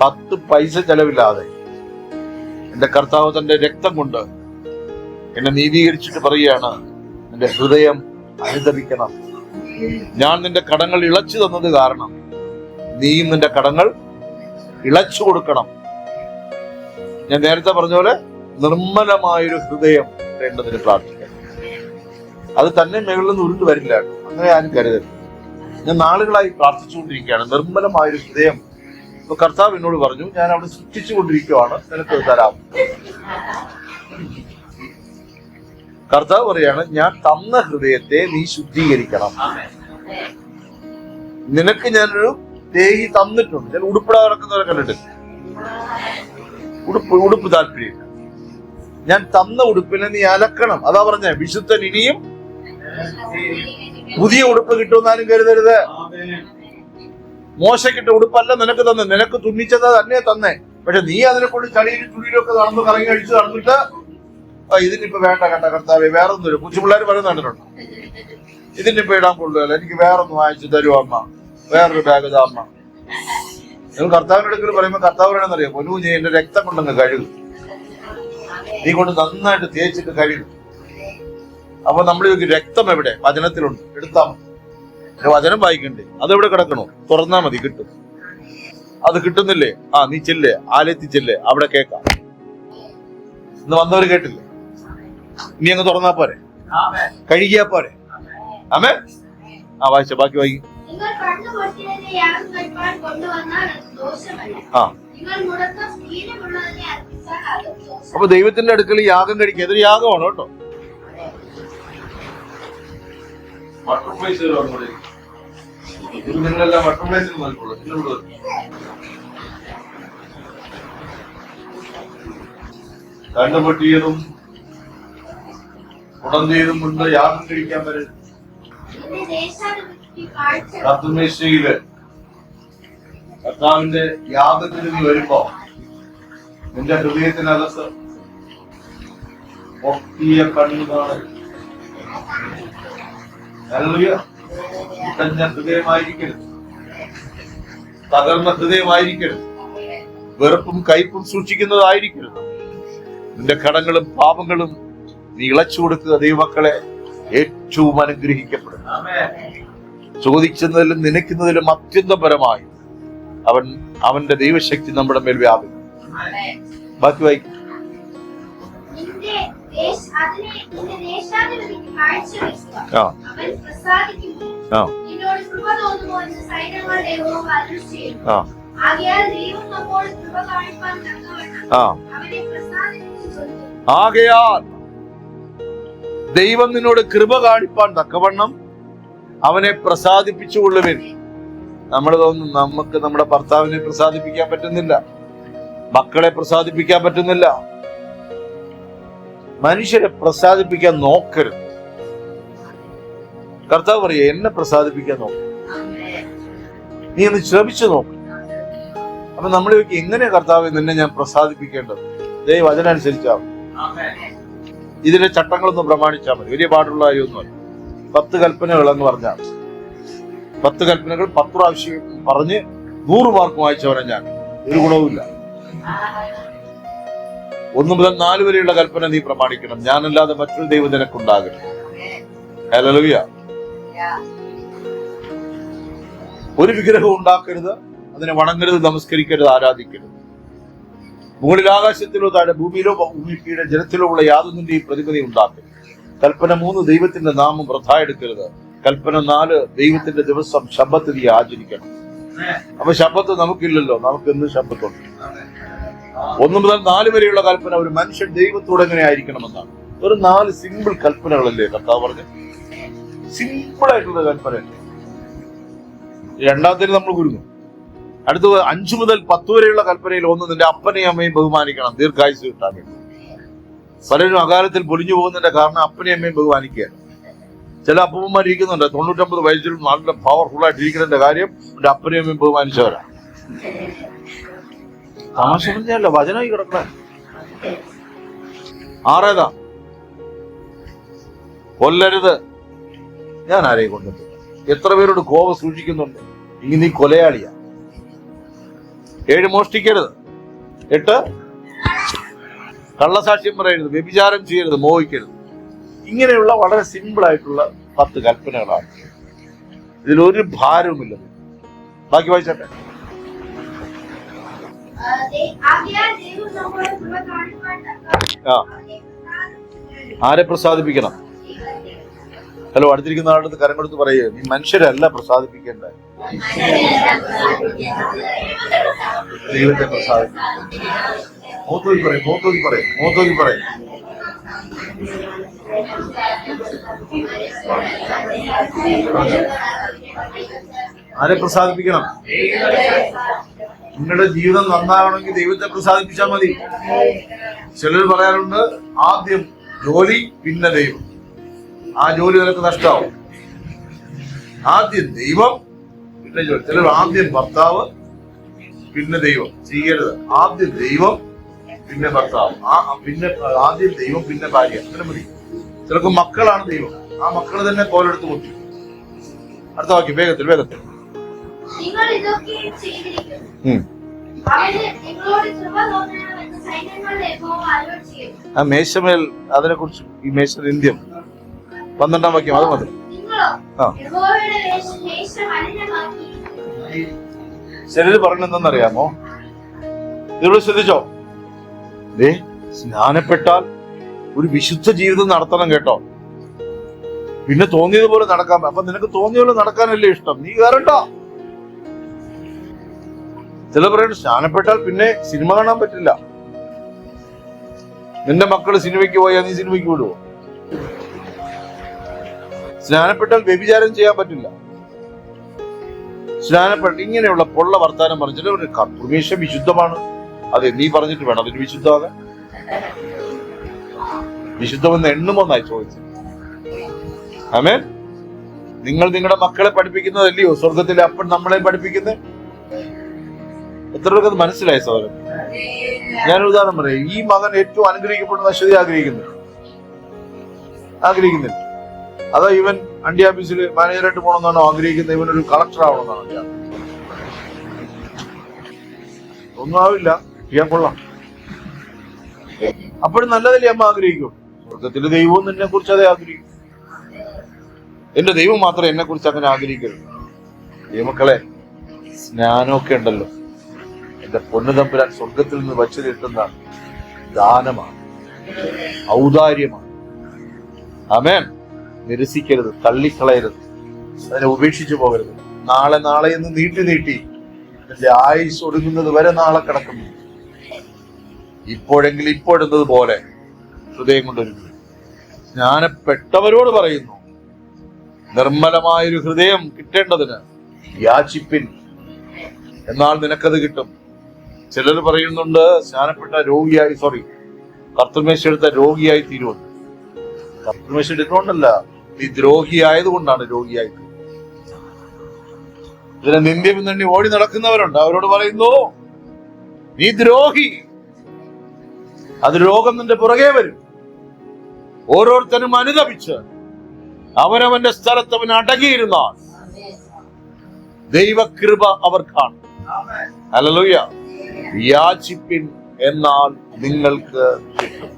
10 പൈസ ചെലവില്ലാതെ എന്റെ കർത്താവ് തന്റെ രക്തം കൊണ്ട് എന്നെ നീതീകരിച്ചിട്ട് പറയുകയാണ്, എന്റെ ഹൃദയം അനുദപിക്കണം. ഞാൻ നിന്റെ കടങ്ങൾ ഇളച്ചു തന്നത് കാരണം നീയും നിന്റെ കടങ്ങൾ ഇളച്ചു കൊടുക്കണം. ഞാൻ നേരത്തെ പറഞ്ഞ പോലെ നിർമ്മലമായൊരു ഹൃദയം വേണ്ടതിന് പ്രാർത്ഥിക്കണം. അത് തന്നെ മേളിൽ നിന്ന് ഉരുണ്ട് വരില്ല. അങ്ങനെ ആരും കരുതരുത്. ഞാൻ നാളുകളായി പ്രാർത്ഥിച്ചുകൊണ്ടിരിക്കുകയാണ് നിർമ്മലമായൊരു ഹൃദയം. ഇപ്പൊ കർത്താവ് എന്നോട് പറഞ്ഞു, ഞാൻ അവിടെ സൃഷ്ടിച്ചു കൊണ്ടിരിക്കുകയാണ്, നിനക്ക് തരാം. കർത്താവ് പറയാണ്, ഞാൻ തന്ന ഹൃദയത്തെ നീ ശുദ്ധീകരിക്കണം. നിനക്ക് ഞാനൊരു ദേഹി തന്നിട്ടുണ്ട്. ഞാൻ ഉടുപ്പിടാതെ നടക്കുന്നവരെ കണ്ടിട്ടില്ല. ഉടുപ്പ് താല്പര്യമില്ല. ഞാൻ തന്ന ഉടുപ്പിനെ നീ അലക്കണം. അതാ പറഞ്ഞ വിശുദ്ധൻ ഇനിയും പുതിയ ഉടുപ്പ് കിട്ടുമെന്നാലും കരുതരുത്. മോശക്കിട്ട ഉടുപ്പല്ല നിനക്ക് തന്നെ, നിനക്ക് തുന്നിച്ചത് തന്നെ തന്നെ. പക്ഷെ നീ അതിനെ കൊണ്ട് ചളിയിലും ചുളിയിലൊക്കെ നടന്ന് കറങ്ങി അടിച്ച് നടന്നിട്ട് ഇതിനിപ്പോ വേണ്ട കേട്ട കർത്താവേ, വേറെ ഒന്നുമില്ല. കൊച്ചുപിള്ളേർ പറയുന്ന കണ്ടിട്ടുണ്ട്, ഇതിനിപ്പോ ഇടാൻ കൊള്ളുകയല്ല, എനിക്ക് വേറൊന്ന് വാങ്ങിച്ചു തരുമോ അമ്മ, വേറൊരു ബാഗ് ഇതാ അമ്മ. നിങ്ങൾ കർത്താവിന്റെ അടുക്കൽ പറയുമ്പോ കർത്താവ് പറയണമെന്നറിയാം, പൊന്നു നീ എന്റെ രക്തം കൊണ്ടങ്ങ് കഴുകും, നീ കൊണ്ട് നന്നായിട്ട് തേച്ചിട്ട് കഴുകും. അപ്പൊ നമ്മൾ രക്തം എവിടെ? വചനത്തിലുണ്ട്, എടുത്താ മതി. വചനം വായിക്കണ്ടേ? അതെവിടെ കിടക്കണോ? തുറന്നാ മതി, കിട്ടും. അത് കിട്ടുന്നില്ലേ? നീ ചെല്ലേ, ആലയത്തിൽ ചെല്ലേ, അവിടെ കേൾക്കാം. ഇന്ന് വന്നവർ കേട്ടില്ലേ? ഇനി അങ്ങ് തുറന്നാ പോരെ, കഴുകിയാ പോരെ. ആമേൻ. വായിച്ച ബാക്കി വായിക്കും. അപ്പൊ ദൈവത്തിന്റെ അടുക്കൽ യാഗം കഴിക്കുക, അതൊരു യാഗമാണ് കേട്ടോ. നിങ്ങളെല്ലാം ബട്ടർഫ്ലൈസിൽ നൽകുള്ളൂ. കണ്ടുപൊട്ടിയതും ഉടന്തിയതും കൊണ്ട് യാഗം കഴിക്കാൻ വരും. കത്തുമേശയില് കർത്താവിന്റെ യാഗത്തിന് നീ വരുമ്പോ നിന്റെ ഹൃദയത്തിനകത്ത് പൊട്ടിയ കണ്ണുകാണ്, ഇട്ടഞ്ഞ ഹൃദയമായിരിക്കരുത്, തകർന്ന ഹൃദയമായിരിക്കരുത്, വെറുപ്പും കയ്പും സൂക്ഷിക്കുന്നതായിരിക്കരുത്. നിന്റെ കടങ്ങളും പാപങ്ങളും നീ ഇളച്ചു കൊടുക്കുക. ദൈവമക്കളെ ഏറ്റവും അനുഗ്രഹിക്കപ്പെടും. ചോദിക്കുന്നതിലും നനയ്ക്കുന്നതിലും അത്യന്തപരമായി അവന്റെ ദൈവശക്തി നമ്മുടെ മേൽ വ്യാപിക്കും. ബാക്കി വായിക്കും. ആകയാൽ ദൈവം നിന്നോട് കൃപ കാണിപ്പാൻ തക്കവണ്ണം അവനെ പ്രസാദിപ്പിച്ചുകൊള്ളുവിൻ. നമ്മൾ തോന്നുന്നു നമുക്ക് നമ്മുടെ ഭർത്താവിനെ പ്രസാദിപ്പിക്കാൻ പറ്റുന്നില്ല, മക്കളെ പ്രസാദിപ്പിക്കാൻ പറ്റുന്നില്ല. മനുഷ്യരെ പ്രസാദിപ്പിക്കാൻ നോക്കരുത്. കർത്താവ് പറയുക, എന്നെ പ്രസാദിപ്പിക്കാൻ നോക്കും, നീ ഒന്ന് ശ്രമിച്ചു നോക്ക്. അപ്പൊ നമ്മൾ എങ്ങനെയാ കർത്താവ് നിന്നെ ഞാൻ പ്രസാദിപ്പിക്കേണ്ടത്? ദൈവം അതിനനുസരിച്ചാവും. ഇതിന്റെ ചട്ടങ്ങളൊന്നും പ്രമാണിച്ചാൽ മതി. വലിയ പാടുള്ള കാര്യമൊന്നുമല്ല. 10 കൽപ്പനകൾ എന്ന് പറഞ്ഞാൽ 10 കൽപ്പനകൾ 10 പ്രാവശ്യം പറഞ്ഞ് 100 മാർക്ക് വായിച്ചവനെ ഞാൻ. ഒരു ഗുണവുമില്ല. 1 മുതൽ 4 വരെയുള്ള കൽപ്പന നീ പ്രമാണിക്കണം. ഞാനല്ലാതെ മറ്റൊരു ദൈവം നിനക്കുണ്ടാകരുത്. ഹല്ലേലൂയ. ഒരു വിഗ്രഹം ഉണ്ടാക്കരുത്, അതിനെ വണങ്ങരുത്, നമസ്കരിക്കരുത്, ആരാധിക്കരുത്. മുകളിൽ ആകാശത്തിലോ താഴെ ഭൂമിയിലോ ഭൂമിയുടെ ജലത്തിലോ ഉള്ള യാതൊന്നിന്റെയും പ്രതിമതി ഉണ്ടാക്കരുത്. കൽപ്പന 3 ദൈവത്തിന്റെ നാമം വൃഥാ എടുക്കരുത്. കൽപ്പന 4 ദൈവത്തിന്റെ ദിവസം ശബ്ബത്ത് നീ ആചരിക്കണം. അപ്പൊ ശബ്ബത്ത് നമുക്കില്ലല്ലോ, നമുക്ക് എന്ന് ശബ്ബത്തുണ്ട്. 1 മുതൽ 4 വരെയുള്ള കൽപ്പന ഒരു മനുഷ്യൻ ദൈവത്തോട് എങ്ങനെ ആയിരിക്കണമെന്നാണ്. ഒരു 4 സിമ്പിൾ കൽപ്പനകളല്ലേ കർത്താവ് പറഞ്ഞു? സിമ്പിൾ ആയിട്ടുള്ള കൽപ്പനയല്ലേ. രണ്ടാമത്തേന് നമ്മൾ കുരുങ്ങും. അടുത്ത 5 മുതൽ 10 വരെയുള്ള കൽപ്പനയിൽ 1 നിന്റെ അപ്പനെയും അമ്മയും ബഹുമാനിക്കണം, ദീർഘായുസ് കിട്ടാൻ വേണ്ടി. പലരും അകാലത്തിൽ പൊലിഞ്ഞു പോകുന്നതിന്റെ കാരണം അപ്പനെയും അമ്മയും ബഹുമാനിക്കുക. ചില അപ്പന്മാർ ഇരിക്കുന്നുണ്ട് 99 വയസ്സിലും നല്ല പവർഫുൾ ആയിട്ട് ഇരിക്കുന്നതിന്റെ കാര്യം എന്റെ അപ്പനെയും അമ്മയും ബഹുമാനിച്ചവരാ. തമാശ പറഞ്ഞല്ല, വചനമായി കിടക്കണ. 6 കൊല്ലരുത്. ഞാൻ ആരെയും കൊണ്ടിട്ട് എത്ര പേരോട് കോപം സൂക്ഷിക്കുന്നുണ്ട്. ഇനി നീ കൊലയാളിയാ. 7 മോഷ്ടിക്കരുത്. 8 കള്ളസാക്ഷ്യം പറയരുത്, വ്യഭിചാരം ചെയ്യരുത്, മോഹിക്കരുത്. ഇങ്ങനെയുള്ള വളരെ സിമ്പിൾ ആയിട്ടുള്ള 10 കൽപ്പനകളാണ്. ഇതിലൊരു ഭാരവുമില്ല. ബാക്കി വായിച്ചട്ടെ. ആരെ പ്രസാദിപ്പിക്കണം? ഹലോ, അടുത്തിരിക്കുന്ന ആളുടെ കരം കൊടുത്ത് പറയുക, നീ മനുഷ്യരല്ല പ്രസാദിപ്പിക്കേണ്ടത്, ദൈവത്തെ പ്രസാദിപ്പിക്കണം. മോത്തോക്കി പറയും, മോത്തോക്കി പറയും, മോത്തോക്കി പറയും. ആരെ പ്രസാദിപ്പിക്കണം? നിങ്ങളുടെ ജീവിതം നന്നാകണമെങ്കിൽ ദൈവത്തെ പ്രസാദിപ്പിച്ചാൽ മതി. ചിലർ പറയാറുണ്ട്, ആദ്യം ജോലി പിന്നെ ദൈവം. ആ ജോലി നിനക്ക് നഷ്ടമാവും. ആദ്യം ദൈവം പിന്നെ ജോലി. ചിലർ ആദ്യം ഭർത്താവ് പിന്നെ ദൈവം. ചെയ്യരുത്. ആദ്യം ദൈവം പിന്നെ ഭർത്താവ്, പിന്നെ ആദ്യം ദൈവം പിന്നെ ഭാര്യ. അങ്ങനെ മതി. ചിലർക്ക് മക്കളാണ് ദൈവം. ആ മക്കൾ തന്നെ കോലെടുത്ത് കൊത്തി. അടുത്ത വാക്യം, വേഗത്തിൽ വേഗത്തിൽ. ആ മേശമേൽ, അതിനെ കുറിച്ച് ഈ മേശ ഇന്ത്യം 12-ാം വാക്യം, അത് മതി. ചിലര് പറഞ്ഞെന്തെന്നറിയാമോ? ഇവിടെ ശ്രദ്ധിച്ചോ? സ്നാനപ്പെട്ടാൽ ഒരു വിശുദ്ധ ജീവിതം നടത്തണം കേട്ടോ. പിന്നെ തോന്നിയതുപോലെ നടക്കാൻ. അപ്പൊ നിനക്ക് തോന്നിയതുപോലെ നടക്കാനല്ലേ ഇഷ്ടം, നീ കയറണ്ട. ചില പറയുന്നത് സ്നാനപ്പെട്ടാൽ പിന്നെ സിനിമ കാണാൻ പറ്റില്ല. നിന്റെ മക്കള് സിനിമയ്ക്ക് പോയാൽ നീ സിനിമയ്ക്ക് വിടുവോ? സ്നാനപ്പെട്ടാൽ വ്യഭിചാരം ചെയ്യാൻ പറ്റില്ല. സ്നാനപ്പെട്ട ഇങ്ങനെയുള്ള പൊള്ള വർത്താനം പറഞ്ഞിട്ട് കർത്തൃമേശ വിശുദ്ധമാണ്. അതെ, നീ പറഞ്ഞിട്ട് വേണം അതിന് വിശുദ്ധമാകാൻ. വിശുദ്ധമെന്ന് എണ്ണുമോന്നായി ചോദിച്ചത്. ആമേൻ. നിങ്ങൾ നിങ്ങളുടെ മക്കളെ പഠിപ്പിക്കുന്നതല്ലയോ സ്വർഗത്തിലെ അപ്പൻ നമ്മളെ പഠിപ്പിക്കുന്നത്? എത്ര പേർക്ക് അത് മനസ്സിലായി സഹോദരൻ? ഞാനൊരു ഉദാഹരണം പറയാം. ഈ മകൻ ഏറ്റവും അനുഗ്രഹിക്കപ്പെടുന്ന അശ്വതി ആഗ്രഹിക്കുന്നില്ല. അതാ ഇവൻ അണ്ടി ഓഫീസിൽ മാനേജറായിട്ട് പോകണമെന്നാണോ ആഗ്രഹിക്കുന്നത്? ഇവനൊരു കളക്ടർ ആവണമെന്നാണോ? ഒന്നും ആവില്ല, ചെയ്യാൻ കൊള്ളാം. അപ്പോഴും നല്ലതല്ലേ അമ്മ ആഗ്രഹിക്കും. സ്വർഗത്തിലെ ദൈവവും നിന്നെ കുറിച്ച് അതേ ആഗ്രഹിക്കും. എന്റെ ദൈവം മാത്രം എന്നെ കുറിച്ച് അങ്ങനെ ആഗ്രഹിക്കരുത്. ദൈവമക്കളെ, സ്നാനമൊക്കെ ഉണ്ടല്ലോ, എന്റെ പൊന്നു തമ്പുരാൻ സ്വർഗത്തിൽ നിന്ന് വച്ചു കിട്ടുന്ന ദാനമാണ്, ഔദാര്യമാണ്. ആമേൻ. നിരസിക്കരുത്, തള്ളിക്കളയരുത്, അതിനെ ഉപേക്ഷിച്ചു പോകരുത്. നാളെ എന്ന് നീട്ടി എന്റെ ആയുസ് ഒടുങ്ങുന്നത് വരെ നാളെ കിടക്കുന്നു. ഇപ്പോഴെങ്കിലും ഇപ്പോഴുന്നത് പോലെ ഹൃദയം കൊണ്ടൊരുങ്ങി. സ്നാനപ്പെട്ടവരോട് പറയുന്നു, നിർമ്മലമായൊരു ഹൃദയം കിട്ടേണ്ടതിന് യാചിപ്പിൻ, എന്നാൽ നിനക്കത് കിട്ടും. ചിലർ പറയുന്നുണ്ട് സ്നാനപ്പെട്ട കർത്തൃമേശ എടുത്ത രോഗിയായി തീരുമെന്ന്. കർത്തൃമേശ എടുക്കണമെന്നല്ല, നീ ദ്രോഹിയായതുകൊണ്ടാണ് രോഗിയായി. ഇതിനെ നിന്ദ്യം തന്നെ ഓടി നടക്കുന്നവരുണ്ട്. അവരോട് പറയുന്നു, നീ ദ്രോഹി. അത് രോഗം നിന്റെ പുറകെ വരും. ഓരോരുത്തരും അനുതപിച്ച് അവനവന്റെ സ്ഥലത്ത് അവൻ അടങ്ങിയിരുന്നാൽ ദൈവകൃപ അവർ കാണും. ഹല്ലേലൂയ. യാചിപ്പിൻ, എന്നാൽ നിങ്ങൾക്ക് കിട്ടും.